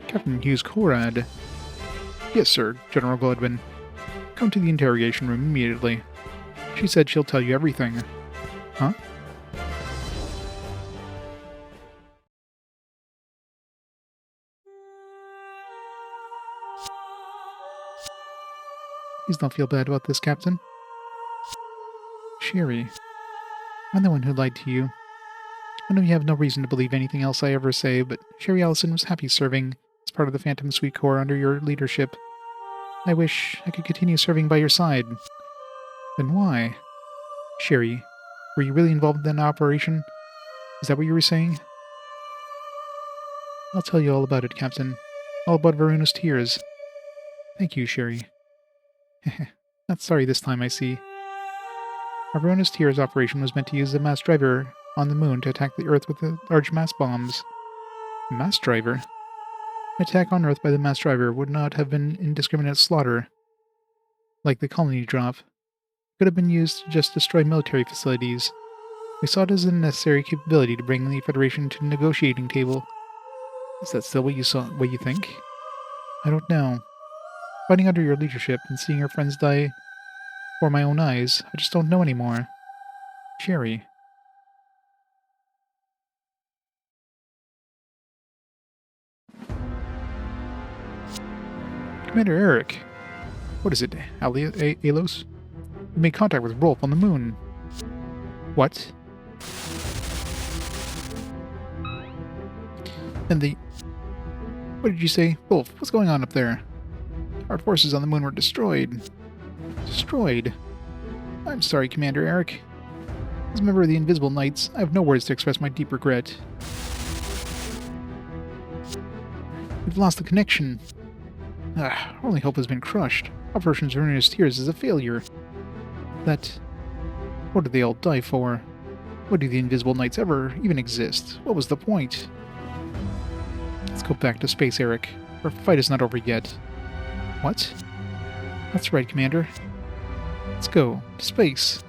Captain Hughes Corad. Yes, sir, General Godwin. Come to the interrogation room immediately. She said she'll tell you everything. Huh? Please don't feel bad about this, Captain. Sherry, I'm the one who lied to you. I know you have no reason to believe anything else I ever say, but Sherry Allison was happy serving as part of the Phantom Sweet Corps under your leadership. I wish I could continue serving by your side. Then why? Sherry, were you really involved in that operation? Is that what you were saying? I'll tell you all about it, Captain. All about Veruna's tears. Thank you, Sherry. Not sorry this time, I see. Our Veruna's Tears operation was meant to use the mass driver on the moon to attack the Earth with the large mass bombs. Mass driver? An attack on Earth by the mass driver would not have been indiscriminate slaughter, like the colony drop. It could have been used to just destroy military facilities. We saw it as a necessary capability to bring the Federation to the negotiating table. Is that still what you think? I don't know. Fighting under your leadership and seeing our friends die before my own eyes, I just don't know anymore. Sherry. Commander Eric. What is it, Alos? We made contact with Rolf on the moon. What? And what did you say? Rolf, what's going on up there? Our forces on the moon were destroyed. Destroyed? I'm sorry, Commander Eric. As a member of the Invisible Knights, I have no words to express my deep regret. We've lost the connection. Our only hope has been crushed. Operation Serena's Tears is a failure. What did they all die for? What do the Invisible Knights ever even exist? What was the point? Let's go back to space, Eric. Our fight is not over yet. What? That's right, Commander. Let's go. To space.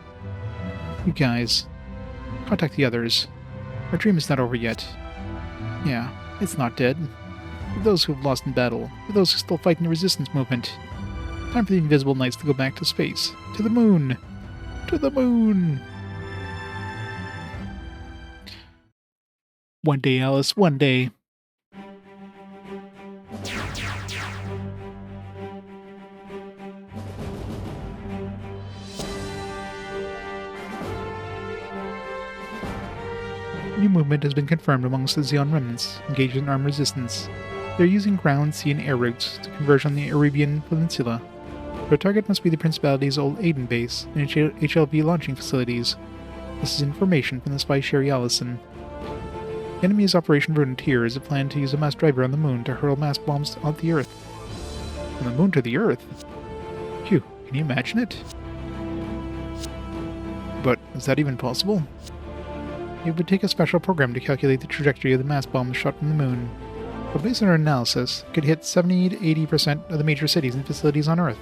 You guys. Contact the others. Our dream is not over yet. Yeah, it's not dead. For those who have lost in battle, for those who still fight in the resistance movement. Time for the Invisible Knights to go back to space. To the moon! To the moon! One day, Alice, one day. New movement has been confirmed amongst the Xeon remnants engaged in armed resistance. They're using ground, sea, and air routes to converge on the Arabian Peninsula. Their target must be the Principality's old Aiden base and HLV launching facilities. This is information from the spy Sherry Allison. The enemy's Operation Frontier is a plan to use a mass driver on the moon to hurl mass bombs on the Earth. From the moon to the Earth? Phew, can you imagine it? But is that even possible? It would take a special program to calculate the trajectory of the mass bombs shot from the moon. But based on our analysis, it could hit 70 to 80% of the major cities and facilities on Earth.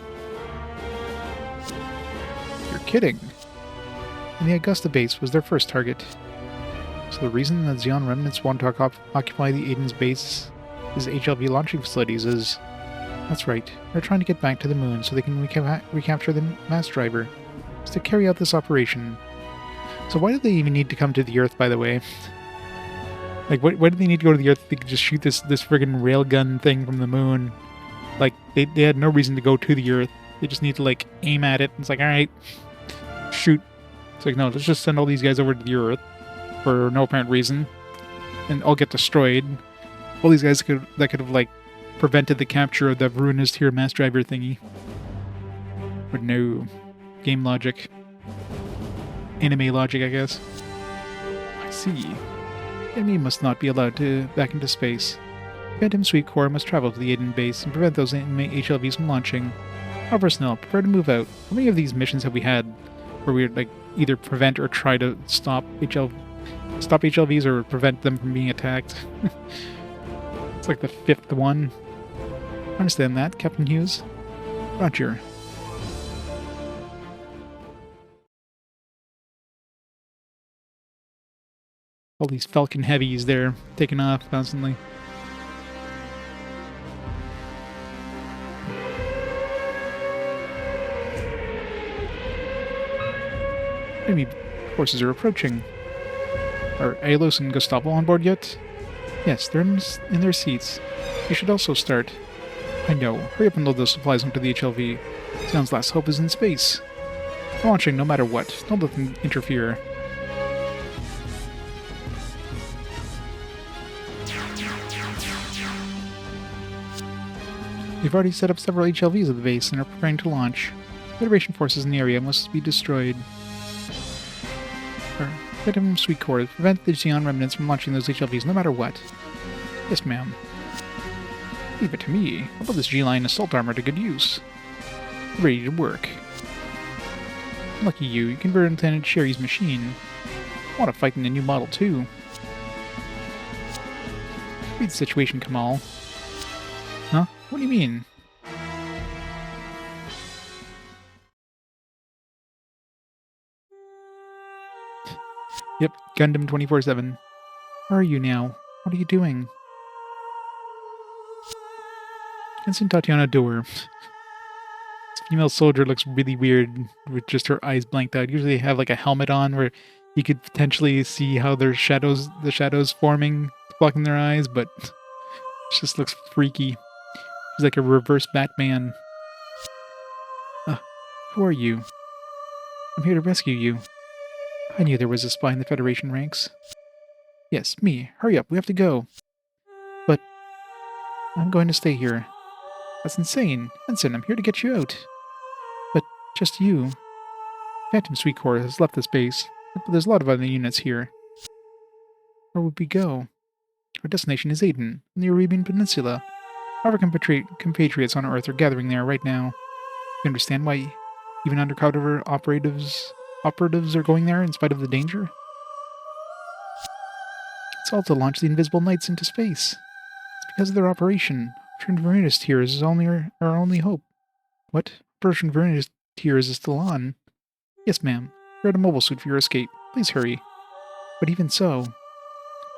You're kidding. And the Augusta base was their first target. So the reason that Xeon remnants want to occupy the Aiden's base is HLV launching facilities is... That's right, they're trying to get back to the moon so they can recapture the mass driver. It's to carry out this operation. So why do they even need to come to the Earth, by the way? Like, why do they need to go to the Earth if they could just shoot this friggin' railgun thing from the moon? Like, they had no reason to go to the Earth. They just need to, like, aim at it. It's like, alright, shoot. It's like, no, let's just send all these guys over to the Earth for no apparent reason, and all get destroyed. All these guys that could have, like, prevented the capture of the ruinous tier mass driver thingy. But no. Game logic. Anime logic, I guess. I see. Enemy must not be allowed back into space. Phantom Sweet Core must travel to the Aiden base and prevent those enemy HLVs from launching. Our personnel, prepare to move out. How many of these missions have we had where we like either prevent or try to stop HLVs or prevent them from being attacked? It's like the 5th one. I understand that, Captain Hughes. Roger. All these Falcon Heavies there, taking off constantly. Enemy forces are approaching. Are Aelos and Gustavo on board yet? Yes, they're in their seats. They should also start. I know. Hurry up and load those supplies onto the HLV. Sounds last hope is in space. They're launching no matter what. Don't let them interfere. We've already set up several HLVs at the base and are preparing to launch. Federation forces in the area must be destroyed. Phantom Sweet Core, prevent the Xeon remnants from launching those HLVs no matter what. Yes, ma'am. Leave it to me. I'll put this G-Line assault armor to good use. Ready to work. Lucky you converted Lieutenant Sherry's machine. I want to fight in the new model too. Read the situation, Kamal. Huh? What do you mean? Yep, Gundam 24/7. Where are you now? What are you doing? Instant Tatiana door. This female soldier looks really weird with just her eyes blanked out. Usually they have like a helmet on where you could potentially see how the shadows forming, blocking their eyes, but it just looks freaky. She's like a reverse Batman. Who are you? I'm here to rescue you. I knew there was a spy in the Federation ranks. Yes, me. Hurry up, we have to go. But I'm going to stay here. That's insane. Ensign, I'm here to get you out. But just you. Phantom Sweet Corps has left this base, but there's a lot of other units here. Where would we go? Our destination is Aden, on the Arabian Peninsula. Our compatriots on Earth are gathering there right now. You understand why even undercover operatives are going there in spite of the danger? It's all to launch the Invisible Knights into space. It's because of their operation. Operation Varinus Tears is only our only hope. What? Operation Varinus Tears is still on? Yes, ma'am. Prepare a mobile suit for your escape. Please hurry. But even so,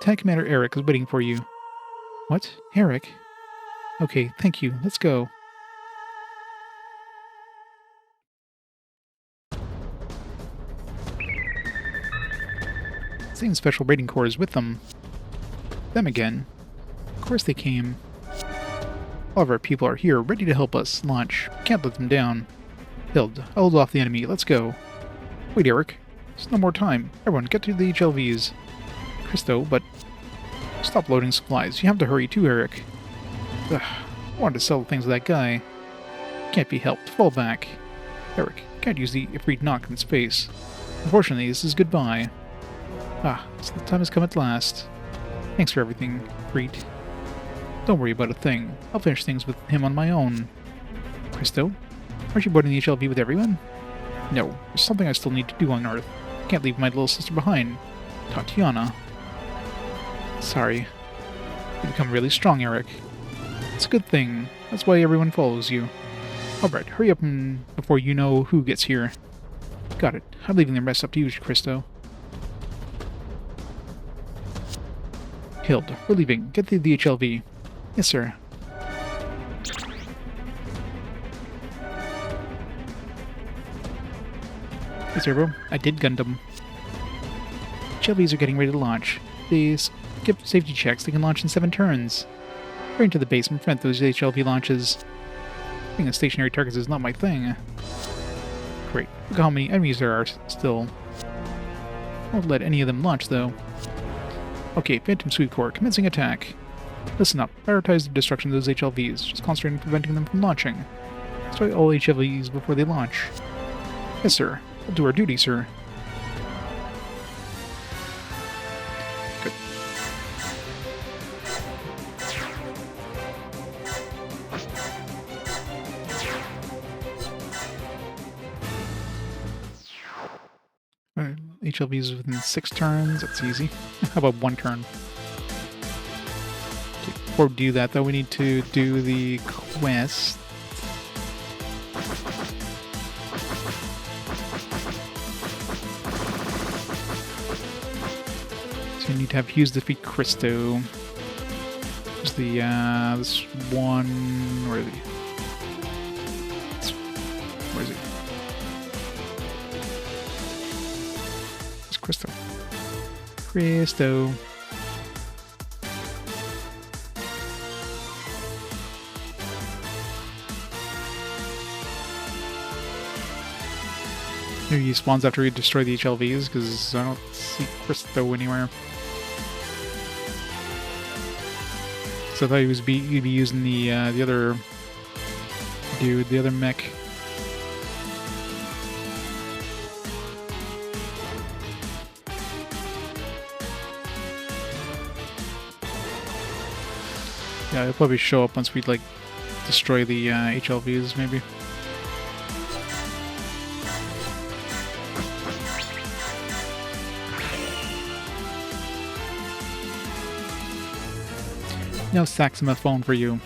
Tank Commander Eric is waiting for you. What? Eric? Okay, thank you. Let's go. Same Special Raiding Corps is with them. Them again. Of course they came. All of our people are here, ready to help us launch. Can't let them down. Hild, hold off the enemy. Let's go. Wait, Eric. There's no more time. Everyone, get to the HLVs. Christo, but... Stop loading supplies. You have to hurry too, Eric. Ugh, I wanted to sell things to that guy. Can't be helped. Fall back. Eric, can't use the Ifrit knock in space. Unfortunately, this is goodbye. So the time has come at last. Thanks for everything, Ifrit. Don't worry about a thing. I'll finish things with him on my own. Christo, aren't you boarding the HLV with everyone? No, there's something I still need to do on Earth. I can't leave my little sister behind. Tatiana. Sorry. You've become really strong, Eric. It's a good thing. That's why everyone follows you. Alright, hurry up before you know who gets here. Got it. I'm leaving the rest up to you, Christo. Hild, we're leaving. Get to the HLV. Yes, sir. Hey, Servo. I did Gundam. HLVs are getting ready to launch. They skip safety checks. They can launch in 7 turns. Hurry into the base and prevent those HLV launches. Being a stationary targets is not my thing. Great. Look how many enemies there are still. Won't let any of them launch, though. Okay, Phantom Sweet Corps, commencing attack. Listen up. Prioritize the destruction of those HLVs. Just concentrate on preventing them from launching. Destroy all HLVs before they launch. Yes, sir. We'll do our duty, sir. Good. HLVs within 6 turns. That's easy. How about 1 turn? Okay, before we do that, though, we need to do the quest. So you need to have Hughes defeat Christo. There's the, this one... Where is he? Where is he? Christo. Christo. Maybe he spawns after we destroy the HLVs, because I don't see Christo anywhere. So I thought he'd be using the other dude, the other mech. Yeah, it'll probably show up once we, like, destroy the HLVs, maybe. No saxophone for you.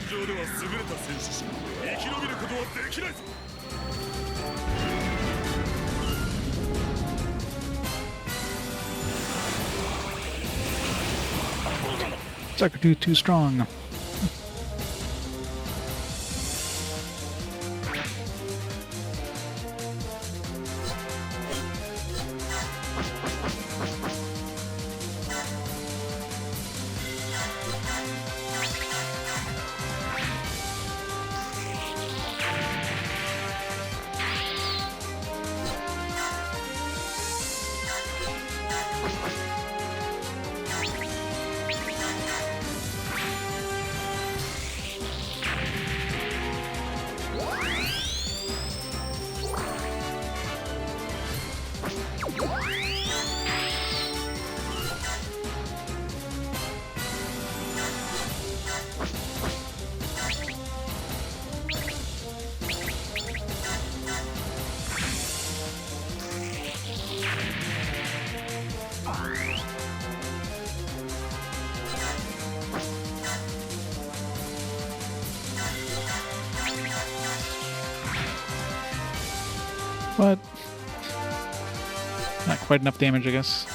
上では優れた戦士しか生き延びることはできないぞ。 Sucker too strong. But not quite enough damage, I guess.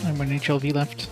And one HLV left.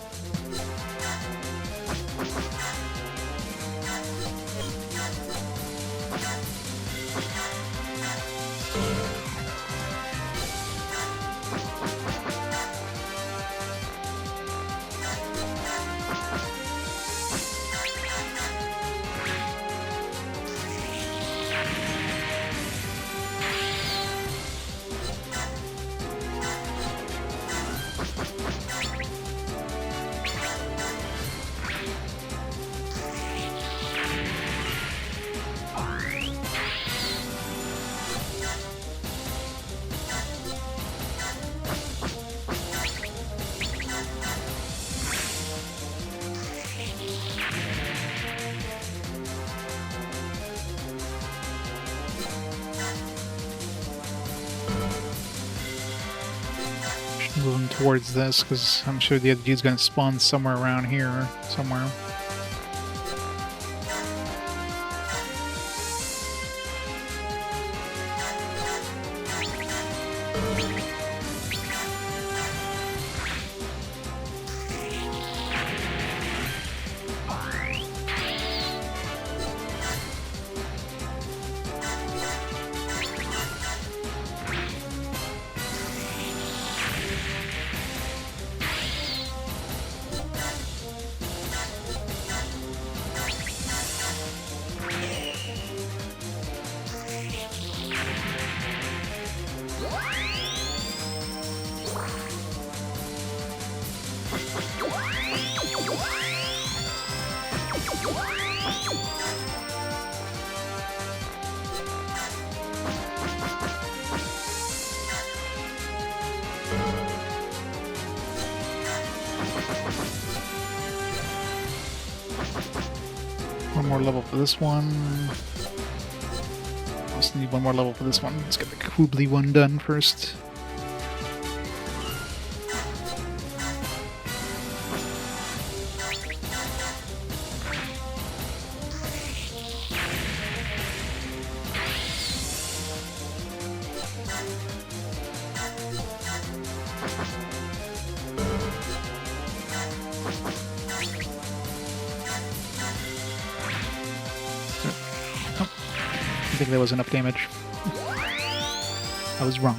Moving towards this because I'm sure the other dude's gonna spawn somewhere around here or somewhere. One more level for this one. Also need one more level for this one. Let's get the Kubli one done first. I think there was enough damage. I was wrong.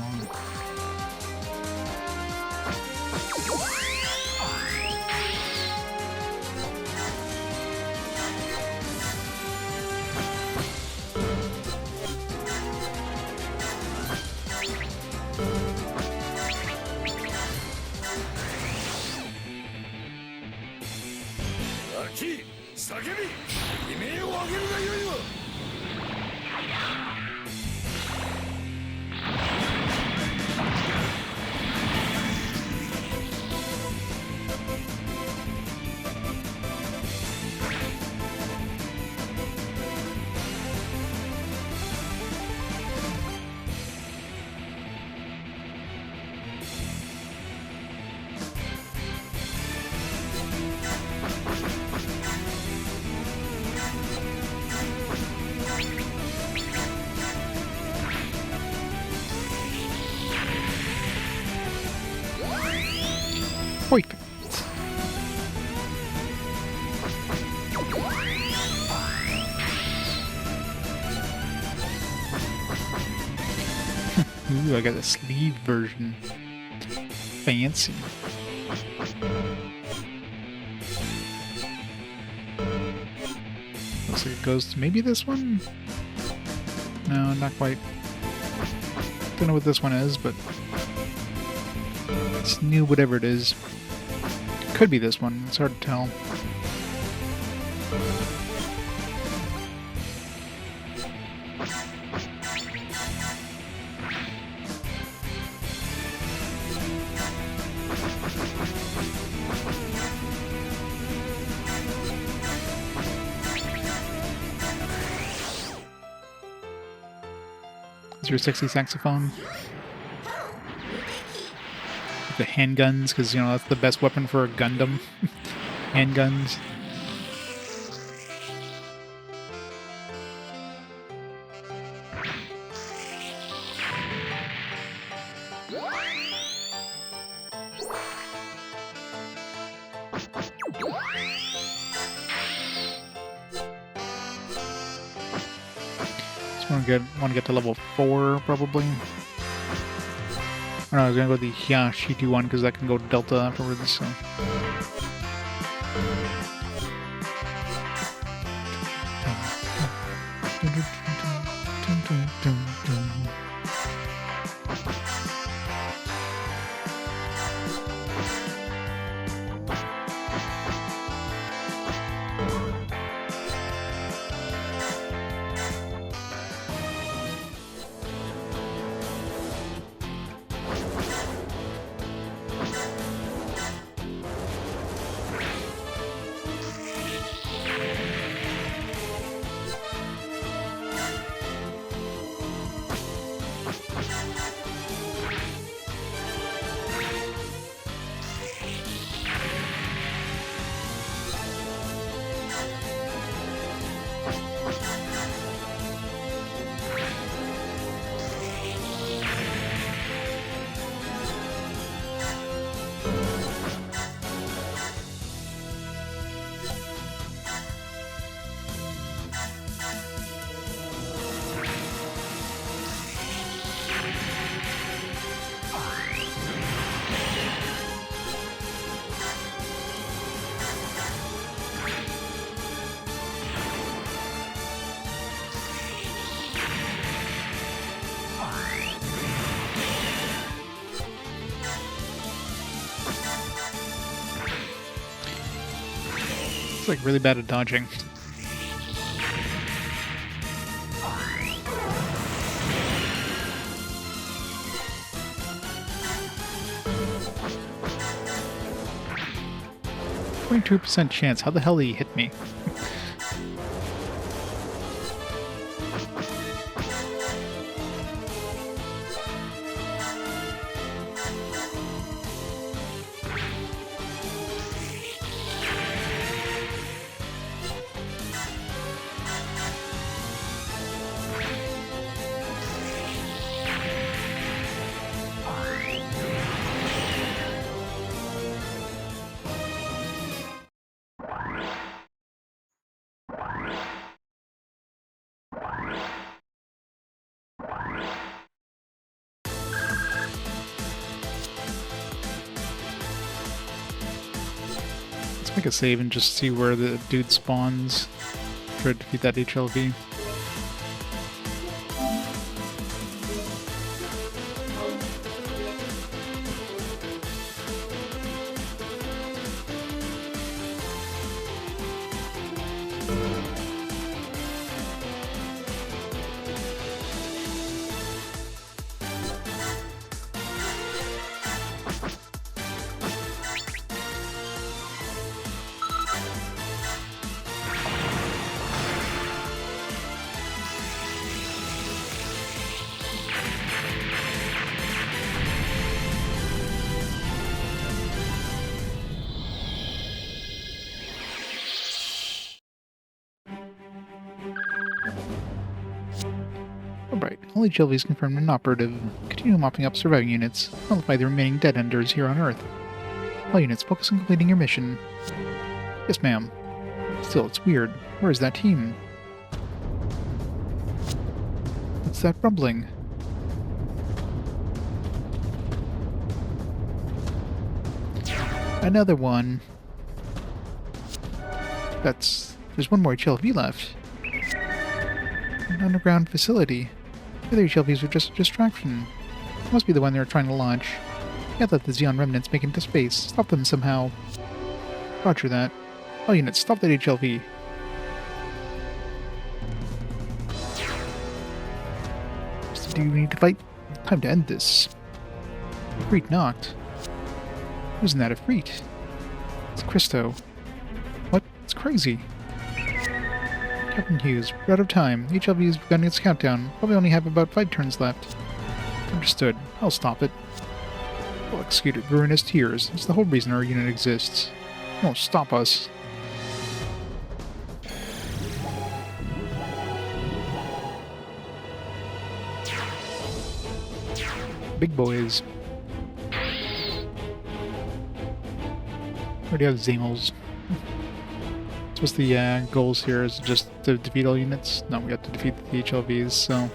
Aki, 叫び、悲鳴を上げるがよいわ。Perfect. Ooh, I got the sleeve version. Fancy. Looks like it goes to maybe this one? No, not quite. Don't know what this one is, but it's new, whatever it is. Could be this one, it's hard to tell. Is your sexy saxophone? The handguns, because, you know, that's the best weapon for a Gundam. Handguns. Just want to get to level 4, probably. I was gonna go with the Hyashiti one because that can go Delta afterwards, so. Like really bad at dodging. 22% chance. How the hell did he hit me? Let's make a save and just see where the dude spawns. Try to defeat that HLV. Alright, all HLVs confirmed inoperative. Continue mopping up surviving units. Nullify the remaining dead enders here on Earth. All units, focus on completing your mission. Yes, ma'am. Still, it's weird. Where is that team? What's that rumbling? Another one. There's one more HLV left. An underground facility. The other HLVs were just a distraction. It must be the one they were trying to launch. Can't let the Xeon remnants make it into space. Stop them somehow. Roger that. All units, stop that HLV. Do we need to fight? Time to end this. Freet knocked. Wasn't that a Freet? It's Christo. What? It's crazy. Captain Hughes, we're out of time. HLV has begun its countdown. Probably only have about 5 turns left. Understood. I'll stop it. We'll execute it. Ruinous tears. It's the whole reason our unit exists. It won't stop us. Big boys. Already have Zamels. So what's the goals here? Is it just to defeat all units? No, we have to defeat the HLVs, so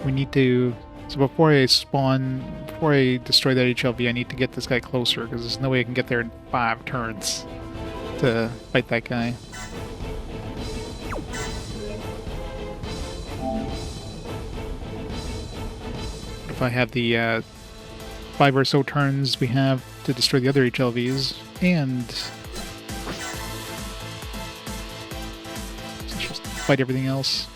we need to... So before I destroy that HLV, I need to get this guy closer, because there's no way I can get there in 5 turns to fight that guy. If I have the 5 or so turns we have to destroy the other HLVs, and let's just fight everything else.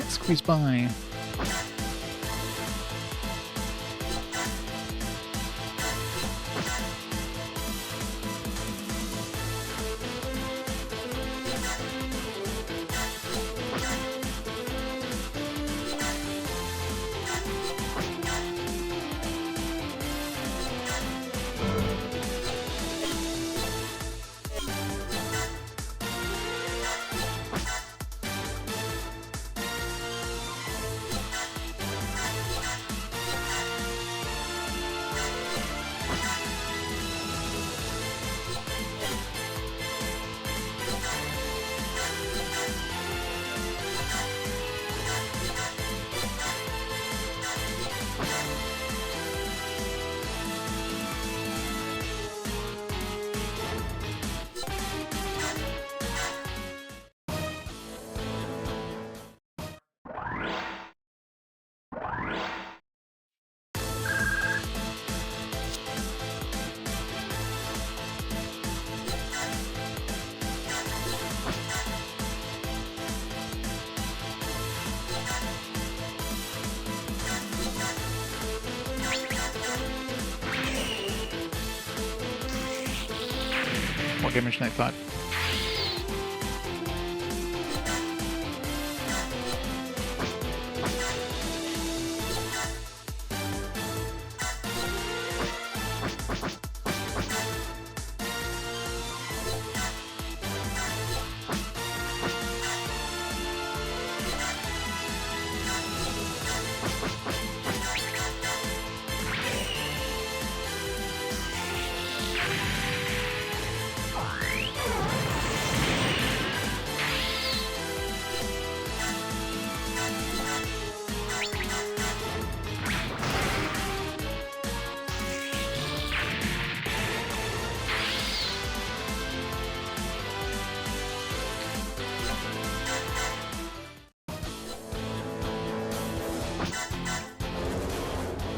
Squeeze by. More damage than I thought.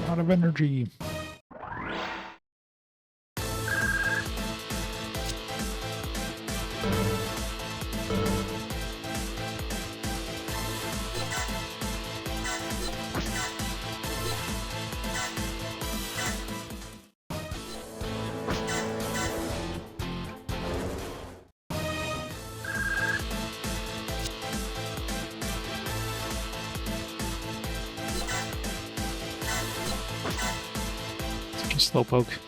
Out of energy. Slowpoke.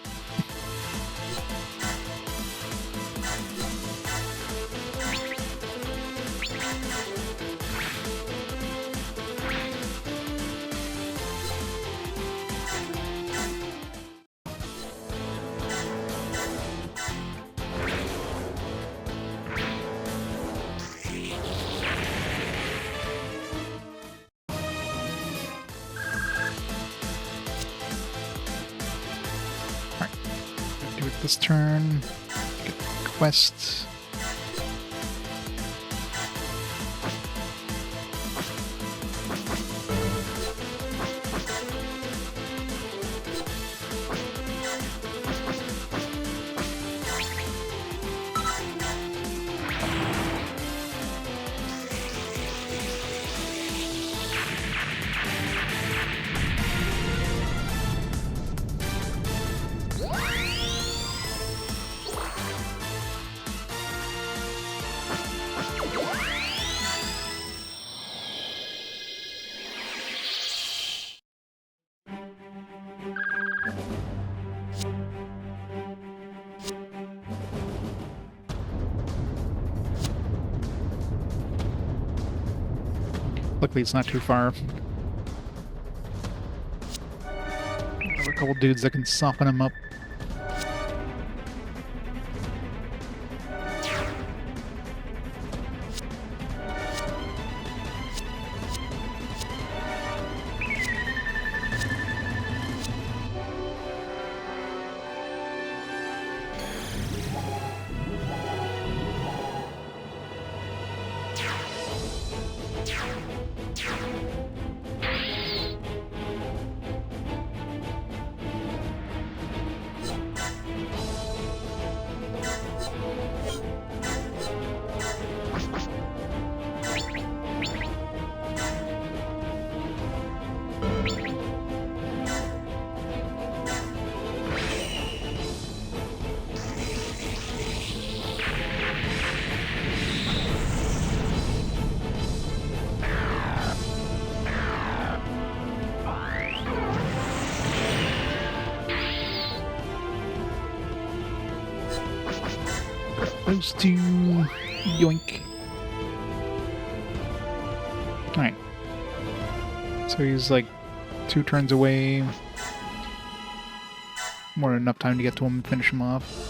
Do it this turn. Get quests. Luckily, it's not too far. Have a couple dudes that can soften him up. Those two. Yoink. Alright. So he's like 2 turns away. More than enough time to get to him and finish him off.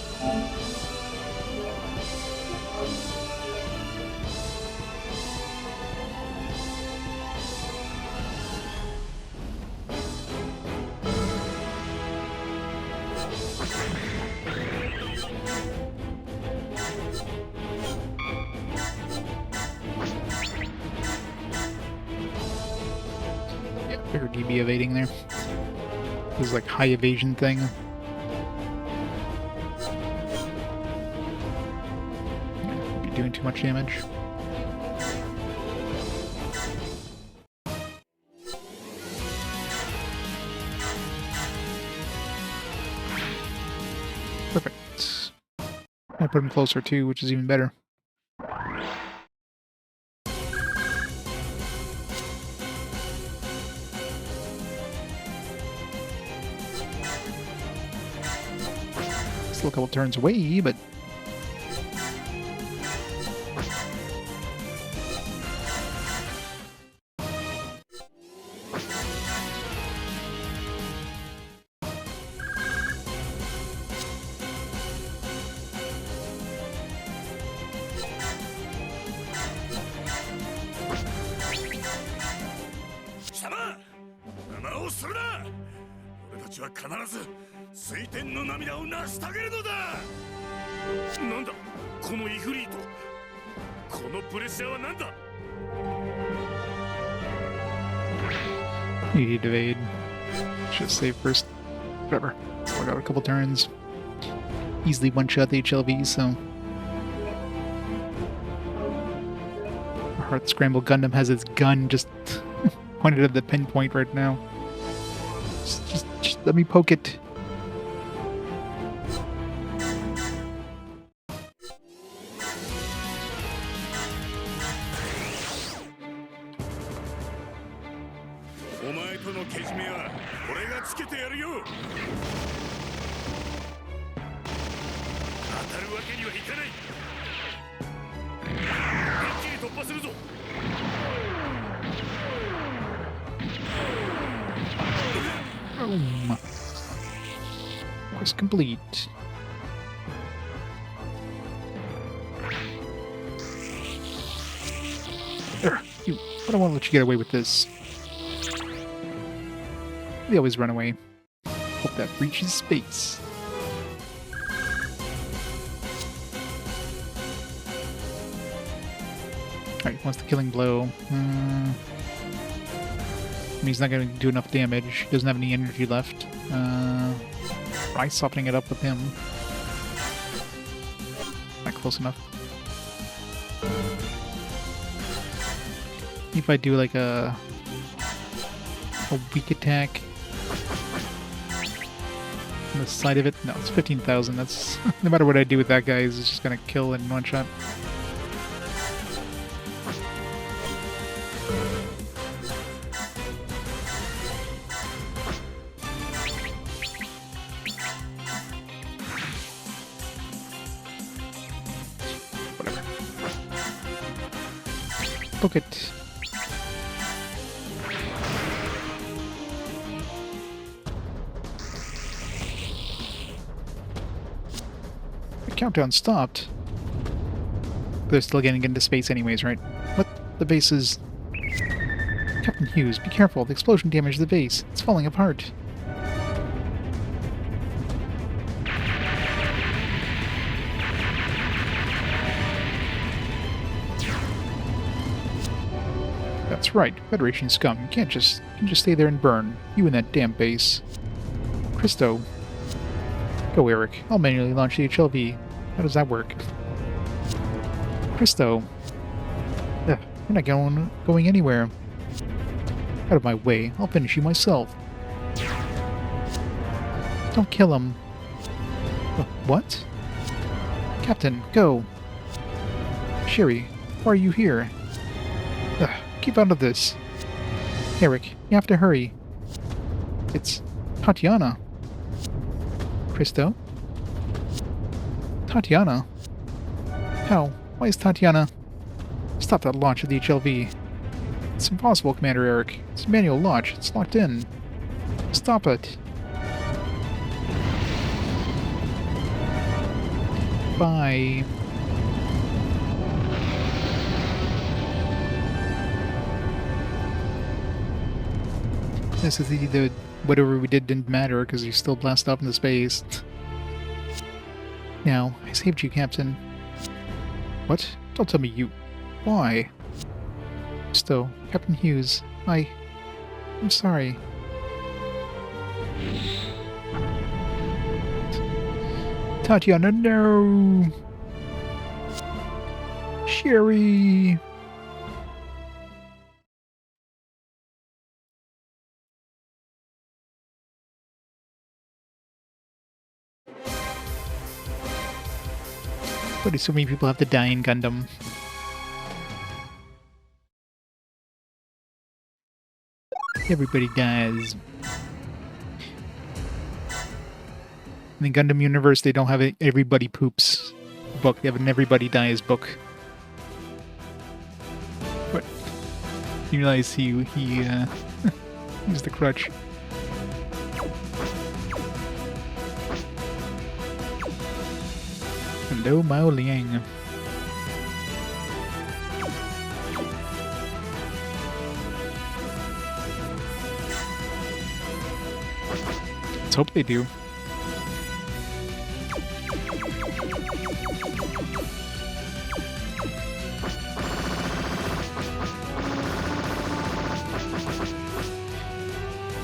Figured he'd be evading there. This is like high evasion thing. Be doing too much damage. Perfect. I put him closer too, which is even better. Still a couple turns away, but you need to evade. Should save first. Whatever. Still got a couple turns. Easily one-shot the HLV, so... Heart Scramble Gundam has its gun just pointed at the pinpoint right now. Just let me poke it. Boom. Quest complete. There, you. I don't want to let you get away with this. They always run away. Hope that reaches space. Alright, wants the killing blow. I mean, he's not going to do enough damage. He doesn't have any energy left. Try softening it up with him. Not close enough. If I do like a weak attack on the side of it, no, it's 15,000. That's no matter what I do with that guy, he's just gonna kill in one shot. Whatever. Book it. Countdown stopped. They're still getting into space anyways, right? What? The base is... Captain Hughes, be careful. The explosion damaged the base. It's falling apart. That's right. Federation scum. You can't just stay there and burn. You and that damn base. Christo. Go, Eric. I'll manually launch the HLV. How does that work? Christo. Ugh, you're not going anywhere. Out of my way. I'll finish you myself. Don't kill him. What? Captain, go. Sherry, why are you here? Ugh, keep out of this. Eric, you have to hurry. It's Tatiana. Christo? Tatiana? How? Why is Tatiana... Stop that launch of the HLV. It's impossible, Commander Eric. It's a manual launch. It's locked in. Stop it. Bye. This is the whatever we didn't matter because you still blast off into space. Now, I saved you, Captain. What? Don't tell me you... Why? Still, Captain Hughes, I'm sorry. Tatiana, no! Sherry! Why do so many people have to die in Gundam? Everybody dies. In the Gundam universe, they don't have an everybody poops book. They have an everybody dies book. But you realize he used the crutch. Hello, Mao Liang. Let's hope they do.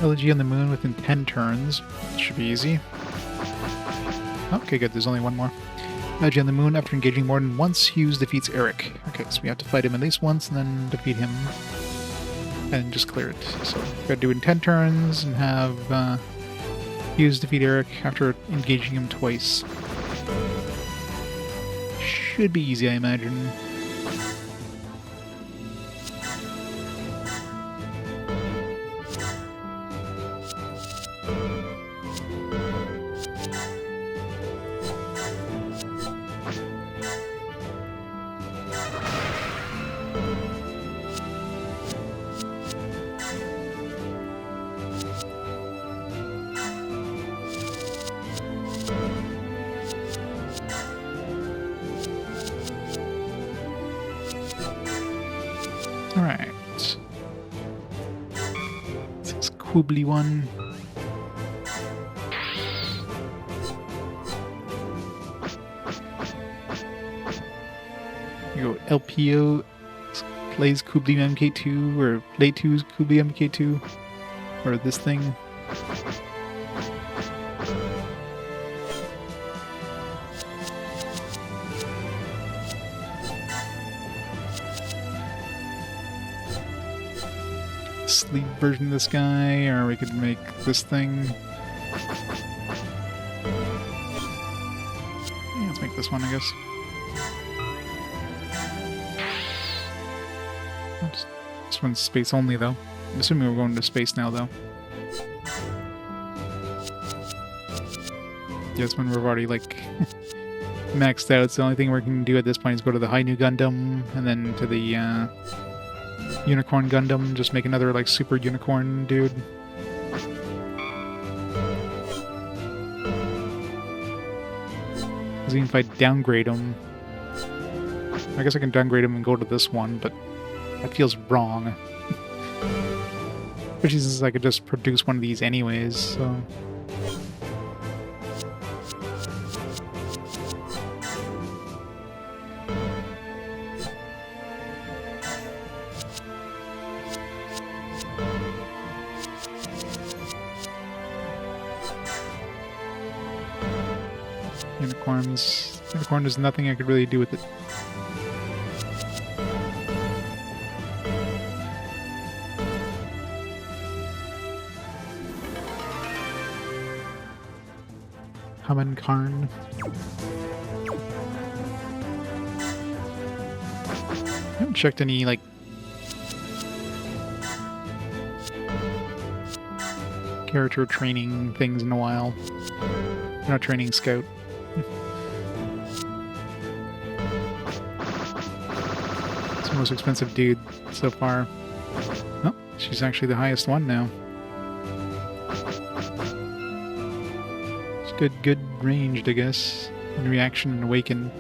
Elegy on the moon within 10 turns. Should be easy. Okay, good. There's only one more. Elegy on the moon after engaging more than once, Hughes defeats Eric. Okay, so we have to fight him at least once and then defeat him. And just clear it. So we gotta do it in 10 turns and have Hughes defeat Eric after engaging him twice. Should be easy, I imagine. Alright. This is Quibbly one. You go LPO plays Quibbly MK2 or Play 2's Quibbly MK2 or this thing. Sleep version of this guy, or we could make this thing. Yeah, let's make this one, I guess. Oops. This one's space only, though. I'm assuming we're going to space now, though. Yes, when we're already, like, maxed out. It's the only thing we can do at this point is go to the High New Gundam, and then to the, Unicorn Gundam, just make another, like, super unicorn dude. Because even if I downgrade him... I guess I can downgrade him and go to this one, but that feels wrong. Especially since I could just produce one of these anyways, so... Unicorn, there's nothing I could really do with it. Haman Karn. I haven't checked any, like, character training things in a while. Not training scout. It's the most expensive dude so far. Oh, she's actually the highest one now. It's good ranged, I guess. And reaction and awaken.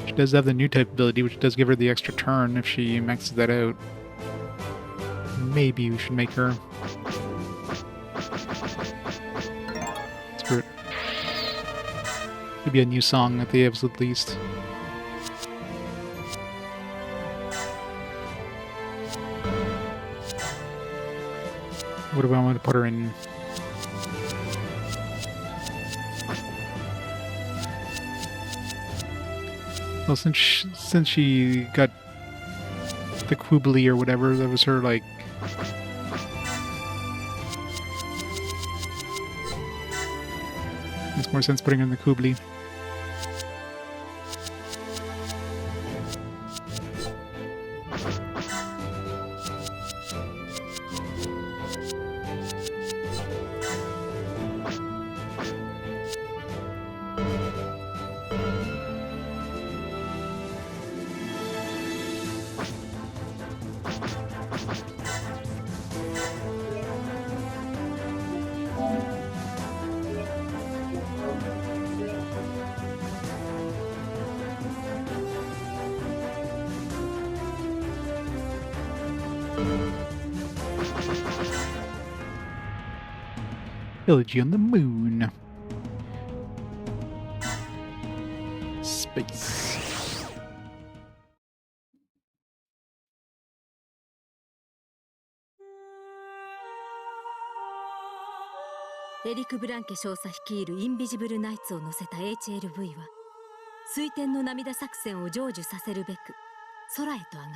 She does have the new type ability, which does give her the extra turn if she maxes that out. Maybe we should make her. Screw it. Could be a new song at the absolute least. What do I want to put her in? Well, since she got the Quibbly or whatever, that was her, like, Makes more sense putting her in the Kubli. Village on the moon. Space. エリク・ブランケ少佐率いるインビジブルナイツを乗せた HLV は水天の涙作戦を成就させるべく空へと上がっ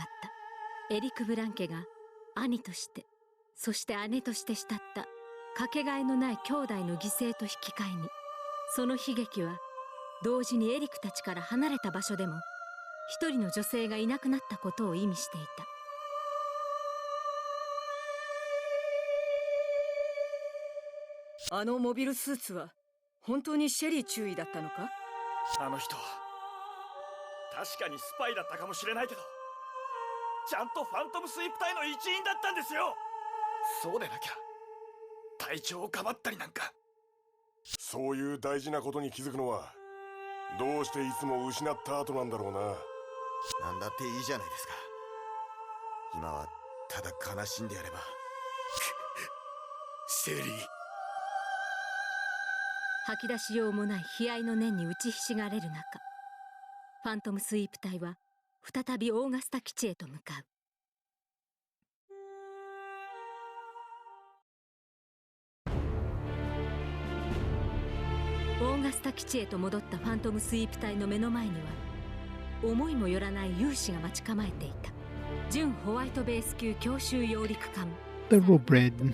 た。エリク・ブランケが兄としてそして姉として慕ったかけがえのない兄弟の犠牲と引き換えに、その悲劇は同時にエリクたちから離れた場所でも一人の女性がいなくなったことを意味していた。あのモビルスーツは本当にシェリー中尉だったのか？あの人は確かにスパイだったかもしれないけど、ちゃんとファントムスイープ隊の一員だったんですよ。そうでなきゃ隊長をかばったりなんか。そういう大事なことに気づくのはどうしていつも失った後なんだろうな。なんだっていいじゃないですか。今はただ悲しんでやれば。シェリー、吐き出しようもない悲哀の念に打ちひしがれる中、ファントムスイープ隊は再びオーガスタ基地へと向かう。オーガスタ基地へと戻ったファントムスイープ隊の目の前には思いもよらない勇士が待ち構えていた。純ホワイトベース級強襲揚陸艦 Thoroughbred。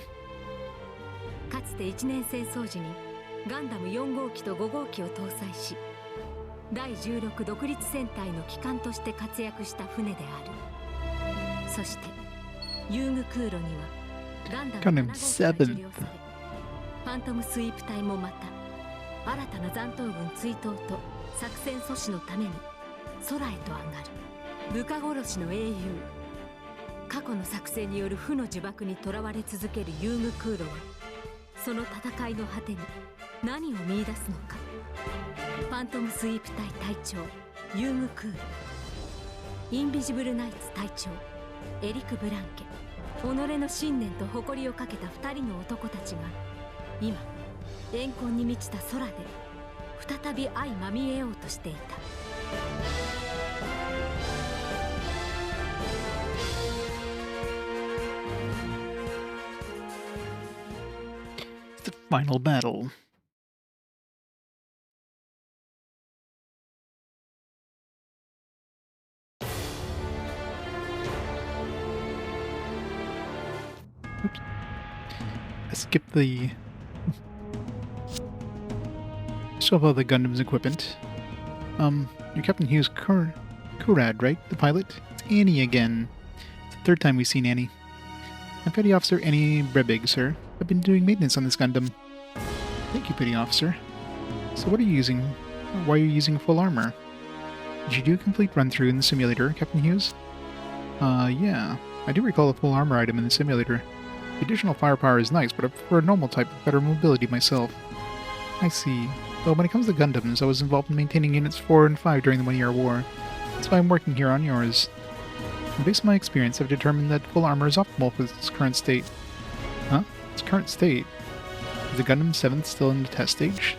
かつて一年戦争時にガンダム4号機と5号機を搭載し、第16独立戦隊の旗艦として活躍した船である。そして遊具空路にはガンダム7号機が受領され、ファントムスイープ隊もまた新たな残党軍追討と作戦阻止のために空へと上がる。部下殺しの英雄、過去の作戦による負の呪縛にとらわれ続ける遊具空路は、その戦いの果てに何を見出すのか。ファントムスイープ隊隊長遊具空路、インビジブルナイツ隊長エリク・ブランケ、己の信念と誇りをかけた2人の男たちが今怨恨に満ちた空で再び相まみえようとしていた。The final battle. Oops. I skipped the... Show off all the Gundam's equipment. You're Captain Hughes Kurad, right? The pilot? It's Annie again. It's the third time we've seen Annie. I'm Petty Officer Annie Brebig, sir. I've been doing maintenance on this Gundam. Thank you, Petty Officer. So what are you using? Why are you using full armor? Did you do a complete run-through in the simulator, Captain Hughes? Yeah. I do recall a full armor item in the simulator. The additional firepower is nice, but I prefer a normal type with better mobility myself. I see. Well, when it comes to Gundams, I was involved in maintaining Units 4 and 5 during the 1-year war. That's why I'm working here on yours. And based on my experience, I've determined that full armor is optimal for its current state. Huh? Its current state? Is the Gundam 7th still in the test stage?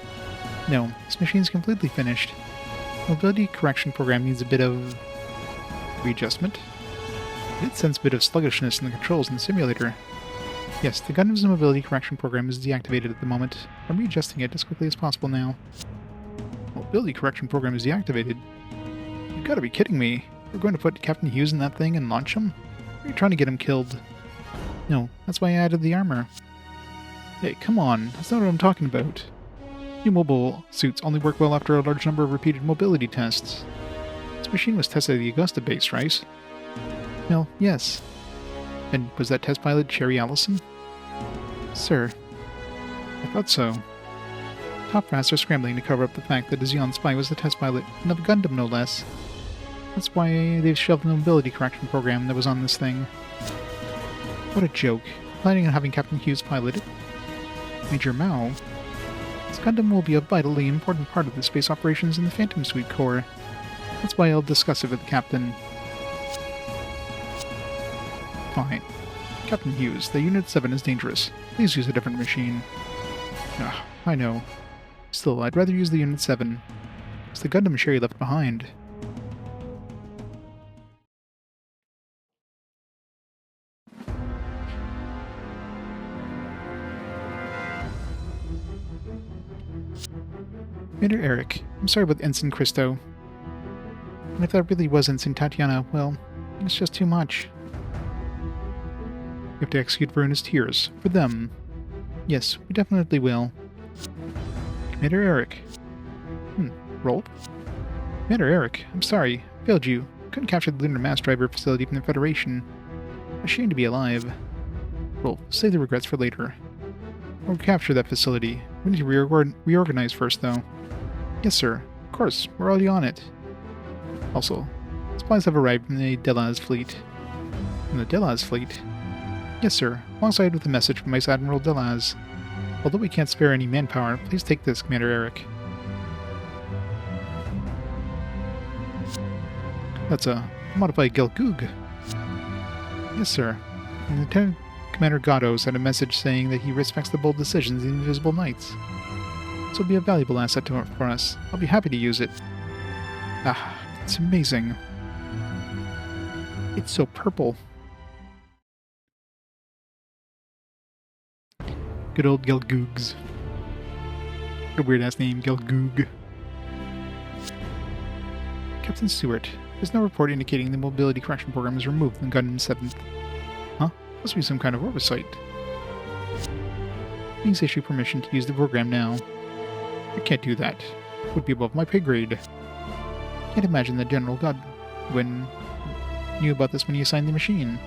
No, this machine's completely finished. Mobility correction program needs a bit of... readjustment. I did sense a bit of sluggishness in the controls in the simulator. Yes, the Gundam's mobility correction program is deactivated at the moment. I'm readjusting it as quickly as possible now. Mobility correction program is deactivated? You've got to be kidding me. We're going to put Captain Hughes in that thing and launch him? Or are you trying to get him killed? No, that's why I added the armor. Hey, come on, that's not what I'm talking about. New mobile suits only work well after a large number of repeated mobility tests. This machine was tested at the Augusta base, right? Well, yes. And was that test pilot Sherry Allison? Sir, I thought so. Top brass are scrambling to cover up the fact that the Xeon spy was the test pilot, and of a Gundam no less. That's why they've shelved the mobility correction program that was on this thing. What a joke. Planning on having Captain Hughes pilot it. Major Mao. This Gundam will be a vitally important part of the space operations in the Phantom Suite Corps. That's why I'll discuss it with the Captain. Fine. Captain Hughes, the Unit 7 is dangerous. Please use a different machine. Ah, I know. Still, I'd rather use the Unit 7. It's the Gundam Sherry left behind. Commander Eric, I'm sorry about Ensign Christo. And if that really was Ensign Tatiana, well, it's just too much. We have to execute Veruna's tears. For them. Yes, we definitely will. Commander Eric. Roll? Commander Eric, I'm sorry. Failed you. Couldn't capture the lunar mass driver facility from the Federation. Ashamed to be alive. Roll. Save the regrets for later. We'll capture that facility. We need to reorganize first, though. Yes, sir. Of course, we're already on it. Also, supplies have arrived from the Delaz fleet. From the Delaz fleet? Yes, sir. Alongside with a message from Vice Admiral Delaz. Although we can't spare any manpower, please take this, Commander Eric. That's a modified Gelgoog. Yes, sir. And Lieutenant Commander Gatto sent a message saying that he respects the bold decisions of the Invisible Knights. This will be a valuable asset for us. I'll be happy to use it. Ah, it's amazing. It's so purple. Good old Gelgoogs. What a weird-ass name, Gelgoog. Captain Stewart, there's no report indicating the mobility correction program is removed from Gundam 7th. Huh? Must be some kind of oversight. Please issue permission to use the program now. I can't do that. It would be above my pay grade. Can't imagine that General Godwin knew about this when he assigned the machine.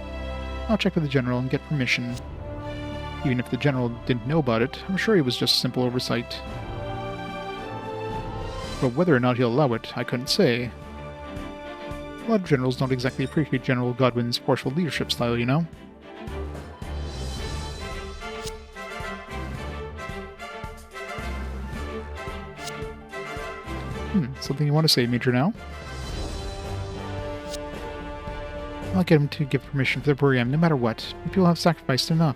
I'll check with the General and get permission. Even if the General didn't know about it, I'm sure it was just simple oversight. But whether or not he'll allow it, I couldn't say. A lot of generals don't exactly appreciate General Godwin's forceful leadership style, you know? Something you want to say, Major, now? I'll get him to give permission for the program, no matter what. People have sacrificed enough.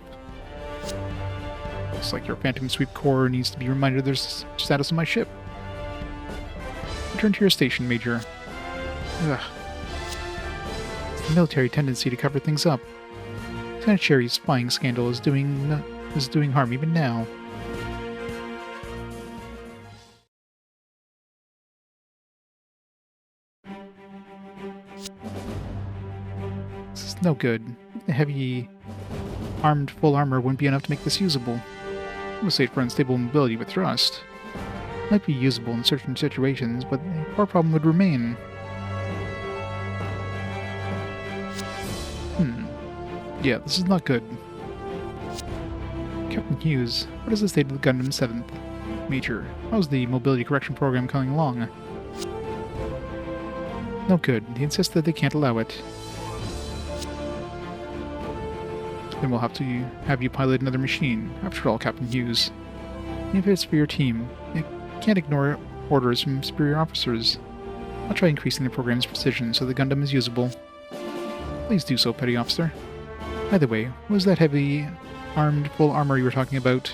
Looks like your Phantom Sweep Corps needs to be reminded of the status of my ship. Return to your station, Major. Ugh. It's the military tendency to cover things up. Lieutenant Sherry's spying scandal is doing harm even now. This is no good. The heavy armed full armor wouldn't be enough to make this usable. Compensate for unstable mobility with thrust. Might be usable in certain situations, but the core problem would remain. Yeah, this is not good. Captain Hughes, what is the state of the Gundam 7th? Major, how's the mobility correction program coming along? No good. They insist that they can't allow it. Then we'll have to have you pilot another machine. After all, Captain Hughes. Even if it's for your team, you can't ignore orders from superior officers. I'll try increasing the program's precision so the Gundam is usable. Please do so, Petty Officer. By the way, what was that heavy armed full armor you were talking about?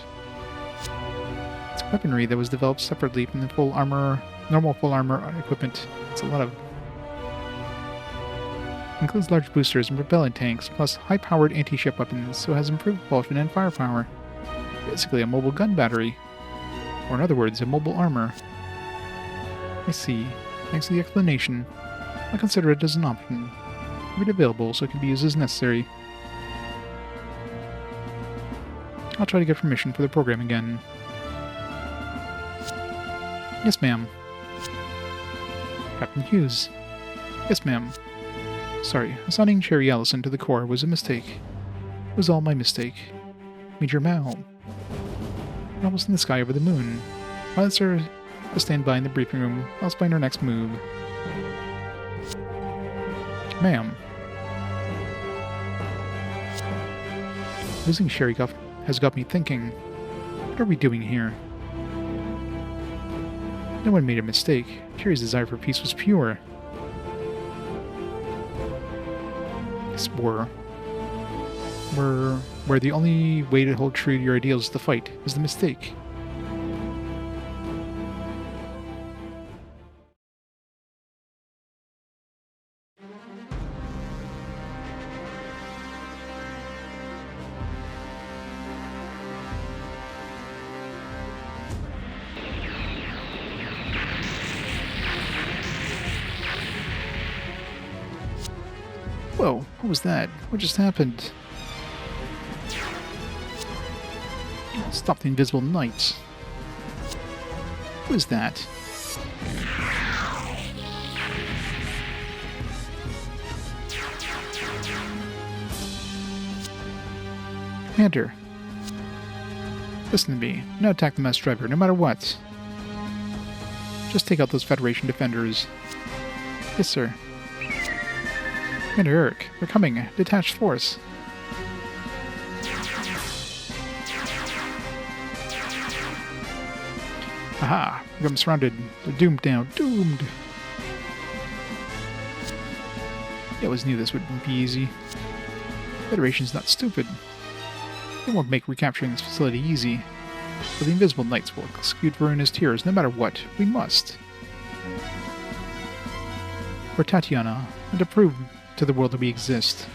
It's weaponry that was developed separately from the normal full armor equipment. It's a lot of... Includes large boosters and propellant tanks, plus high-powered anti-ship weapons, so it has improved propulsion and firepower. Basically a mobile gun battery. Or in other words, a mobile armor. I see. Thanks for the explanation. I'll consider it as an option. Make it available so it can be used as necessary. I'll try to get permission for the program again. Yes, ma'am. Captain Hughes. Yes, ma'am. Sorry, assigning Sherry Allison to the Corps was a mistake. It was all my mistake. Major Mao. Almost in the sky over the moon. Pilots are to stand by in the briefing room. I'll explain our next move. Ma'am. Losing Sherry has got me thinking. What are we doing here? No one made a mistake. Sherry's desire for peace was pure. This war, where the only way to hold true to your ideals is to fight, is the mistake. Whoa, what was that? What just happened? Stop the invisible knights. Who is that? Commander. Listen to me. Now attack the mass driver, no matter what. Just take out those Federation defenders. Yes, sir. Commander Eric, they're coming. Detached force. Aha! I'm surrounded. They're doomed now. Doomed! I always knew this wouldn't be easy. Federation's not stupid. They won't make recapturing this facility easy. But the Invisible Knights will execute Veruna's tears no matter what. We must. For Tatiana, and to prove to the world that we exist.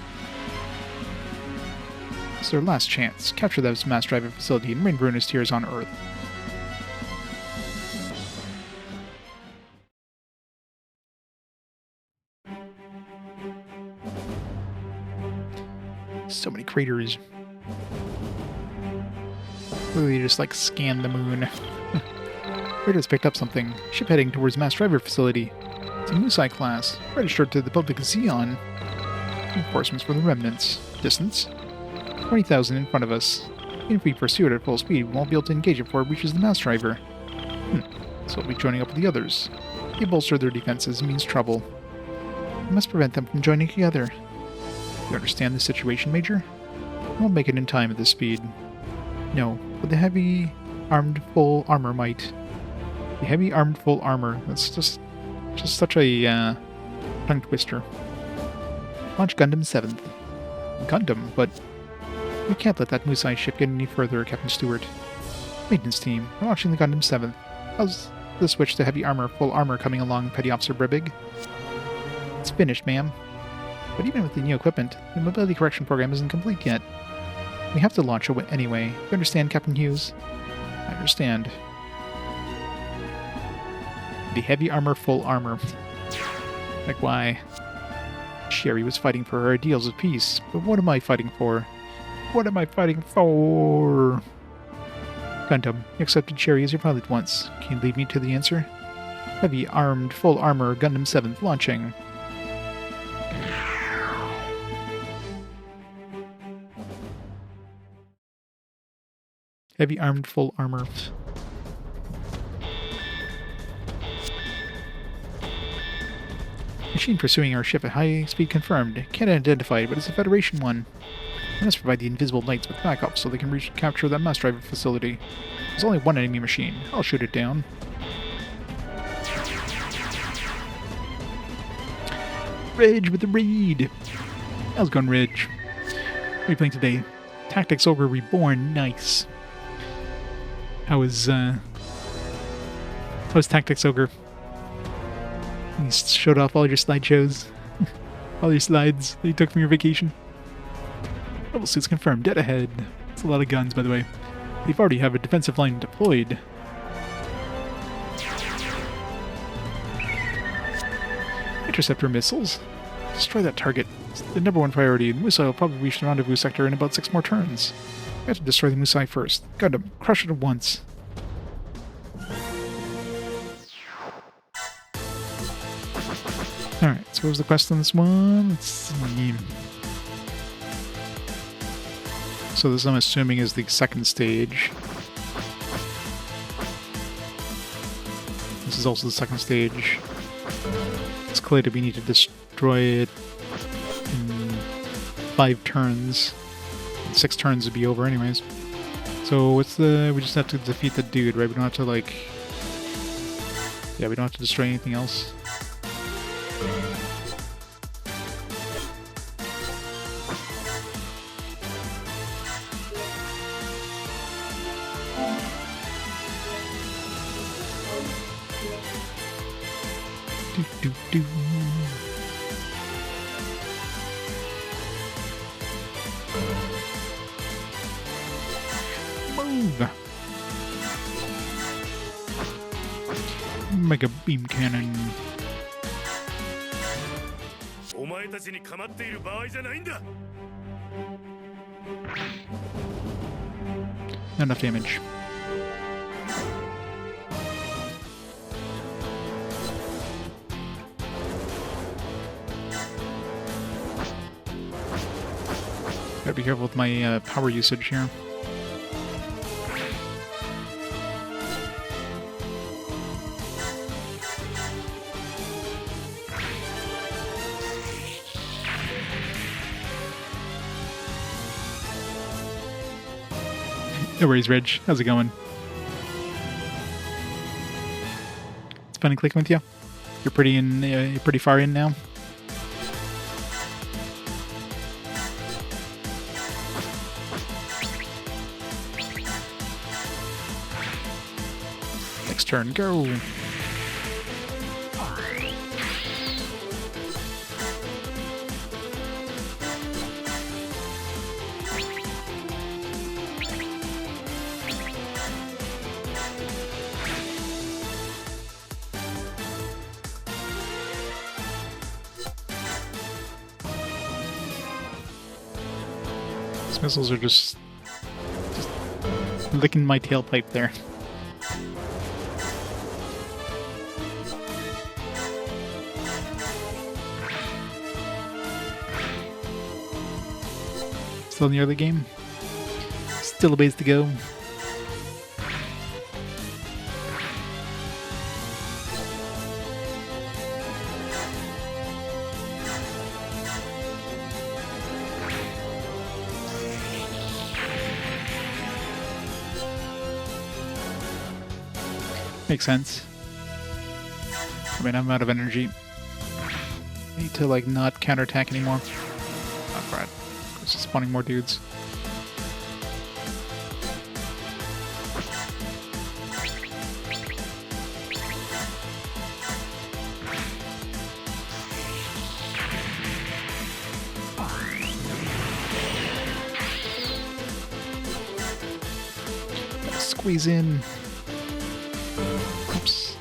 It's their last chance. Capture that mass driving facility and rain Veruna's tears on Earth. So many craters. Clearly just like scan the moon. Raiders picked up something. Ship heading towards mass driver facility. It's a Musai class, registered to the public Xeon. Reinforcements from the remnants. Distance? 20,000 in front of us. If we pursue it at full speed, we won't be able to engage it before it reaches the mass driver. So we'll be joining up with the others. They bolster their defenses means trouble. We must prevent them from joining together. You understand the situation, Major? We won't make it in time at this speed. No, but the heavy armed full armor might. The heavy armed full armor. That's just such a tongue twister. Launch Gundam 7th. Gundam, but we can't let that Musai ship get any further, Captain Stewart. Maintenance team, we're launching the Gundam 7th. How's the switch to heavy armor, full armor coming along, Petty Officer Bribig? It's finished, ma'am. But even with the new equipment, the mobility correction program isn't complete yet. We have to launch it anyway. You understand, Captain Hughes? I understand. The heavy armor, full armor. Like, why? Sherry was fighting for her ideals of peace, but what am I fighting for? What am I fighting for? Gundam, you accepted Sherry as your pilot once. Can you lead me to the answer? Heavy armed, full armor, Gundam 7th launching. Heavy armed, full armor. Machine pursuing our ship at high speed confirmed. Can't identify it, but it's a Federation one. We must provide the Invisible Knights with backup so they can capture that mass driver facility. There's only one enemy machine. I'll shoot it down. Ridge with the raid! How's it going, Ridge? What are you playing today? Tactics Ogre Reborn. Nice. How's Tactics Ogre? You showed off all your slideshows. All your slides that you took from your vacation. Rebel suits confirmed. Dead ahead. That's a lot of guns, by the way. They've already have a defensive line deployed. Interceptor missiles. Destroy that target. It's the #1 priority, and Musai will probably reach the rendezvous sector in about 6 more turns. We have to destroy the Musai first. Gundam, crush it at once. So what was the quest on this one? Let's see. So this I'm assuming is the second stage. This is also the second stage. It's clear that we need to destroy it in 5 turns. 6 turns would be over anyways. So what's the... we just have to defeat the dude, right? We don't have to like... yeah, we don't have to destroy anything else. Do. Move! Mega beam cannon. お前たちに構っている場合じゃないんだ。 Not enough damage. Gotta be careful with my power usage here. No worries, Reg. How's it going? It's fun clicking with you. You're pretty in. You're pretty far in now. Next turn, go. These missiles are just licking my tailpipe there. Still in the early game. Still a ways to go. Makes sense. I mean, I'm out of energy. I need to, like, not counterattack anymore. Oh, crap. It's just spawning more dudes. Squeeze in. Oops.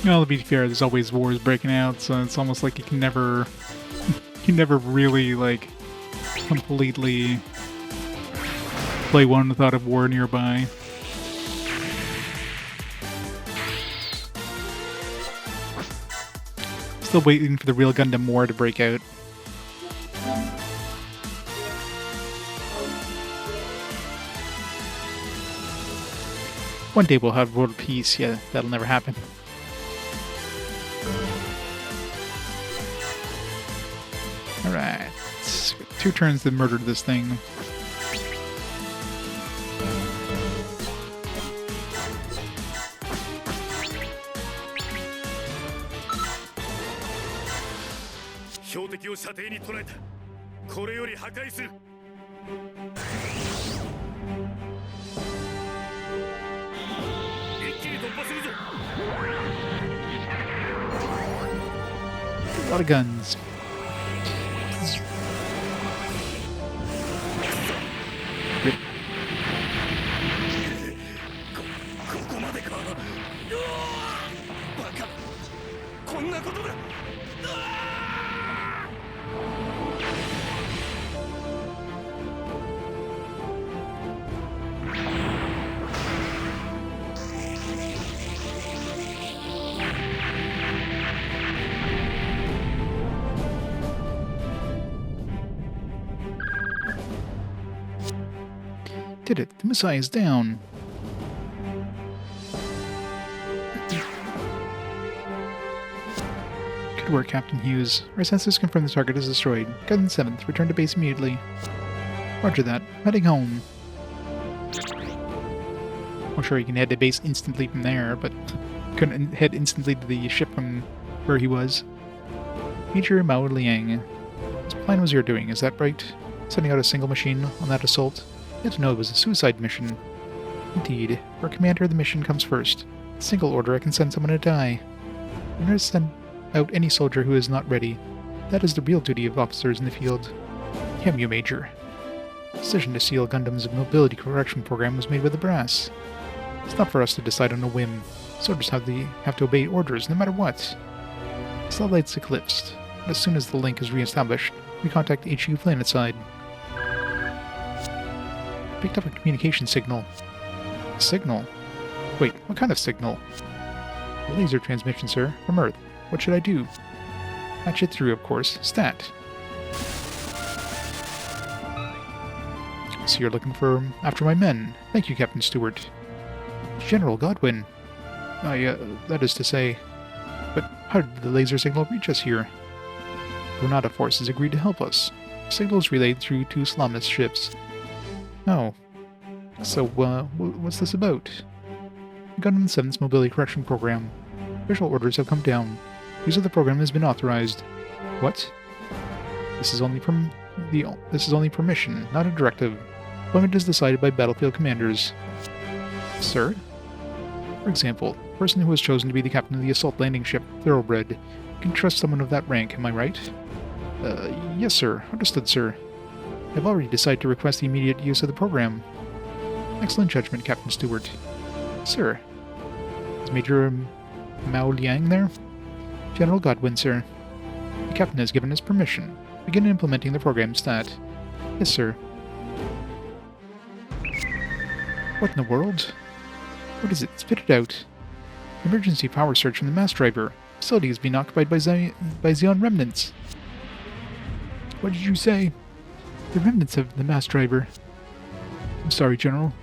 Well, to be fair, there's always wars breaking out, so it's almost like you can never really, like, completely play one without a war nearby. Still waiting for the real Gundam War to break out. One day we'll have world peace. Yeah, that'll never happen. Alright. 2 turns to murder this thing. A lot of guns. Rip. ここまでか。うわー、バカ。こんなことが。Did it. The Messiah is down. Good work, Captain Hughes. Our sensors confirm the target is destroyed. Gundam 7th, return to base immediately. Roger that. Heading home. I'm sure he can head to base instantly from there, but couldn't head instantly to the ship from where he was. Major Mao Liang. This plan was your doing, is that right? Sending out a single machine on that assault? You had to know it was a suicide mission. Indeed. For commander, the mission comes first. A single order, I can send someone to die. I'm going to send out any soldier who is not ready. That is the real duty of officers in the field. Damn you, Major. The decision to seal Gundam's mobility correction program was made by the brass. It's not for us to decide on a whim. Soldiers have to obey orders, no matter what. Satellites eclipsed. As soon as the link is re-established, we contact HQ Planetside. Picked up a communication signal. A signal? Wait, what kind of signal? A laser transmission, sir, from Earth. What should I do? Patch it through, of course. Stat. So you're looking after my men. Thank you, Captain Stewart. General Godwin. That is to say... But how did the laser signal reach us here? Granada forces agreed to help us. Signals relayed through 2 Islamist ships. Oh. So, what's this about? Gundam 7's mobility correction program. Official orders have come down. Use of the program has been authorized. What? This is only permission, not a directive. Deployment is decided by battlefield commanders. Sir? For example, the person who was chosen to be the captain of the assault landing ship, Thoroughbred. You can trust someone of that rank, am I right? Yes, sir. Understood, sir. I've already decided to request the immediate use of the program. Excellent judgment, Captain Stewart. Sir. Is Major Mao Liang there? General Godwin, sir. The captain has given us permission. Begin implementing the program stat. Yes, sir. What in the world? What is it? Spit it out. Emergency power surge from the mass driver. Facility is being occupied by Xeon remnants. What did you say? The remnants of the mass driver. I'm sorry, General.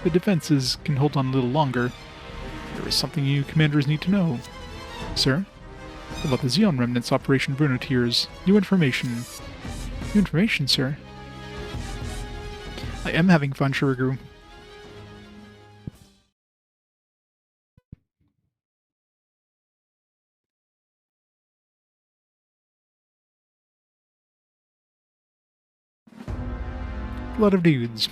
The defenses can hold on a little longer. There is something you commanders need to know. Sir? About the Xeon remnants Operation Vernotiers. New information. New information, sir? I am having fun, Shiroguru. A lot of dudes.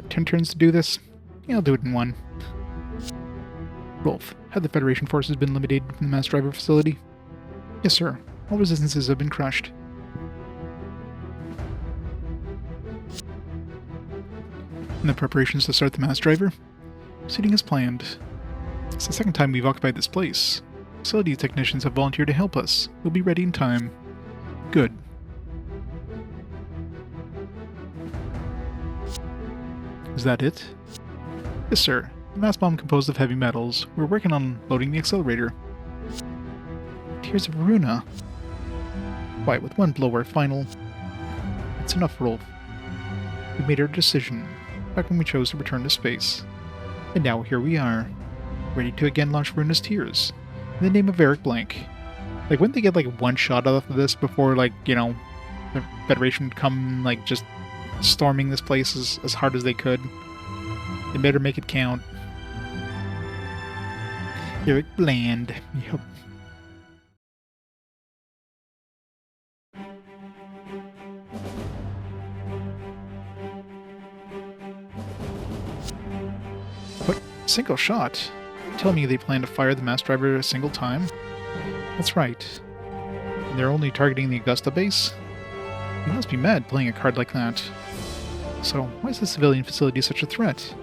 10 turns to do this? Yeah, I'll do it in 1. Rolf, have the Federation forces been eliminated from the mass driver facility? Yes, sir. All resistances have been crushed. And the preparations to start the mass driver? Proceeding as planned. It's the second time we've occupied this place. Facility technicians have volunteered to help us. We'll be ready in time. Good. Is that it? Yes, sir. The mass bomb composed of heavy metals. We're working on loading the accelerator. Tears of Runa. Quiet with one blow, our final. It's enough, Rolf. We made our decision. back when we chose to return to space. And now here we are, ready to again launch Runa's Tears, in the name of Eric Blank. Like, wouldn't they get, like, one shot off of this before, like, you know, the Federation would come, like, just storming this place as hard as they could? They better make it count. Eric Bland. Yep. What? Single shot? Tell me they plan to fire the mass driver a single time? That's right. And they're only targeting the Augusta base? You must be mad playing a card like that. So, why is the civilian facility such a threat?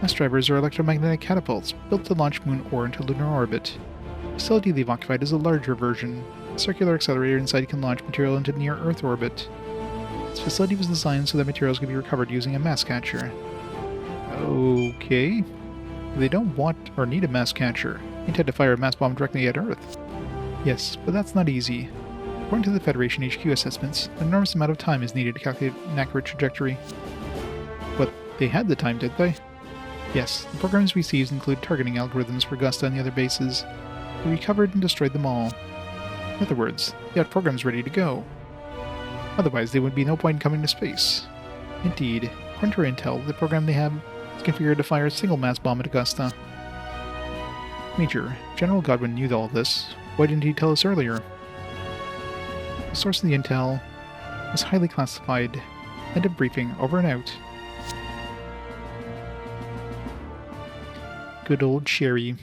Mass drivers are electromagnetic catapults built to launch moon ore into lunar orbit. The facility they've occupied is a larger version. A circular accelerator inside can launch material into near-Earth orbit. This facility was designed so that materials could be recovered using a mass catcher. Okay. They don't want or need a mass catcher. They intend to fire a mass bomb directly at Earth. Yes, but that's not easy. According to the Federation HQ assessments, an enormous amount of time is needed to calculate an accurate trajectory. But they had the time, did they? Yes, the programs we seized include targeting algorithms for Augusta and the other bases. We recovered and destroyed them all. In other words, they had programs ready to go. Otherwise, there would be no point in coming to space. Indeed, according to our intel, the program they have is configured to fire a single mass bomb at Augusta. Major, General Godwin knew all of this. Why didn't he tell us earlier? The source of the intel was highly classified. End of briefing. Over and out. Good old Sherry.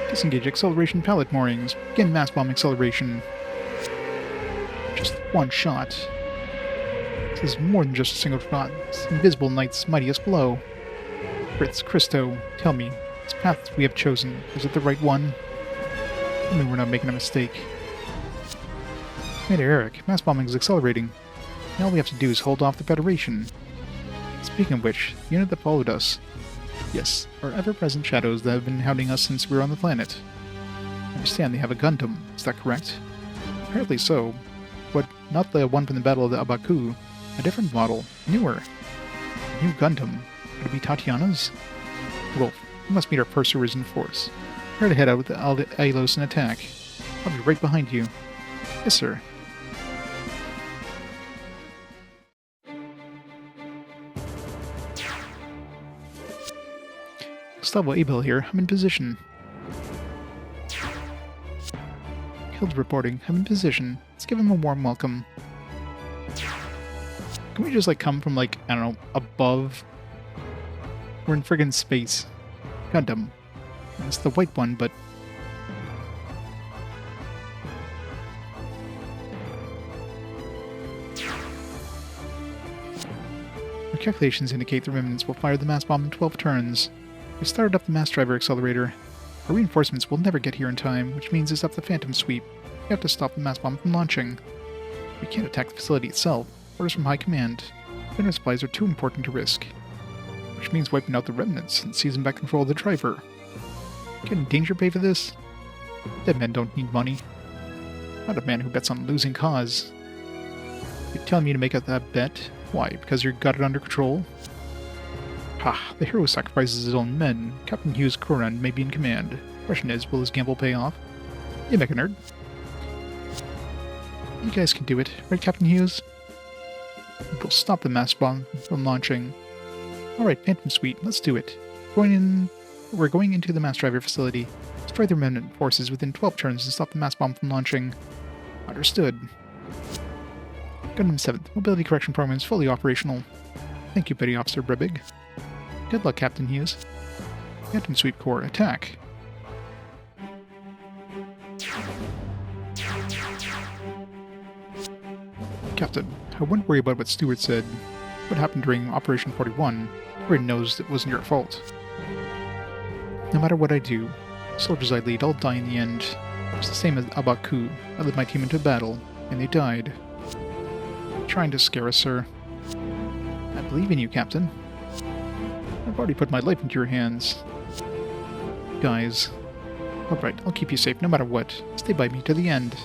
Disengage acceleration pallet moorings. Begin mass bomb acceleration. Just one shot. This is more than just a single shot. It's Invisible Knight's mightiest blow. Fritz, Christo, tell me, this path we have chosen, is it the right one? Tell me we're not making a mistake. Commander Eric, mass bombing is accelerating. Now all we have to do is hold off the Federation. Speaking of which, the unit that followed us. Yes, our ever-present shadows that have been hounding us since we were on the planet. I understand they have a Gundam, is that correct? Apparently so, but not the one from the Battle of the Abaku. A different model, newer. A new Gundam. Could it be Tatiana's? Wolf, we must meet our pursuers in force. Prepare to head out with the Ailos and attack. I'll be right behind you. Yes, sir. Gustavo Abel here. I'm in position. Killed reporting. I'm in position. Let's give him a warm welcome. Can we just, like, come from, like, I don't know, above? We're in friggin' space. Gundam. It's the white one, but... Our calculations indicate the remnants will fire the mass bomb in 12 turns. We started up the mass driver accelerator. Our reinforcements will never get here in time, which means it's up the Phantom Sweep. We have to stop the mass bomb from launching. We can't attack the facility itself. Orders from High Command. Vendor supplies are too important to risk. Which means wiping out the remnants and seizing back control of the driver. Getting danger pay for this? Dead men don't need money. Not a man who bets on losing cause. You're telling me to make out that bet? Why, because you got it under control? Ha, the hero sacrifices his own men. Captain Hughes Coran may be in command. Question is, will his gamble pay off? You Mecha Nerd. You guys can do it, right, Captain Hughes? We'll stop the mass bomb from launching. Alright, Phantom Suite, let's do it. We're going into the mass driver facility. Destroy the remnant forces within 12 turns and stop the mass bomb from launching. Understood. Gundam 7th, Mobility Correction Program is fully operational. Thank you, Petty Officer Brebig. Good luck, Captain Hughes. Phantom Sweep Corps, attack. Captain, I wouldn't worry about what Stewart said. What happened during Operation 41? Everyone knows it wasn't your fault. No matter what I do, soldiers I lead all die in the end. It's the same as Abaku. I led my team into battle, and they died. You're trying to scare us, sir. I believe in you, Captain. I've already put my life into your hands. Guys. Alright, I'll keep you safe no matter what. Stay by me to the end.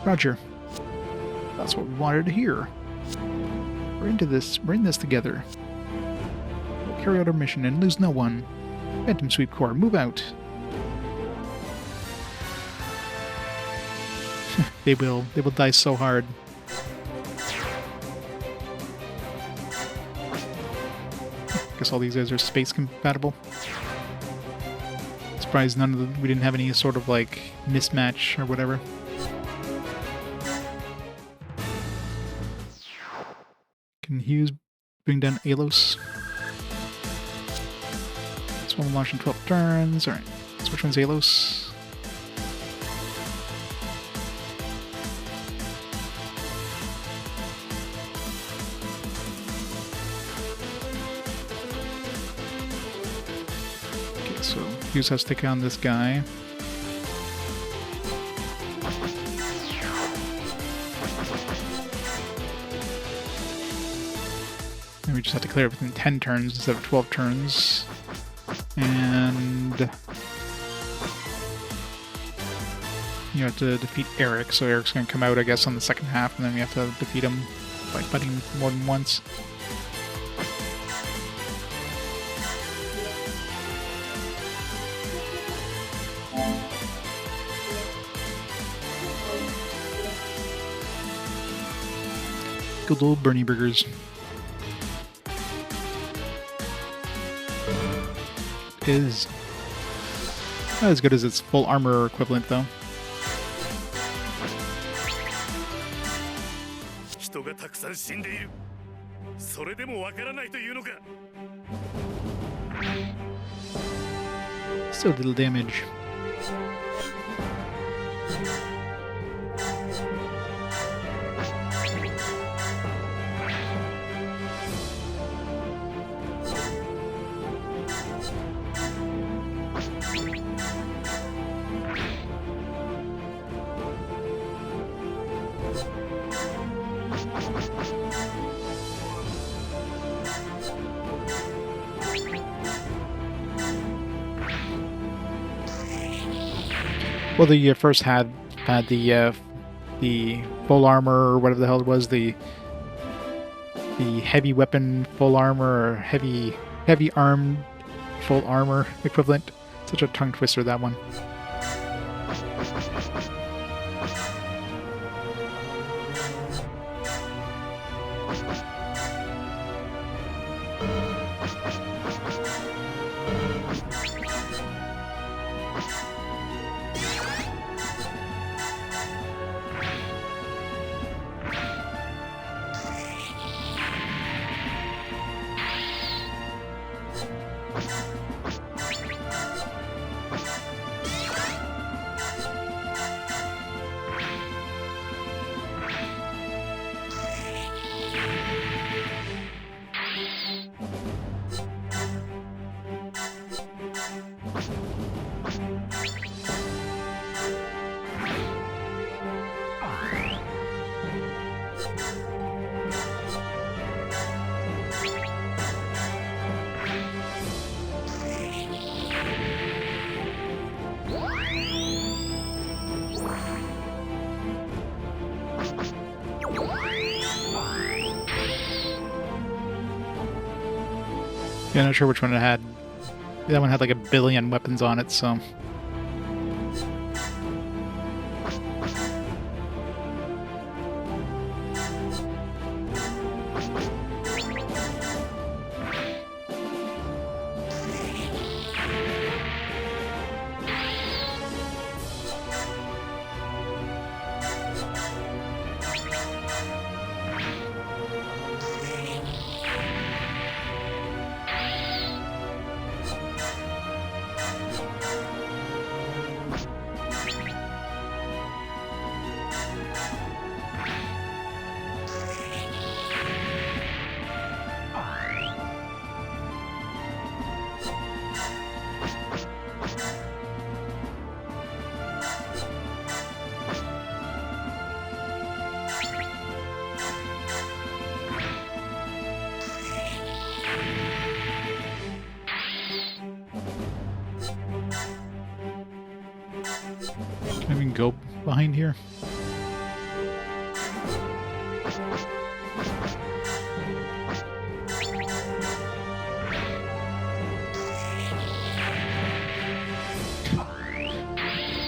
Roger. That's what we wanted to hear. We're into this. We're in this together. We'll carry out our mission and lose no one. Phantom Sweep Corps, move out. They will. They will die so hard. Guess all these guys are space compatible. Surprised none of them. We didn't have any sort of like mismatch or whatever. Can Hughes bring down Alos? This one will launch in 12 turns. Alright. So which one's Alos? Okay, so Hughes has to take on this guy. And we just have to clear it within 10 turns instead of 12 turns. And you have to defeat Eric, so Eric's going to come out, I guess, on the second half, and then we have to defeat him by fighting him more than once. Good old Bernie Burgers. Is not as good as its full armor equivalent, though. 人がたくさん死んでいる。それでもわからないというのか。So little damage. Well, the first had the full armor, or whatever the hell it was, the heavy weapon full armor, or heavy armed full armor equivalent. Such a tongue twister, that one. Yeah, not sure which one it had. That one had like 1 billion weapons on it, so... Can I even go behind here?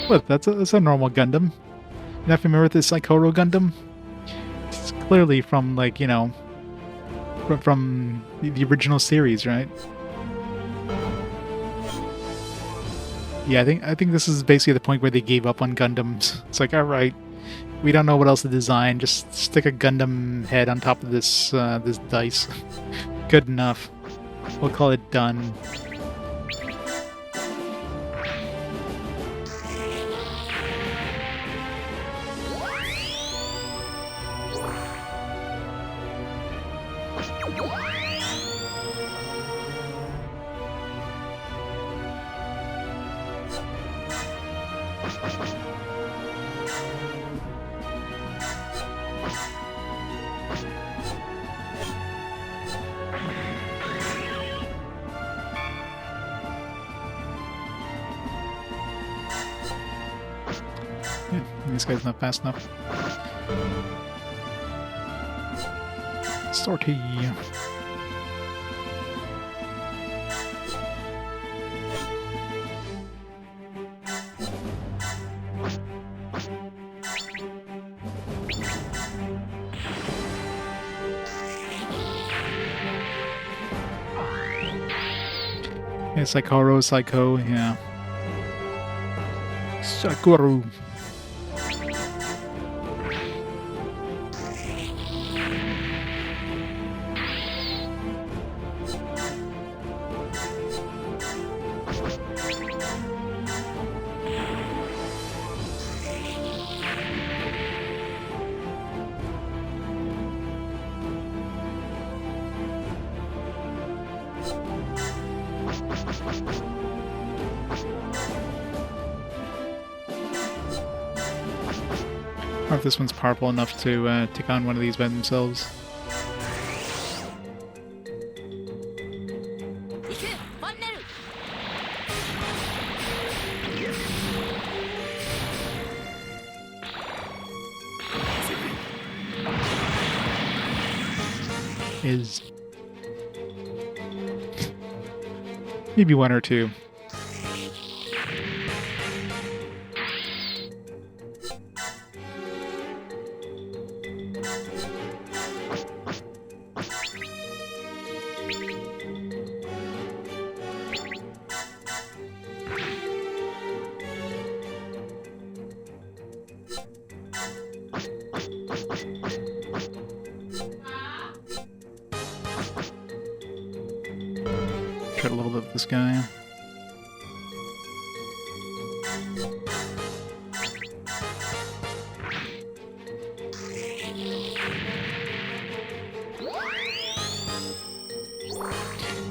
What? That's a normal Gundam. You're not familiar with this Saikoro Gundam? It's clearly from, like, you know, from the original series, right? Yeah, I think this is basically the point where they gave up on Gundams. It's like, all right, we don't know what else to design. Just stick a Gundam head on top of this this dice. Good enough. We'll call it done. This guy's not fast enough. Sortie. Yeah, Psycho, yeah. Sakura. Or if this one's powerful enough to take on one of these by themselves. Is maybe one or two. Try a little bit with this guy.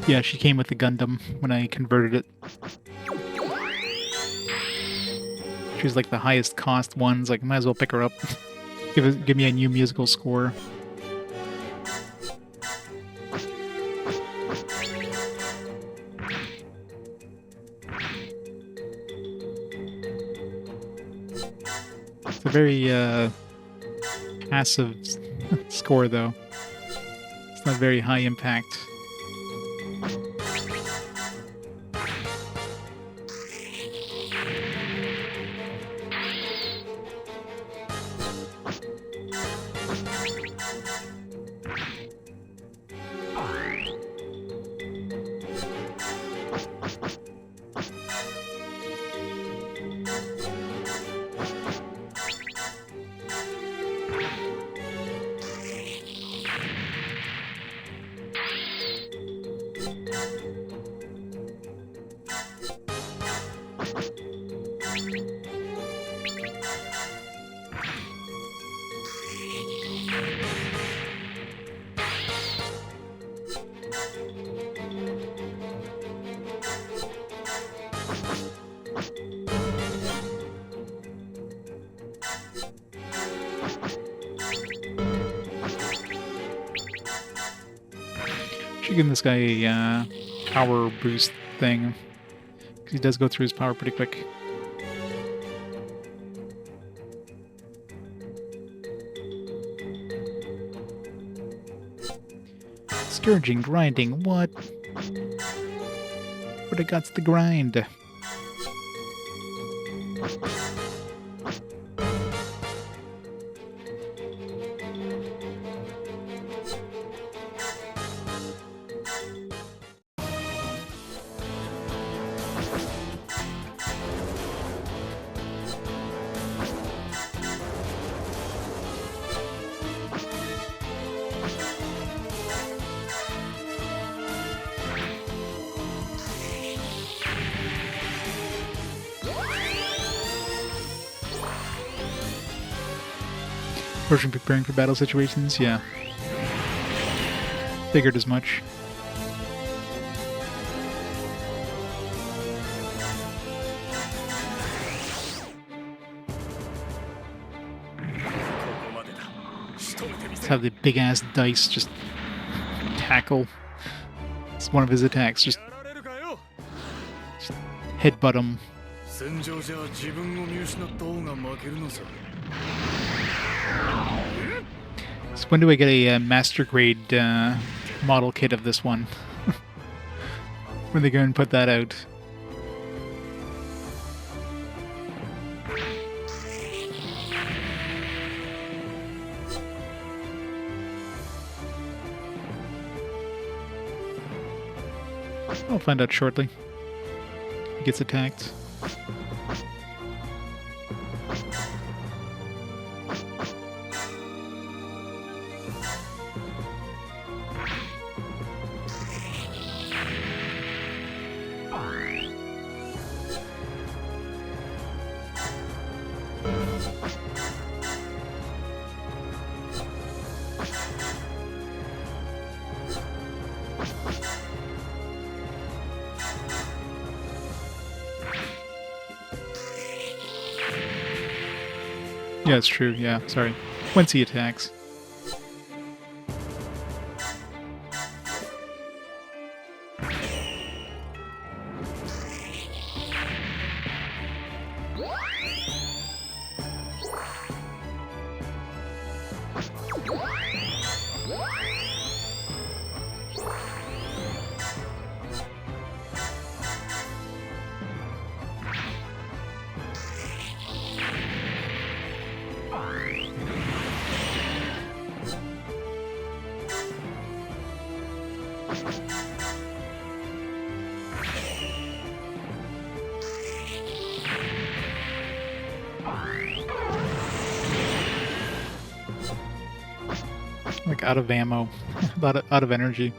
Yeah, she came with the Gundam when I converted it. She's like the highest cost ones, like might as well pick her up. Give me a new musical score. It's a very passive score though. It's not very high impact. Should give this guy a power boost thing, because he does go through his power pretty quick. Scourging, grinding, what? What I got's the grind? Version preparing for battle situations, yeah. Figured as much. Let's have the big ass dice just tackle. It's one of his attacks, just headbutt him. So when do I get a master grade model kit of this one? When they go and put that out? I'll find out shortly. He gets attacked. Yeah, it's true. Yeah, sorry. Once he attacks. Like out of ammo, out of energy.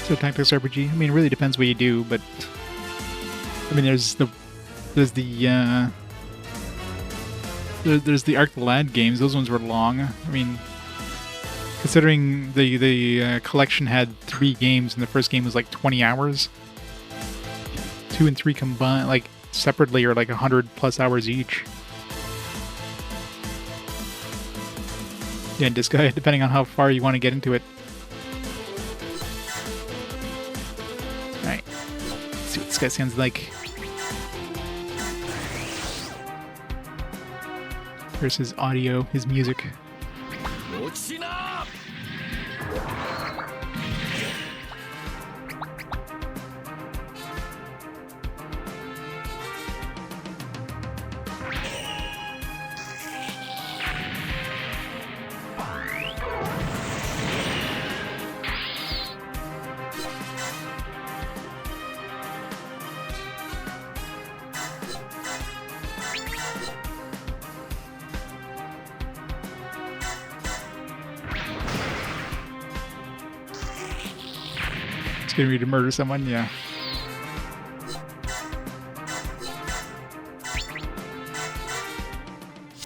So tactics RPG. I mean, it really depends what you do, but I mean, there's the Arc the Lad games. Those ones were long. I mean, considering the collection had 3 games and the first game was like 20 hours, 2 and 3 combined, like separately, are like 100+ hours each. Yeah, and Disgaea, depending on how far you want to get into it. guy sounds like. Here's his audio, his music. Getting ready to murder someone, yeah.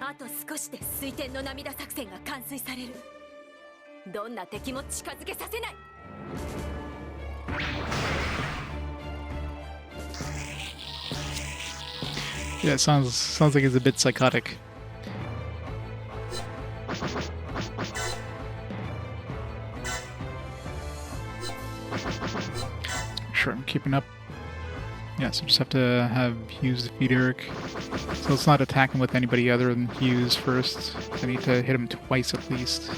あと少しで水天の涙作戦が完遂される。どんな敵も近づけさせない。Yeah, it sounds like it's a bit psychotic. Sure, I'm keeping up. Yeah, so just have to have Hughes defeat Eric. So let's not attack him with anybody other than Hughes first. I need to hit him twice at least.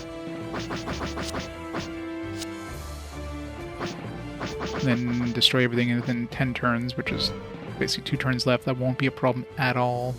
And then destroy everything within 10 turns, which is basically 2 turns left. That won't be a problem at all.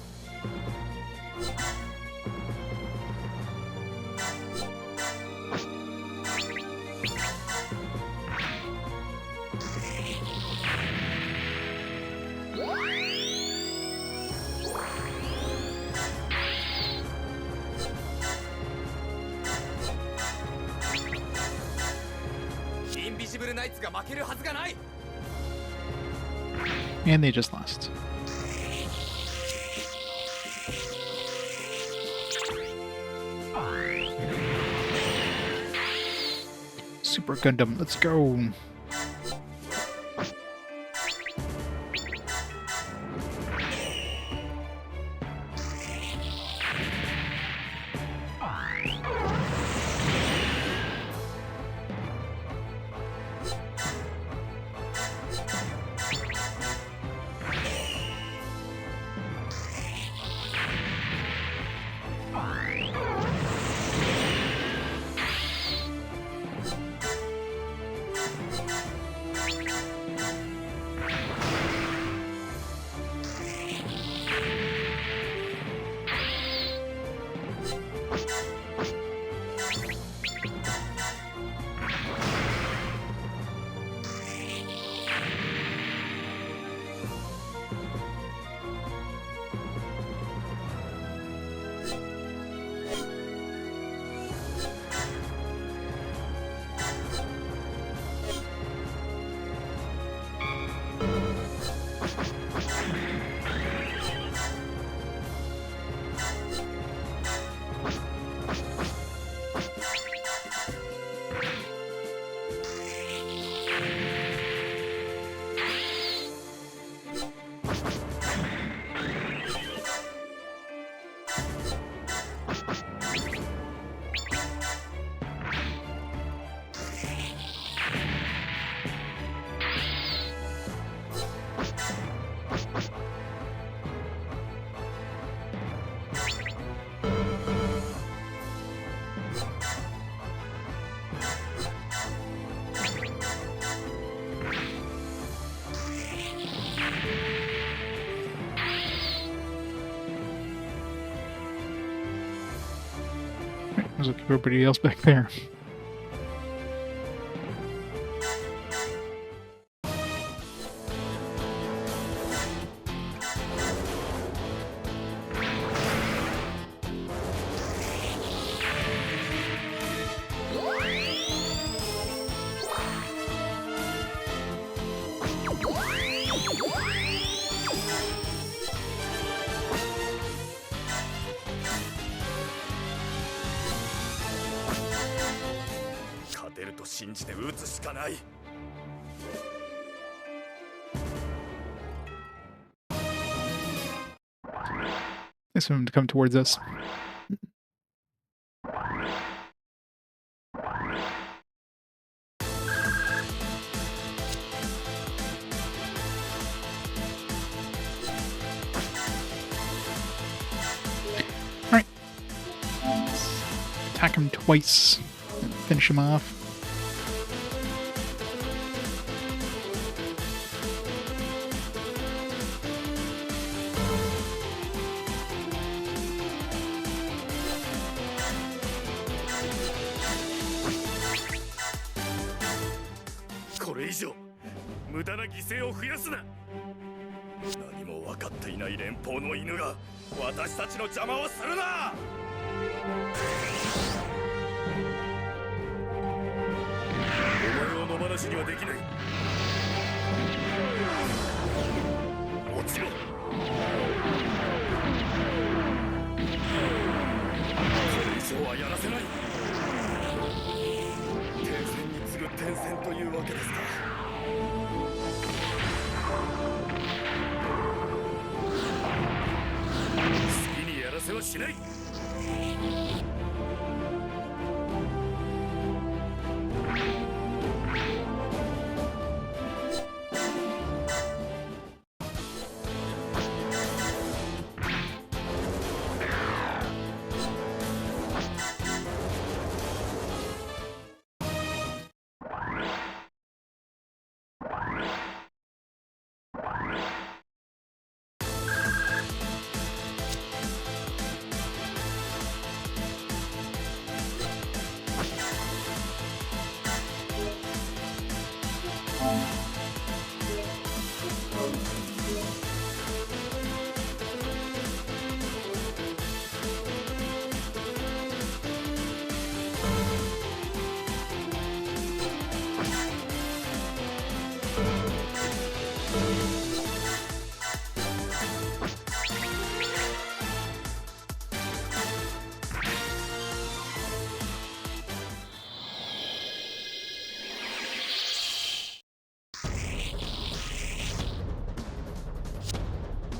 And they just lost. Super Gundam, let's go! Let's keep everybody else back there. Nice for him to come towards us. whack him twice and finish him off.何も分かっていない連邦の犬が私たちの邪魔をするな。お前を野放しにはできない。落ちろ。これ以上はやらせない。停戦に次ぐ転戦というわけですか。せはしない。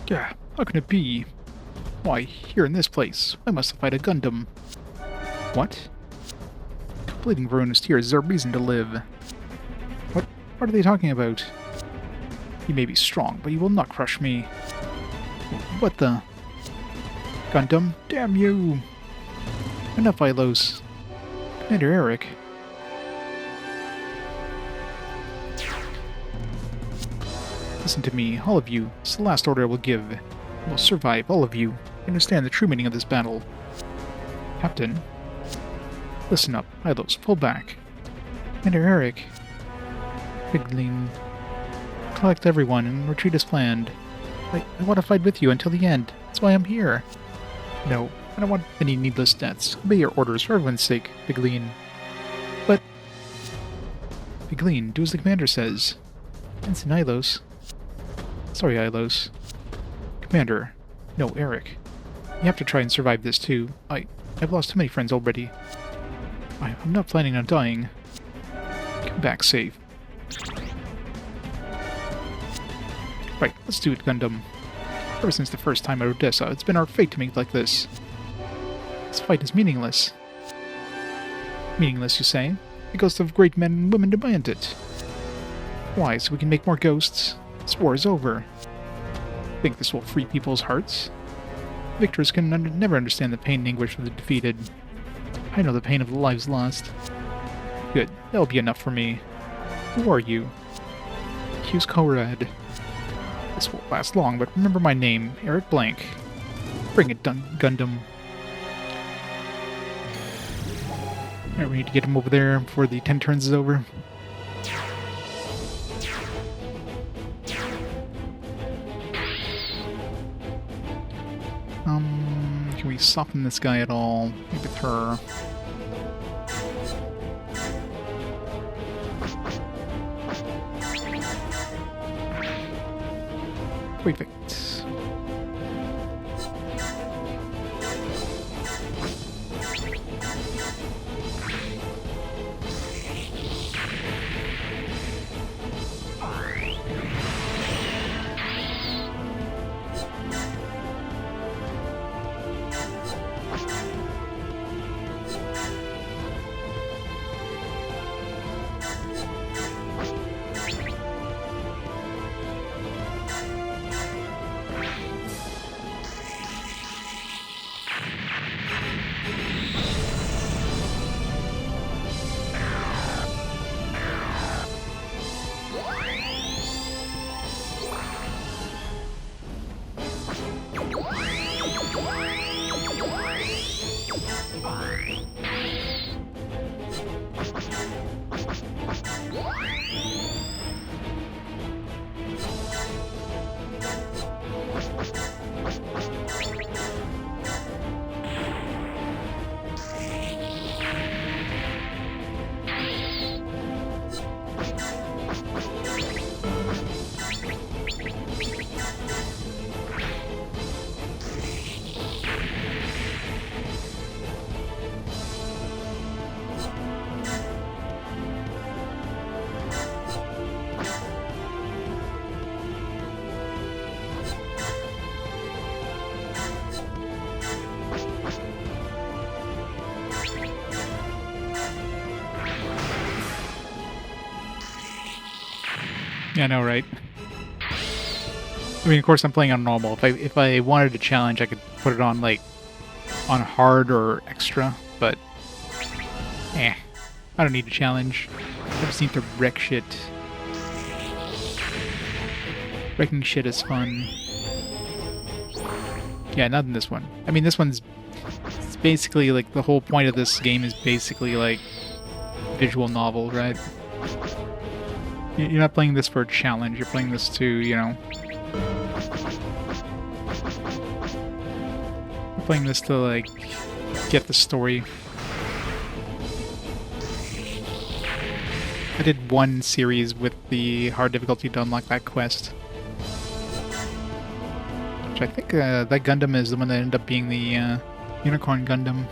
Yeah, how can it be? Why, here in this place, I must have fight a Gundam. What? Completing Varun is here is our reason to live. What are they talking about? He may be strong, but he will not crush me. What the? Gundam, damn you! Enough, Ilos. Commander Eric. Listen to me, all of you. It's the last order I will give. I will survive, all of you. Understand the true meaning of this battle. Captain. Listen up. Ilos, pull back. Commander Eric. Piglin. Collect everyone and retreat as planned. I want to fight with you until the end. That's why I'm here. No, I don't want any needless deaths. Obey your orders for everyone's sake, Piglin. But... Piglin, do as the commander says. Ensign Ilos. Sorry, Ilos. Commander. No, Eric. You have to try and survive this too. I've lost too many friends already. I'm not planning on dying. Come back safe. Right, let's do it, Gundam. Ever since the first time at Odessa, it's been our fate to make it like this. This fight is meaningless. Meaningless, you say? The ghosts of great men and women demand it. Why, so we can make more ghosts? This war is over. Think this will free people's hearts? Victors can never understand the pain and anguish of the defeated. I know the pain of the lives lost. Good, that'll be enough for me. Who are you? Q's Korad. This won't last long, but remember my name, Eric Blank. Bring it, Gundam. Alright, we need to get him over there before the 10 turns is over. Can we soften this guy at all? Maybe with her. Perfect. Yeah, I know, right? I mean, of course, I'm playing on normal. If I wanted to challenge, I could put it on like on hard or extra, but I don't need to challenge. I just need to wreck shit. Wrecking shit is fun. Yeah, not in this one. I mean, this one's it's basically like the whole point of this game is basically like visual novel, right? You're not playing this for a challenge. You're playing this to, you know, you're playing this to like get the story. I did one series with the hard difficulty to unlock that quest. Which I think that Gundam is the one that ended up being the Unicorn Gundam.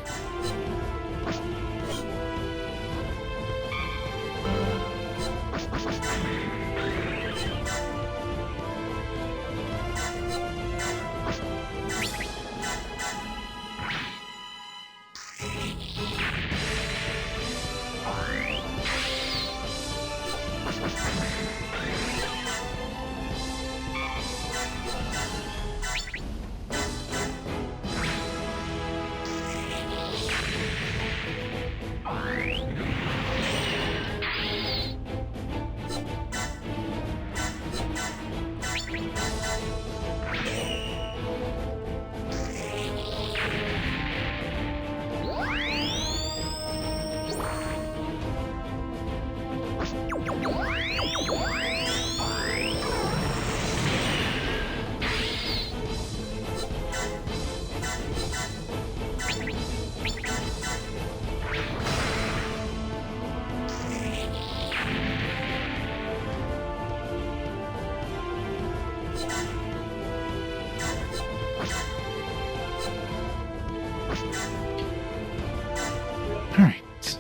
Alright.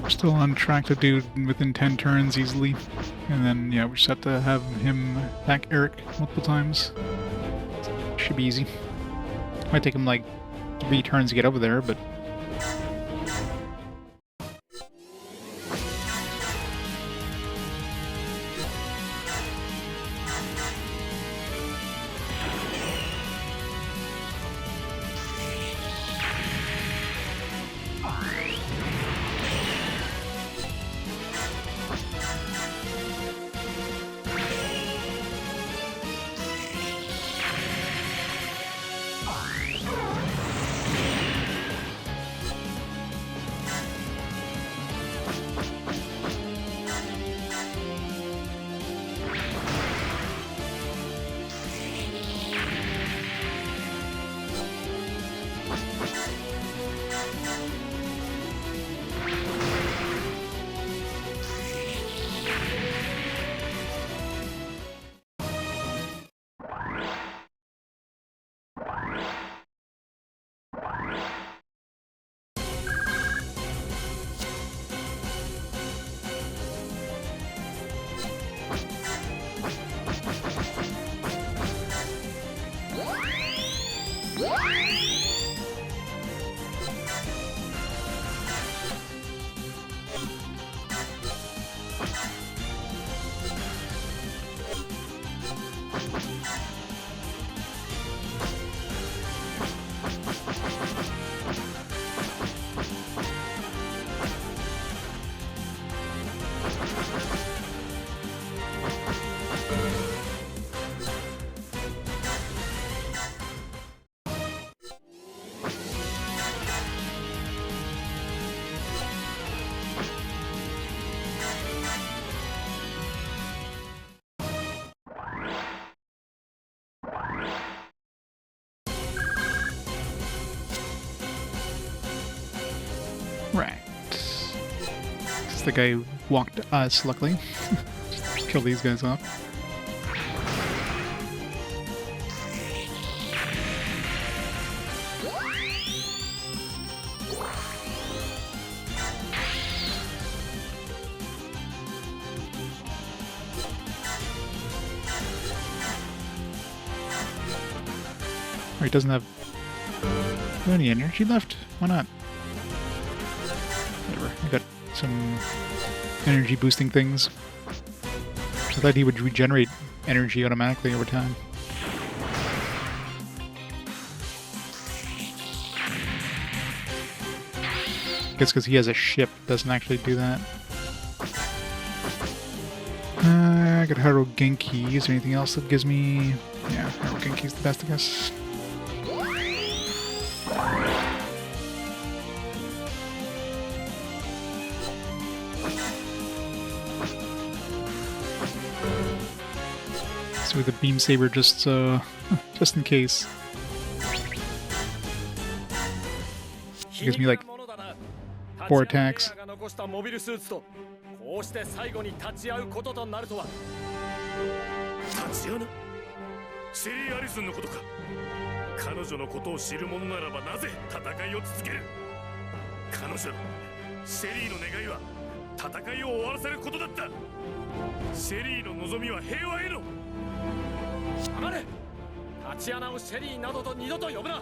We're still on track to do within 10 turns easily. And then, yeah, we just have to have him attack Eric multiple times. Should be easy. Might take him like 3 turns to get over there, but... It's the guy who walked us, luckily. Just kill these guys off. Or he doesn't have any energy left? Why not? Whatever. I got some energy boosting things. I thought he would regenerate energy automatically over time. I guess because he has a ship, doesn't actually do that. I got Haro Genki. Is there anything else that gives me... Yeah, Haro Genki's the best, I guess. So with the beam saber, just in case. It gives me like 4 attacks. こうして最後に立ち会うこととなるとは。立ち会うな。シェリー・アリスンのことか。彼女のことを知る者ならばなぜ戦いを続ける。彼女のシェリーの願いは戦いを終わらせることだった。シェリーの望みは平和への。黙れ。タチアナをシェリーなどと二度と呼ぶな。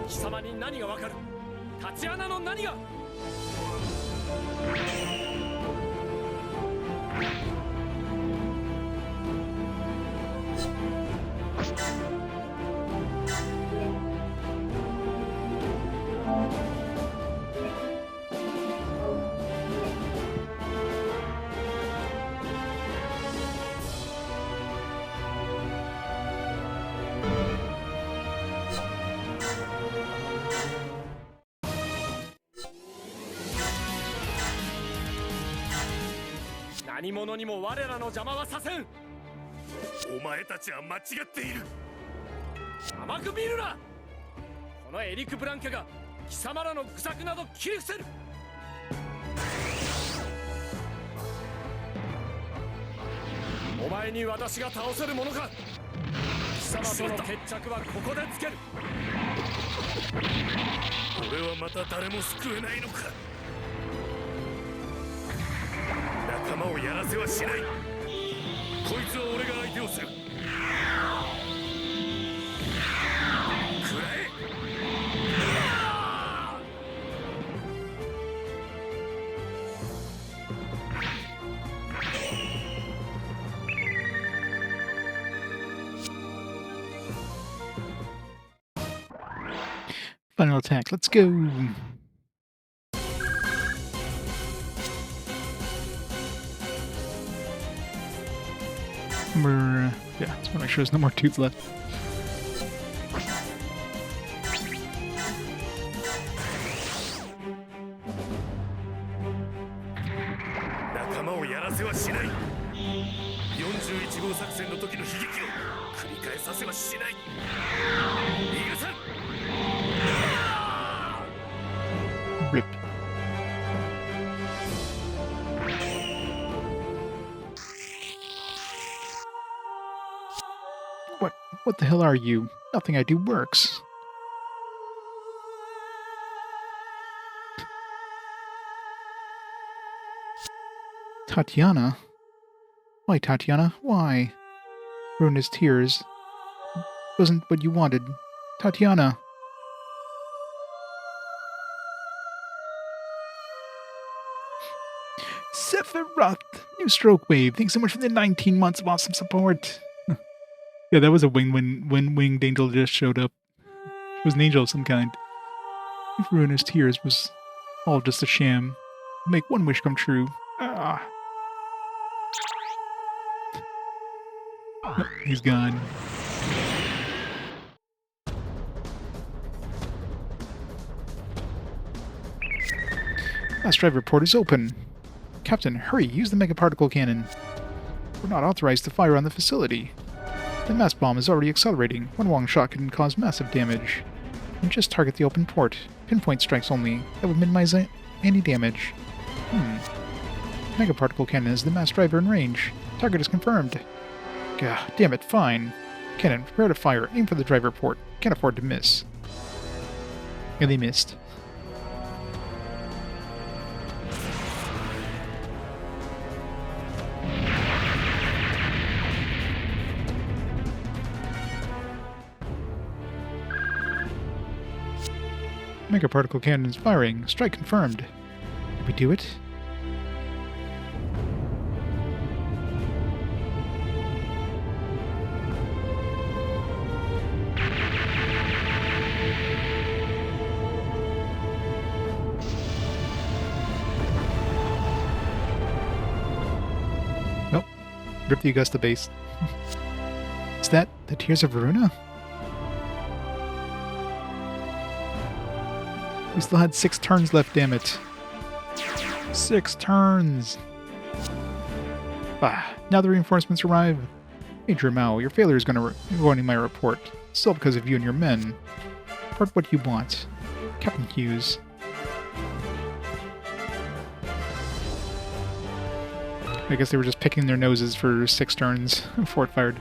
貴様に何がわかる。タチアナの何が。何者にも我らの邪魔はさせん。お前たちは間違っている。甘く見るな。このエリック・ブランケが貴様らの愚策など切り伏せる。お前に私が倒せるものか。貴様との決着はここでつける。俺はまた誰も救えないのか。仲間をやらせはしない。こいつは俺が相手をする。食らえ。Final attack, let's go! Yeah, just want to make sure there's no more tubes left. Nakamaをやらせはしない。41号作戦の時の悲劇を繰り返させはしない。逃がさん。Rip. What the hell are you? Nothing I do works. Tatiana? Why, Tatiana? Why? Ruinous tears. Wasn't what you wanted. Tatiana! Sephiroth! New stroke wave. Thanks so much for the 19 months of awesome support. Yeah, that was a winged angel just showed up. It was an angel of some kind. If Ruinous Tears was all just a sham, make one wish come true. Ah. Nope, he's gone. Last drive report is open. Captain, hurry, use the megaparticle cannon. We're not authorized to fire on the facility. The mass bomb is already accelerating. One wrong shot can cause massive damage. And just target the open port. Pinpoint strikes only. That would minimize any damage. Mega particle cannon is the mass driver in range. Target is confirmed. Gah, damn it, fine. Cannon, prepare to fire. Aim for the driver port. Can't afford to miss. And they missed. Mega particle cannon is firing. Strike confirmed. Did we do it? Nope. Rip the Augusta base. Is that the Tears of Varuna? We still had 6 turns left, damn it. 6 turns! Now the reinforcements arrive. Major Mao, your failure is going to go in my report. Still because of you and your men. Report what you want. Captain Hughes. I guess they were just picking their noses for 6 turns before it fired.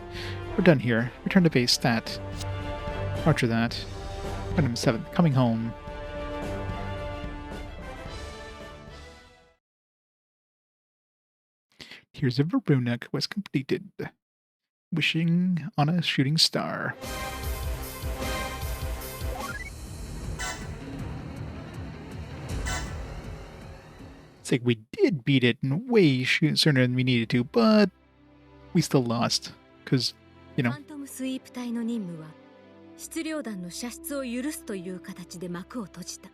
We're done here. Return to base. Stat. Roger that. Item 7. Coming home. Tears of Varuna quest completed. Wishing on a shooting star. It's like we did beat it in way sooner than we needed to, but we still lost. Because, you know. ファントムスイープ隊の任務は質量弾の射出を許すという形で幕を閉じた。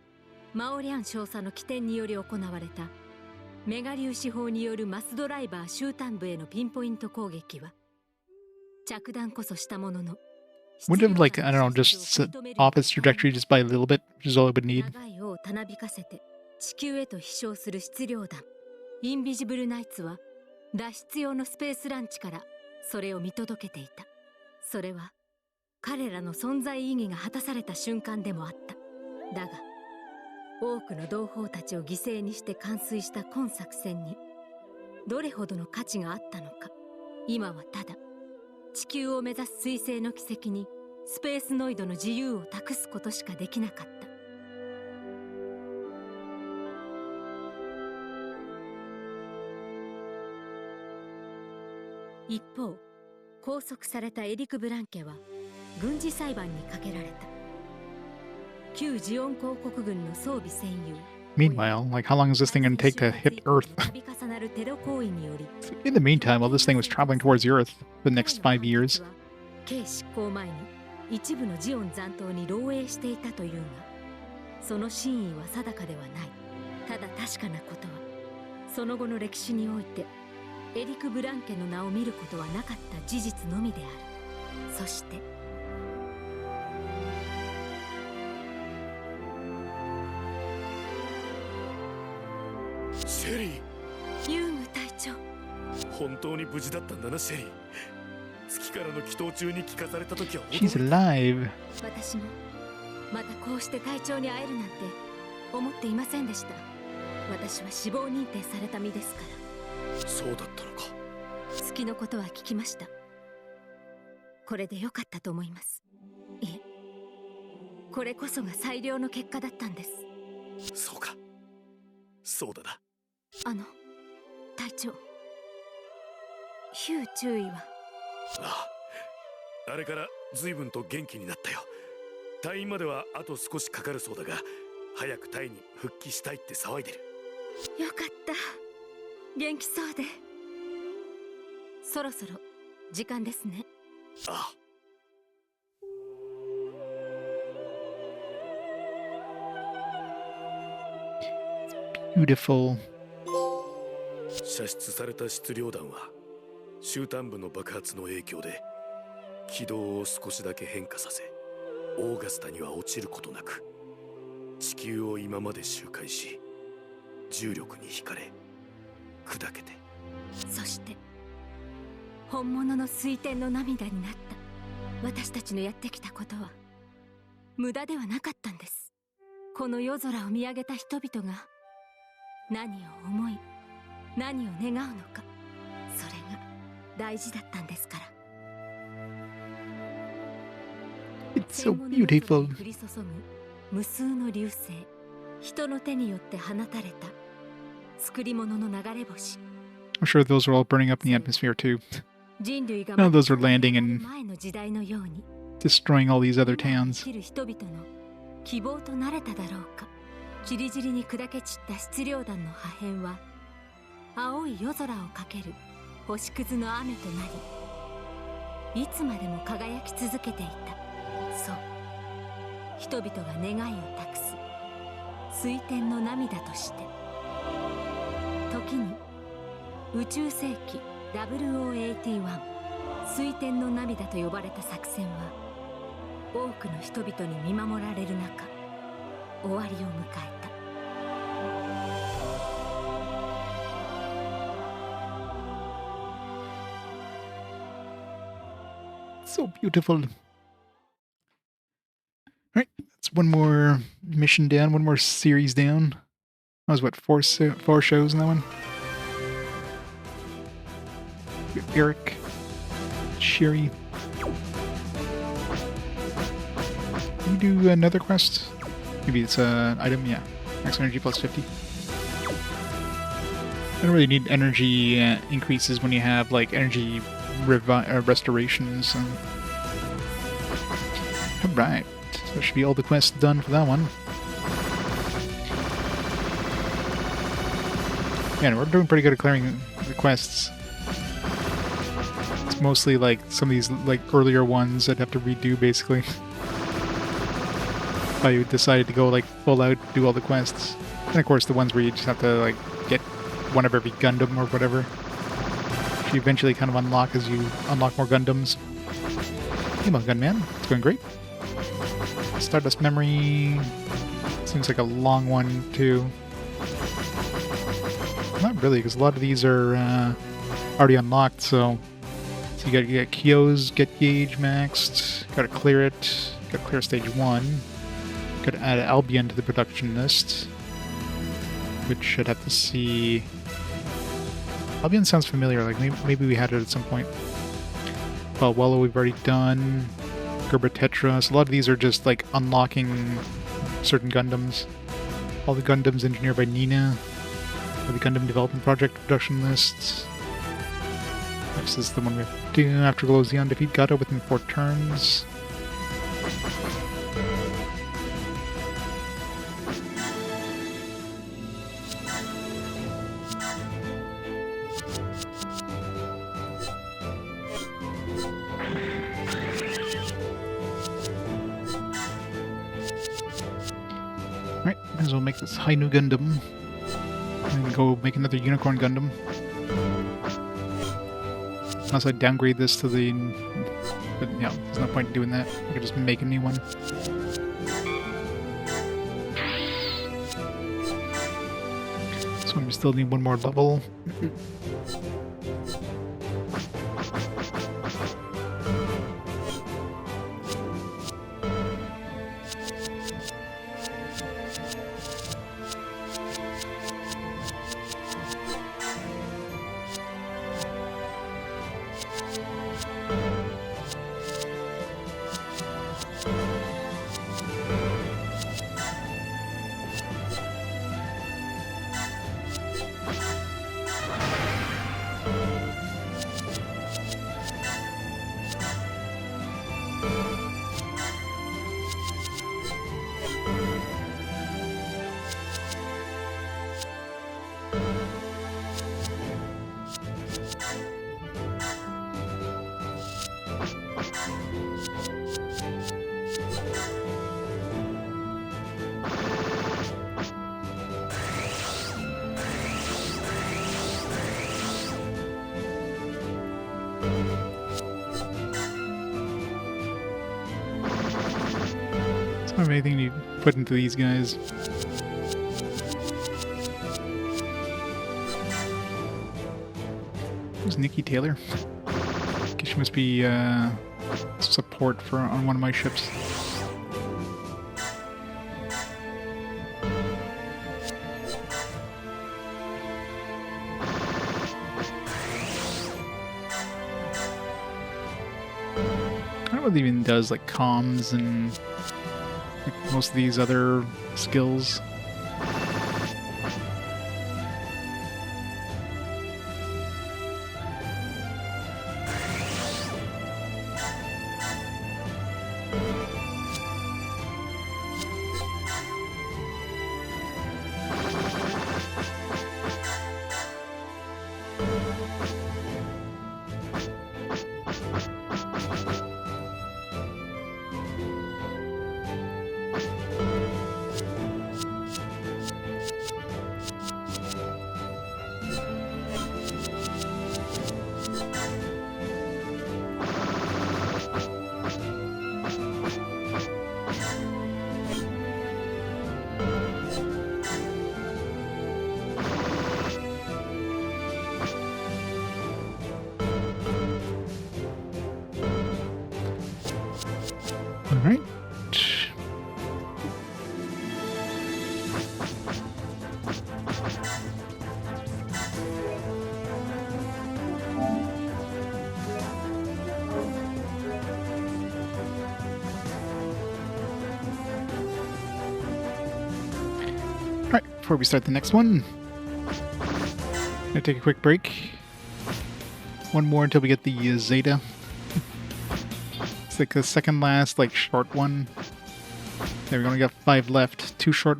マオリャン少佐の起点により行われたメガ粒子砲によるマスドライバー終端部へのピンポイント攻撃は着弾こそしたものの Would have, like, I don't know, just set off its trajectory just by a little bit, which is all it would need. 長い尾をたなびかせて地球へと飛翔する質量弾インビジブルナイツは脱出用のスペースランチからそれを見届けていた。それは彼らの存在意義が果たされた瞬間でもあった。だが多くの同胞たちを犠牲にして完遂した今作戦にどれほどの価値があったのか。今はただ地球を目指す彗星の軌跡にスペースノイドの自由を託すことしかできなかった。一方、拘束されたエリク・ブランケは軍事裁判にかけられた。旧ジオン公国軍の装備占有。Meanwhile, like, how long is this thing going to take to hit Earth? In the meantime, while this thing was traveling towards the Earth for the next 5 years. 刑執行前に一部のジオン残党に漏洩していたというが、その真意は定かではない。ただ確かなことは、その後の歴史においてエリク・ブランケの名を見ることはなかった事実のみである。そしてシェリー、ユーグ隊長、本当に無事だったんだな。シェリー、月からの祈祷中に聞かされた時は She's alive. 私もまたこうして隊長に会えるなんて思っていませんでした。私は死亡認定された身ですから。そうだったのか。月のことは聞きました。これで良かったと思います。いえ、これこそが最良の結果だったんです。そうか、そうだな。隊長、ヒュー注意は。ああ、あれから随分と元気になったよ。退院まではあと少しかかるそうだが、早く隊に復帰したいって騒いでる。よかった、元気そうで。そろそろ時間ですね。ああ。Beautiful. 射出された質量弾は終端部の爆発の影響で軌道を少しだけ変化させ、オーガスタには落ちることなく地球を今まで周回し、重力に惹かれ砕けて、そして本物の水天の涙になった。私たちのやってきたことは無駄ではなかったんです。この夜空を見上げた人々が何を思い何を願うのか、それが大事だったんですから。 It's so beautiful. 降り注ぐ無数の流星、人の手によって放たれた作り物の流れ星。 I'm sure those are all burning up in the atmosphere too. 人類が No, those are landing and 前の時代のように destroying all these other 今を towns. 生きる人々の希望となれただろうか。ちりぢりに砕け散った質量弾の破片は青い夜空をかける星屑の雨となり、いつまでも輝き続けていた。そう、人々が願いを託す水天の涙として。時に宇宙世紀 WO81 水天の涙と呼ばれた作戦は多くの人々に見守られる中、終わりを迎えた。 So beautiful. Alright, that's one more mission down, one more series down. That was what, four shows in that one? Eric, Sherry. Can you do another quest? Maybe it's an item, yeah. Max energy plus 50. I don't really need energy increases when you have like energy restorations. Alright, so that should be all the quests done for that one. Yeah, we're doing pretty good at clearing the quests. It's mostly like some of these like earlier ones I'd have to redo basically. If I decided to go like full out, do all the quests. And of course the ones where you just have to like get one of every Gundam or whatever, which you eventually kind of unlock as you unlock more Gundams. Come on, Gunman. It's going great. Stardust Memory seems like a long one too. Not really, because a lot of these are already unlocked, so you gotta get Kyo's Get Gauge maxed, gotta clear it, gotta clear stage 1, gotta add Albion to the production list, which should have to see... Albion sounds familiar, like maybe we had it at some point. Wallow we've already done, Gerber Tetra, so a lot of these are just like unlocking certain Gundams. All the Gundams engineered by Nina, or the Gundam Development Project production lists. This is the one we have to do after Glowzion. Defeat Gato within 4 turns. Alright, might as well make this Hainu Gundam. And go make another Unicorn Gundam. Unless I downgrade this to the... But, you know, there's no point in doing that. I could just make a new one. This one we still need one more level. I don't have anything to put into these guys. Who's Nikki Taylor? I guess she must be support for on one of my ships. Probably even does like comms and like most of these other skills. All right. Alright, before we start the next one, I'm gonna take a quick break. One more until we get the Zeta. It's like the second last, like, short one. There, we only got 5 left. 2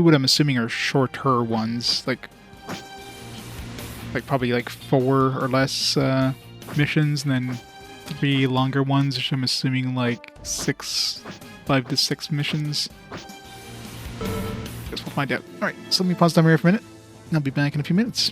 what I'm assuming are shorter ones. Like probably like 4 or less missions, and then 3 longer ones, which I'm assuming like 5 to 6 missions. Guess we'll find out. Alright, so let me pause down here for a minute, and I'll be back in a few minutes.